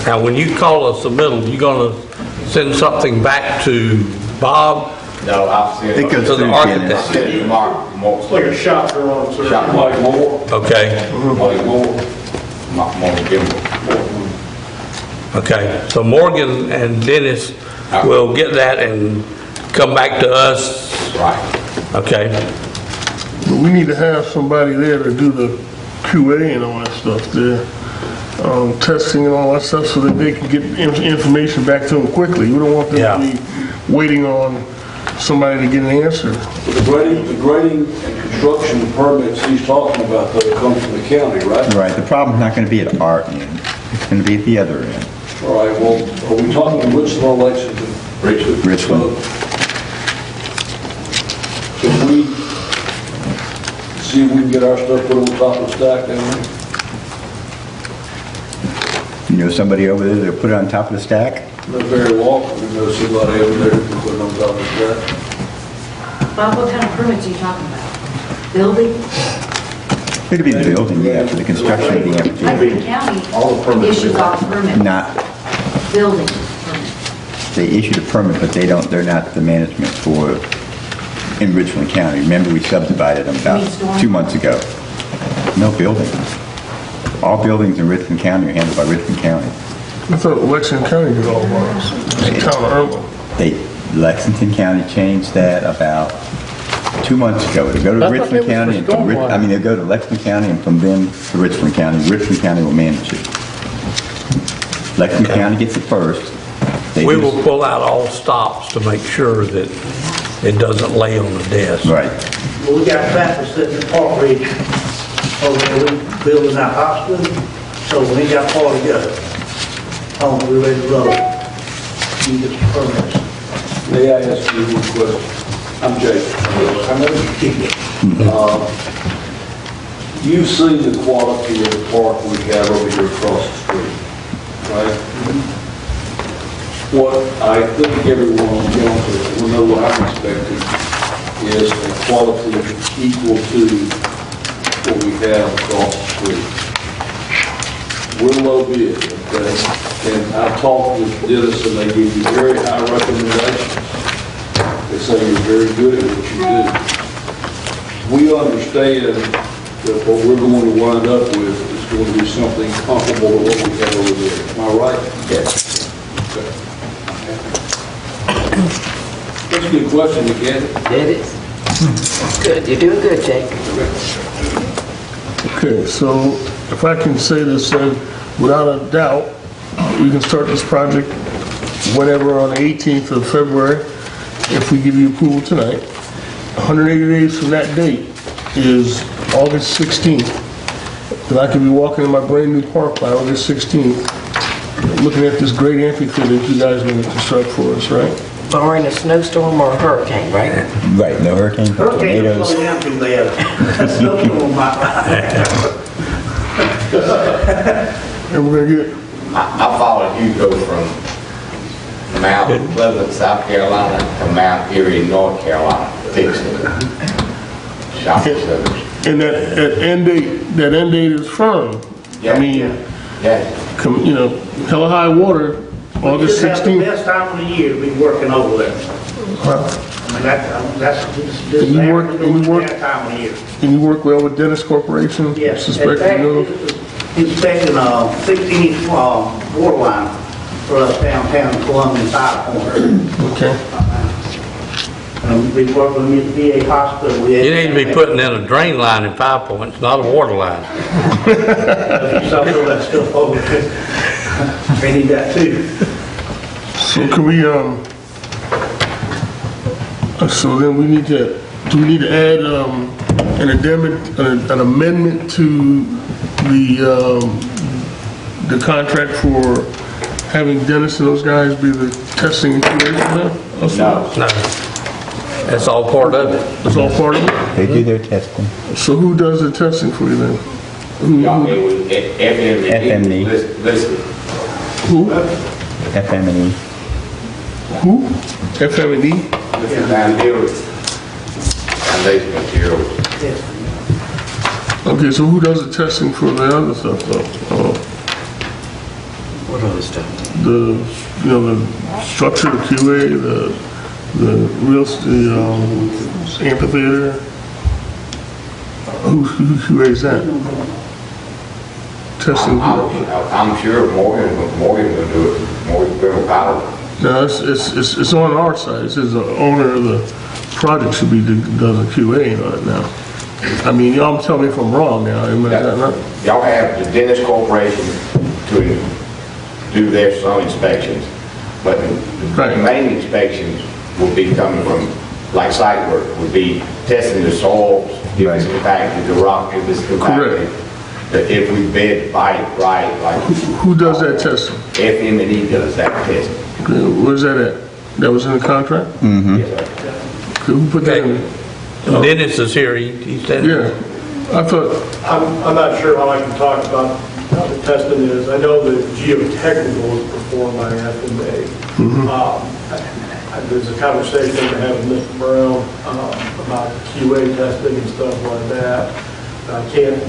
Now, when you call a submittal, you gonna send something back to Bob? No, I'll send It goes to the through architect. Dennis. Send you Mark. It's like a shop they're on, sir. Shop Like more, Okay, Mark Gimbel. okay. So Morgan and Dennis will get that and come back to us, Right. okay? But we need to have somebody there to do the QA and all that stuff there. Testing and all that stuff so that they can get information back to them quickly. We don't want them Yeah. to be waiting on somebody to get an answer. the grading and construction permits he's talking about, though, come from the county, right? Right, the problem's not going to be at our end. It's going to be at the other end. All right, well, are we talking which of our Lexington? Richland. Can we see if we can get our stuff put on top of the stack down there? You know somebody over there that'll put it on top of the stack? They're very welcome, we know somebody over there who can put it on top of the stack. Bob, what kind of permits are you talking about? Building? It'll be the building, yeah, for the construction of the I think amphitheater. the county issues all the permits. Not, Building permits. they issued a permit, but they're not the management for, in Richland County. Remember, we subdivided them about 2 months ago. No building. All buildings in Richland County are handled by Richland County. I thought Lexington County did all of ours. It's the town of Irmo. Lexington County changed that about 2 months ago. It'll go I to thought Richland it was County, for stormwater. they'll go to Lexington County and from them to Richland County. Richland County will manage it. Lexington County gets it first. They We do- will pull out all stops to make sure that it doesn't lay on the desk. Right. Well, we got traffic sitting in Park Ridge over there, we building that hospital, so we ain't got far to go. We ready to roll. You get the permits. May I ask you one question? I'm Jake. I know you keep it. You've seen the quality of the park we have over here across the street, right? What I think everyone on council will know what I'm expecting is a quality equal to what we have across the street. We're low bid, okay? And I talked with Dennis and they give you very high recommendations. They say you're very good at what you do. We understand that what we're going to wind up with is going to be something comparable to what we have over there. Am I right? Yes. Okay. That's a good question, again. It is. Good, you're doing good, Jake. Okay, so if I can say this then, without a doubt, we can start this project whenever on the 18th of February, if we give you approval tonight. 180 days from that date is August 16th. Then I can be walking in my brand new park by August 16th, looking at this great amphitheater that you guys are going to construct for us, right? Barring a snowstorm or a hurricane, right? Right, no hurricane, Hurricane will tornadoes. slow down too bad. Snowstorm might. And we're going to get, I followed you go from Mount Pleasant, South Carolina to Mount Erie, North Carolina, fixing it. Shopping centers. and that end date is firm. I mean, Yeah. you know, hella high water, August Just have the 16th. best time of the year to be working over there. Wow. I mean, that's this And you work- and you work- that time of year. And you work well with Dennis Corporation? Yes. In Suspect fact, you know? he's expecting a 16-inch water line for us downtown Columbia Five Corner. Okay. We work with the VA hospital. You need to be putting in a drain line in 5 Points, not a water line. Some of that stuff over there. They need that too. So can we, So then we need to, do we need to add an amendment to the contract for having Dennis and those guys be the testing and QA for that? No. That's all part of it. That's all part of it? They do their testing. So who does the testing for you then? Y'all mean with FME. Listen, Who? FME. Who? FM&E? foundation materials. Okay, so who does the testing for the other stuff though? What other stuff? The structure, the QA, the amphitheater? Who QA's that? Testing. I'm sure Morgan will do it. Morgan's been a pilot. No, it's on our side. It says the owner of the project should be does a QA on it now. I mean, y'all tell me if I'm wrong now. Y'all have the Dennis Corporation to do their some inspections, but the main inspections will be coming from, like site work, would be testing the soils, if it's compacted, the rock, if it's compacted. If we bed right, like. Who does that testing? FM&E does that testing. Okay, where's that at? That was in the contract? Mm-hmm. Yes, sir. Okay, who put that in? Dennis is here, he said. Yeah, I thought, I'm not sure how I can talk about how the testing is. I know the geotechnical is performed by FMA. There's a conversation I had with Mr. Brown about QA testing and stuff like that. I can't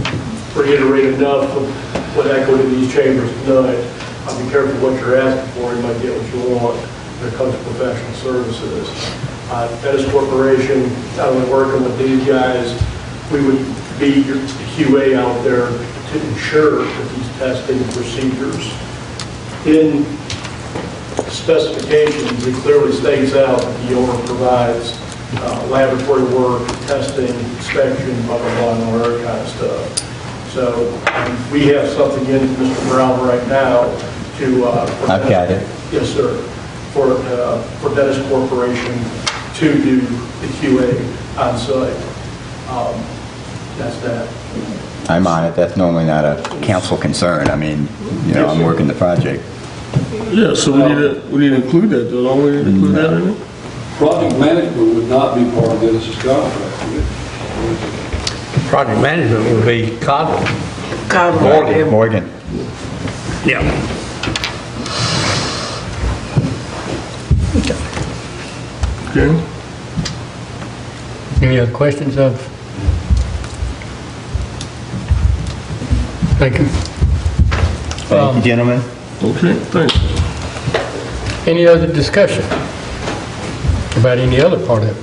reiterate enough of what echoed in these chambers tonight. I'll be careful what you're asking for. You might get what you want when it comes to professional services. Dennis Corporation, not only working with these guys, we would be your QA out there to ensure that these testing procedures in specifications, it clearly states out that the owner provides laboratory work, testing, inspection, blah, blah, blah, and all that kind of stuff. So we have something in Mr. Brown right now to... I've got it. Yes, sir. For Dennis Corporation to do the QA on site. That's that. I'm on it. That's normally not a council concern. I mean, I'm working the project. yeah, so we need to include that though, don't we need to include that in it? Project management would not be part of Dennis's contract. Project management would be Cotton. Morgan. Yeah. Okay. Any other questions of? Thank you. Thank you, gentlemen. Okay, thanks. Any other discussion about any other part of it?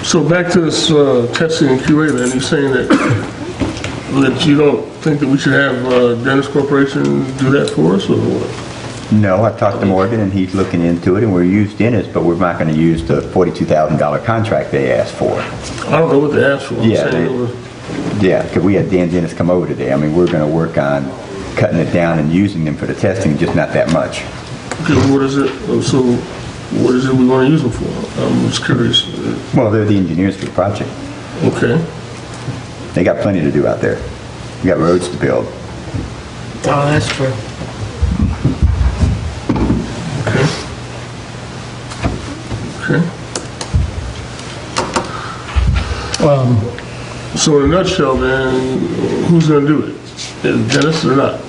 So back to this testing and QA then, you're saying that you don't think that we should have Dennis Corporation do that for us or what? No, I've talked to Morgan and he's looking into it and we're used Dennis, but we're not going to use the $42,000 contract they asked for. I don't know what they asked for. Yeah, because we had Dan Dennis come over today. I mean, we're going to work on cutting it down and using them for the testing, just not that much. Okay, what is it? So what is it we want to use them for? I'm just curious. Well, they're the engineers for the project. Okay. They got plenty to do out there. We got roads to build. Oh, that's true. Okay. So in a nutshell, then, who's going to do it? Is Dennis or not?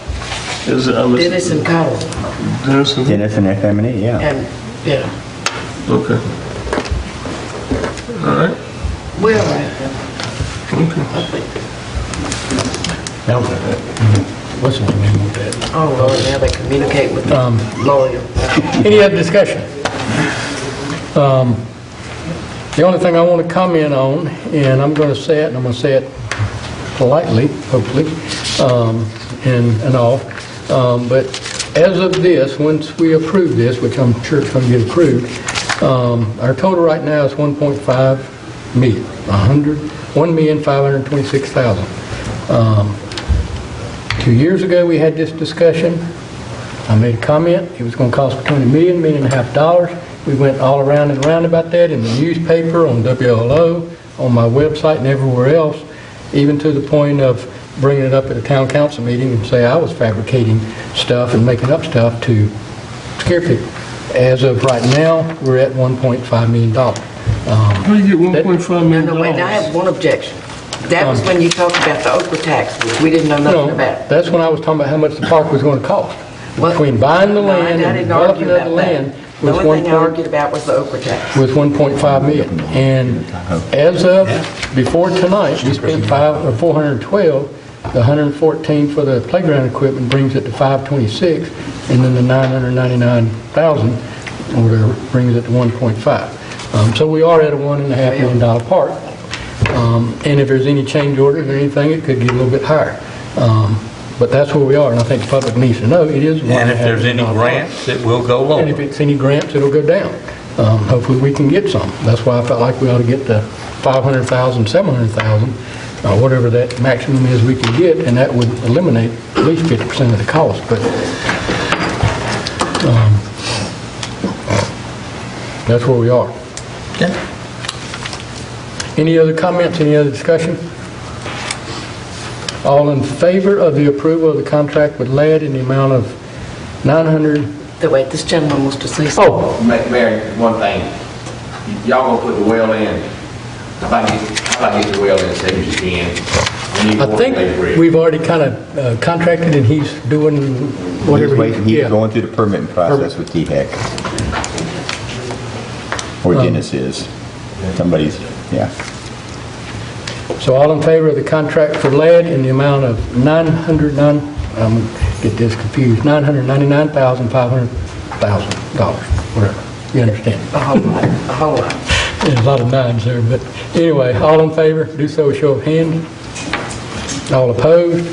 Is it Dennis and Cottle. Dennis and FM&E, yeah. And, yeah. Okay. All right. We're all right then. Okay. I think. What's the name of that? Oh, Lord, now they communicate with the lawyer. Any other discussion? The only thing I want to comment on, and I'm going to say it, and I'm going to say it politely, hopefully, and all, but as of this, once we approve this, which I'm sure it's going to get approved, our total right now is 1.5 million, 1,526,000. 2 years ago, we had this discussion. I made a comment, it was gonna cost between $1.5 million. We went all around and around about that in the newspaper, on WLO, on my website and everywhere else, even to the point of bringing it up at a town council meeting and say I was fabricating stuff and making up stuff to scare people. As of right now, we're at $1.5 million. How do you get $1.5 million? No, wait, I have one objection. That was when you talked about the Okra tax, which we didn't know nothing No, about. that's when I was talking about how much the park was going to cost. What? Between buying the No, I land and didn't argue development of the about that. land The was only thing I argued about was the Okra tax. was 1.5 million. And as of before tonight, we spent 412. The 114 for the playground equipment brings it to 526, and then the 999,000 or whatever brings it to 1.5. So we are at a $1.5 million park. And if there's any change orders or anything, it could get a little bit higher. But that's where we are, and I think the public needs to know it is. And if there's any grants, it will go lower. And if it's any grants, it'll go down. Hopefully we can get some. That's why I felt like we ought to get the 500,000, 700,000, whatever that maximum is we can get, and that would eliminate at least 50% of the cost. But that's where we are. Okay. Any other comments, any other discussion? All in favor of the approval of the contract with LAD in the amount of 900? Wait, this gentleman wants to say something. Oh, Mayor, one thing, y'all gonna put the well in, how about get the well in as soon as you can? I think we've already kind of contracted, and he's doing whatever. He's going through the permitting process with DHEC. Or Dennis is. Somebody's, yeah. So all in favor of the contract for LAD in the amount of $999,500,000, whatever. You understand? A whole lot, a whole lot. There's a lot of nines there, but anyway, all in favor, do so with show of hands. All opposed?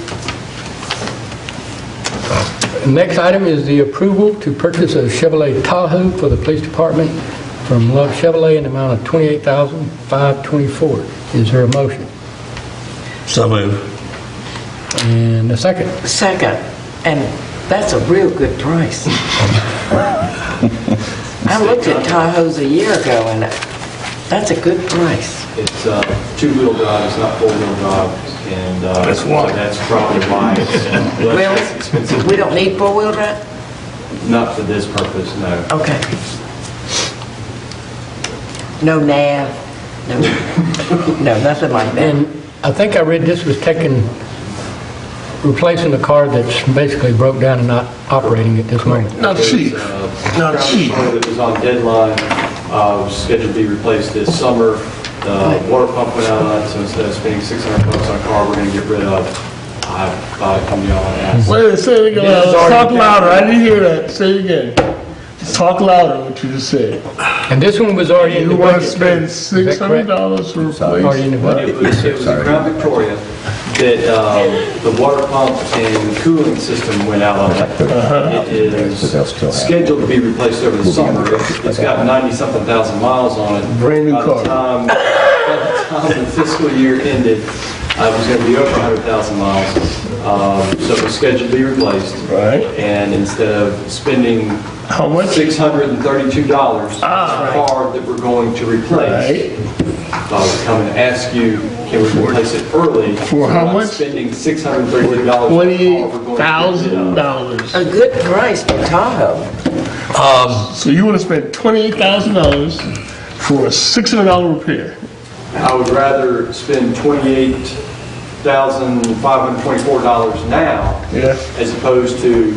The next item is the approval to purchase a Chevrolet Tahoe for the police department from Love Chevrolet in the amount of $28,524. Is there a motion? So moved. And a second? Second, and that's a real good price. I looked at Tahoes a year ago, and that's a good price. It's two-wheel drive, it's not four-wheel drive, and That's why. so that's probably why it's less expensive. We don't need four-wheel drive? Not for this purpose, no. Okay. No nav, no, no, nothing like that. And I think I read this was replacing a car that's basically broke down and not operating at this moment. Not cheap. Not cheap. That was on deadline, was scheduled to be replaced this summer. The water pump went out on it, so instead of spending $600 on a car we're going to get rid of, I thought I'd come to y'all and ask. Wait a minute, say it again. Talk louder. I didn't hear that. Say it again. Talk louder what you just said. And this one was already in the You want to budget. spend $600 for Already in the replace? budget. It was a Crown Victoria that the water pump and cooling system went out on it. It is So they'll still have- scheduled to be replaced over the summer. It's got 90-something thousand miles on it. Brand new By car. the time the fiscal year ended, it was going to be over 100,000 miles. So it was scheduled to be replaced. Right. And instead of spending How much? $632 for a car that we're going to replace, Right. I would come and ask you, can we replace it early? For how much? Spending $632 for a car we're going to get rid of. $28,000. A good price for Tahoe. So you want to spend $28,000 for a $600 repair? I would rather spend $28,524 now Yeah. as opposed to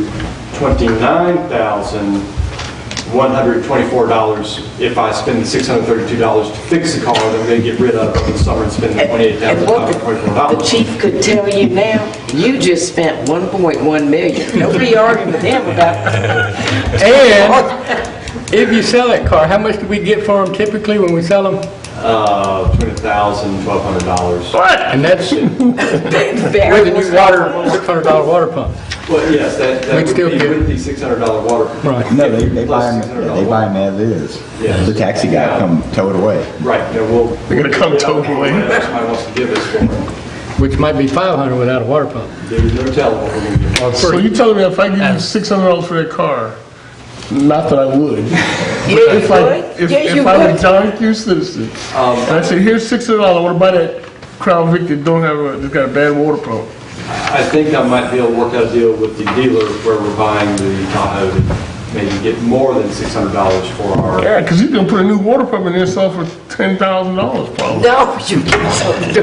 $29,124 if I spend the $632 to fix the car that I'm going to get rid of in the summer and spend the And what the $28,524. chief could tell you now, you just spent $1.1 million. Nobody arguing with him about And if you sell that car, how much do we get for them typically when we sell them? Between $1,000 $1,200. What? And that's with a new $600 water pump. Well, yes, that We'd would still be get- with the $600 water. Right. No, they buy Plus them, $600 they buy them as is. Yes. The taxi guy come tow it away. Right, yeah, we'll. They're gonna come tow it away. Somebody wants to give us one. which might be 500 without a water pump. There's no telling what we're going to do. Or So free. you telling me if I give you $600 for that car, not that I would. Yeah, If you I, would. if, Yes, you if I'm a would. John Q citizen, and I say, here's $600, I want to buy that Crown Vic that don't have that's got a bad water pump. I think I might be able to work out a deal with the dealer where we're buying the Tahoe to maybe get more than $600 for our. Yeah, because he's gonna put a new water pump in there and sell for $10,000 probably. No, you can't sell it.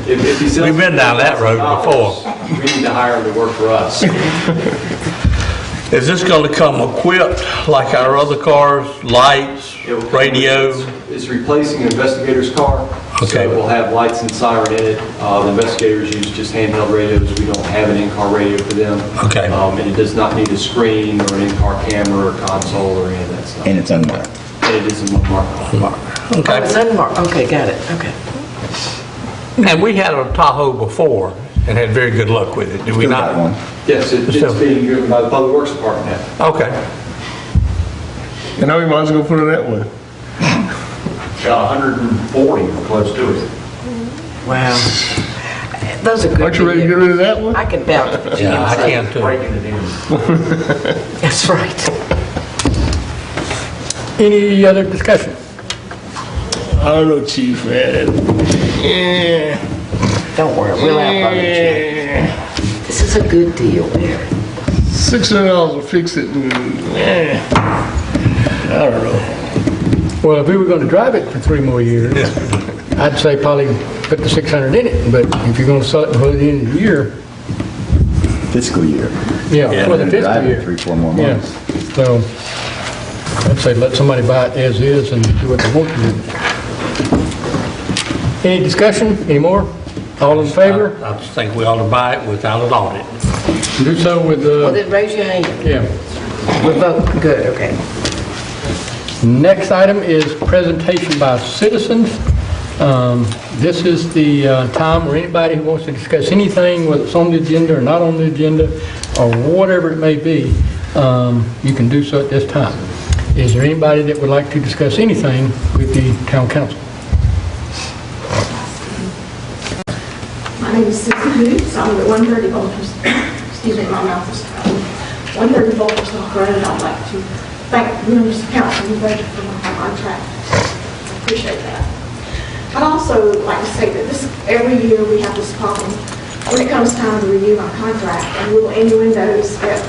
If he sells We've been down that road before. We need to hire him to work for us. Is this going to come equipped like our other cars, lights, radio? It's replacing an investigator's car. Okay. So it will have lights and siren in it. The investigators use just handheld radios. We don't have an in-car radio for them. Okay. And it does not need a screen or an in-car camera or console or any of that stuff. And it's unmarked. And it is unmarked. Oh, it's Okay. unmarked. Okay, got it. Okay. And we had a Tahoe before and had very good luck with it, did we Still got not? one. Yes, it's being driven by the Public Works Department now. Okay. And now we might as well put in that one. Got 140 or close to it. Wow. Those are good. Aren't you ready to get rid of that one? I can vouch for GMC. Yeah, I can too. Breaking it in. That's right. Any other discussion? I don't know, Chief, man. Yeah. Don't worry, we'll outvote you. This is a good deal, Larry. $600 will fix it. I don't know. Well, if we were going to drive it for 3 more years, I'd say probably put the 600 in it, but if you're going to sell it before the end of the year, Fiscal year. yeah, for the And fiscal drive it year. 3-4 more Yeah, months. so I'd say let somebody buy it as is and do what they want to do. Any discussion, any more? All in favor? I just think we ought to buy it without an audit. Do so with Well, the, then raise your hand. yeah. We'll vote, good, okay. Next item is presentation by citizens. This is the time where anybody who wants to discuss anything, whether it's on the agenda or not on the agenda, or whatever it may be, you can do so at this time. Is there anybody that would like to discuss anything with the town council? My name is Susan Hoops. I'm at 130 Volters, excuse me, my mouth is dry. 130 Volters Road. I'd like to thank the members of council and budget for my contract. I appreciate that. I'd also like to say that every year we have this problem when it comes time to renew my contract and little innuendos that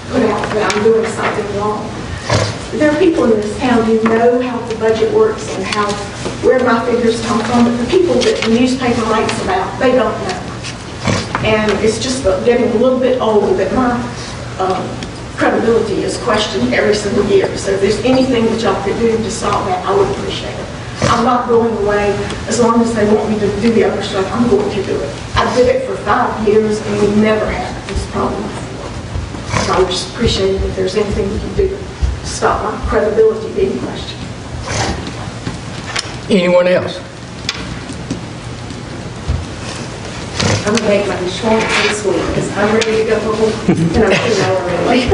put out that I'm doing something wrong. There are people in this town who know how the budget works and where my figures come from, but the people that the newspaper writes about, they don't know. And it's just getting a little bit old that my credibility is questioned every single year. So if there's anything that y'all could do to solve that, I would appreciate it. I'm not going away. As long as they want me to do the other stuff, I'm going to do it. I did it for 5 years and we never had this problem before. So I would just appreciate it if there's anything we can do to stop my credibility being questioned. Anyone else? I'm gonna make mine short and sweet because I'm ready to go home and I'm too already.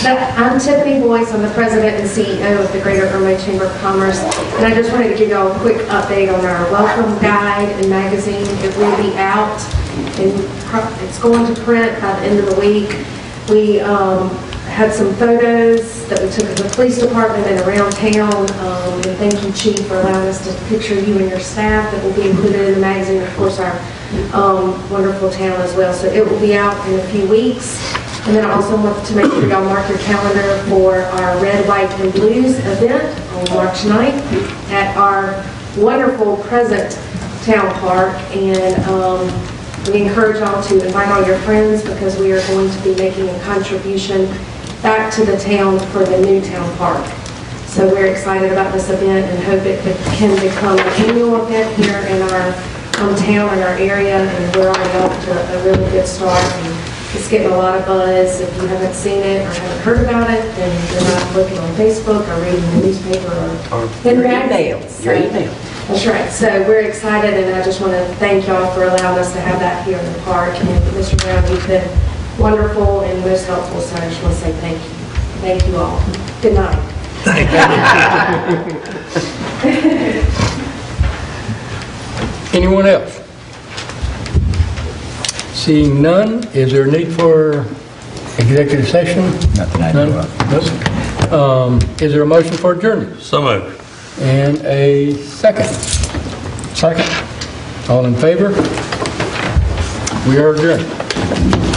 But I'm Tiffany Boyce, I'm the president and CEO of the Greater Irmo Chamber of Commerce, and I just wanted to give y'all a quick update on our welcome guide and magazine. It will be out, and it's going to print by the end of the week. We had some photos that we took of the police department and around town, and thank you, Chief, for allowing us to picture you and your staff that will be included in the magazine, of course, our wonderful town as well. So it will be out in a few weeks. And then I also want to make sure y'all mark your calendar for our Red, White, and Blues event on March 9th at our wonderful present town park. And we encourage y'all to invite all your friends because we are going to be making a contribution back to the town for the new town park. So we're excited about this event and hope it can become an annual event here in our town and our area, and we're already off to a really good start. And it's getting a lot of buzz. If you haven't seen it or haven't heard about it, then you're not looking on Facebook or reading the newspaper or Your email. Your email. That's right. So we're excited, and I just want to thank y'all for allowing us to have that here in the park. And Mr. Brown, you've been wonderful and most helpful, so I just want to say thank you. Thank you all. Good night. Anyone else? Seeing none, is there a need for executive session? Not that I None? know of. Nope. Is there a motion for adjournment? So moved. And a second? Second. All in favor? We are adjourned.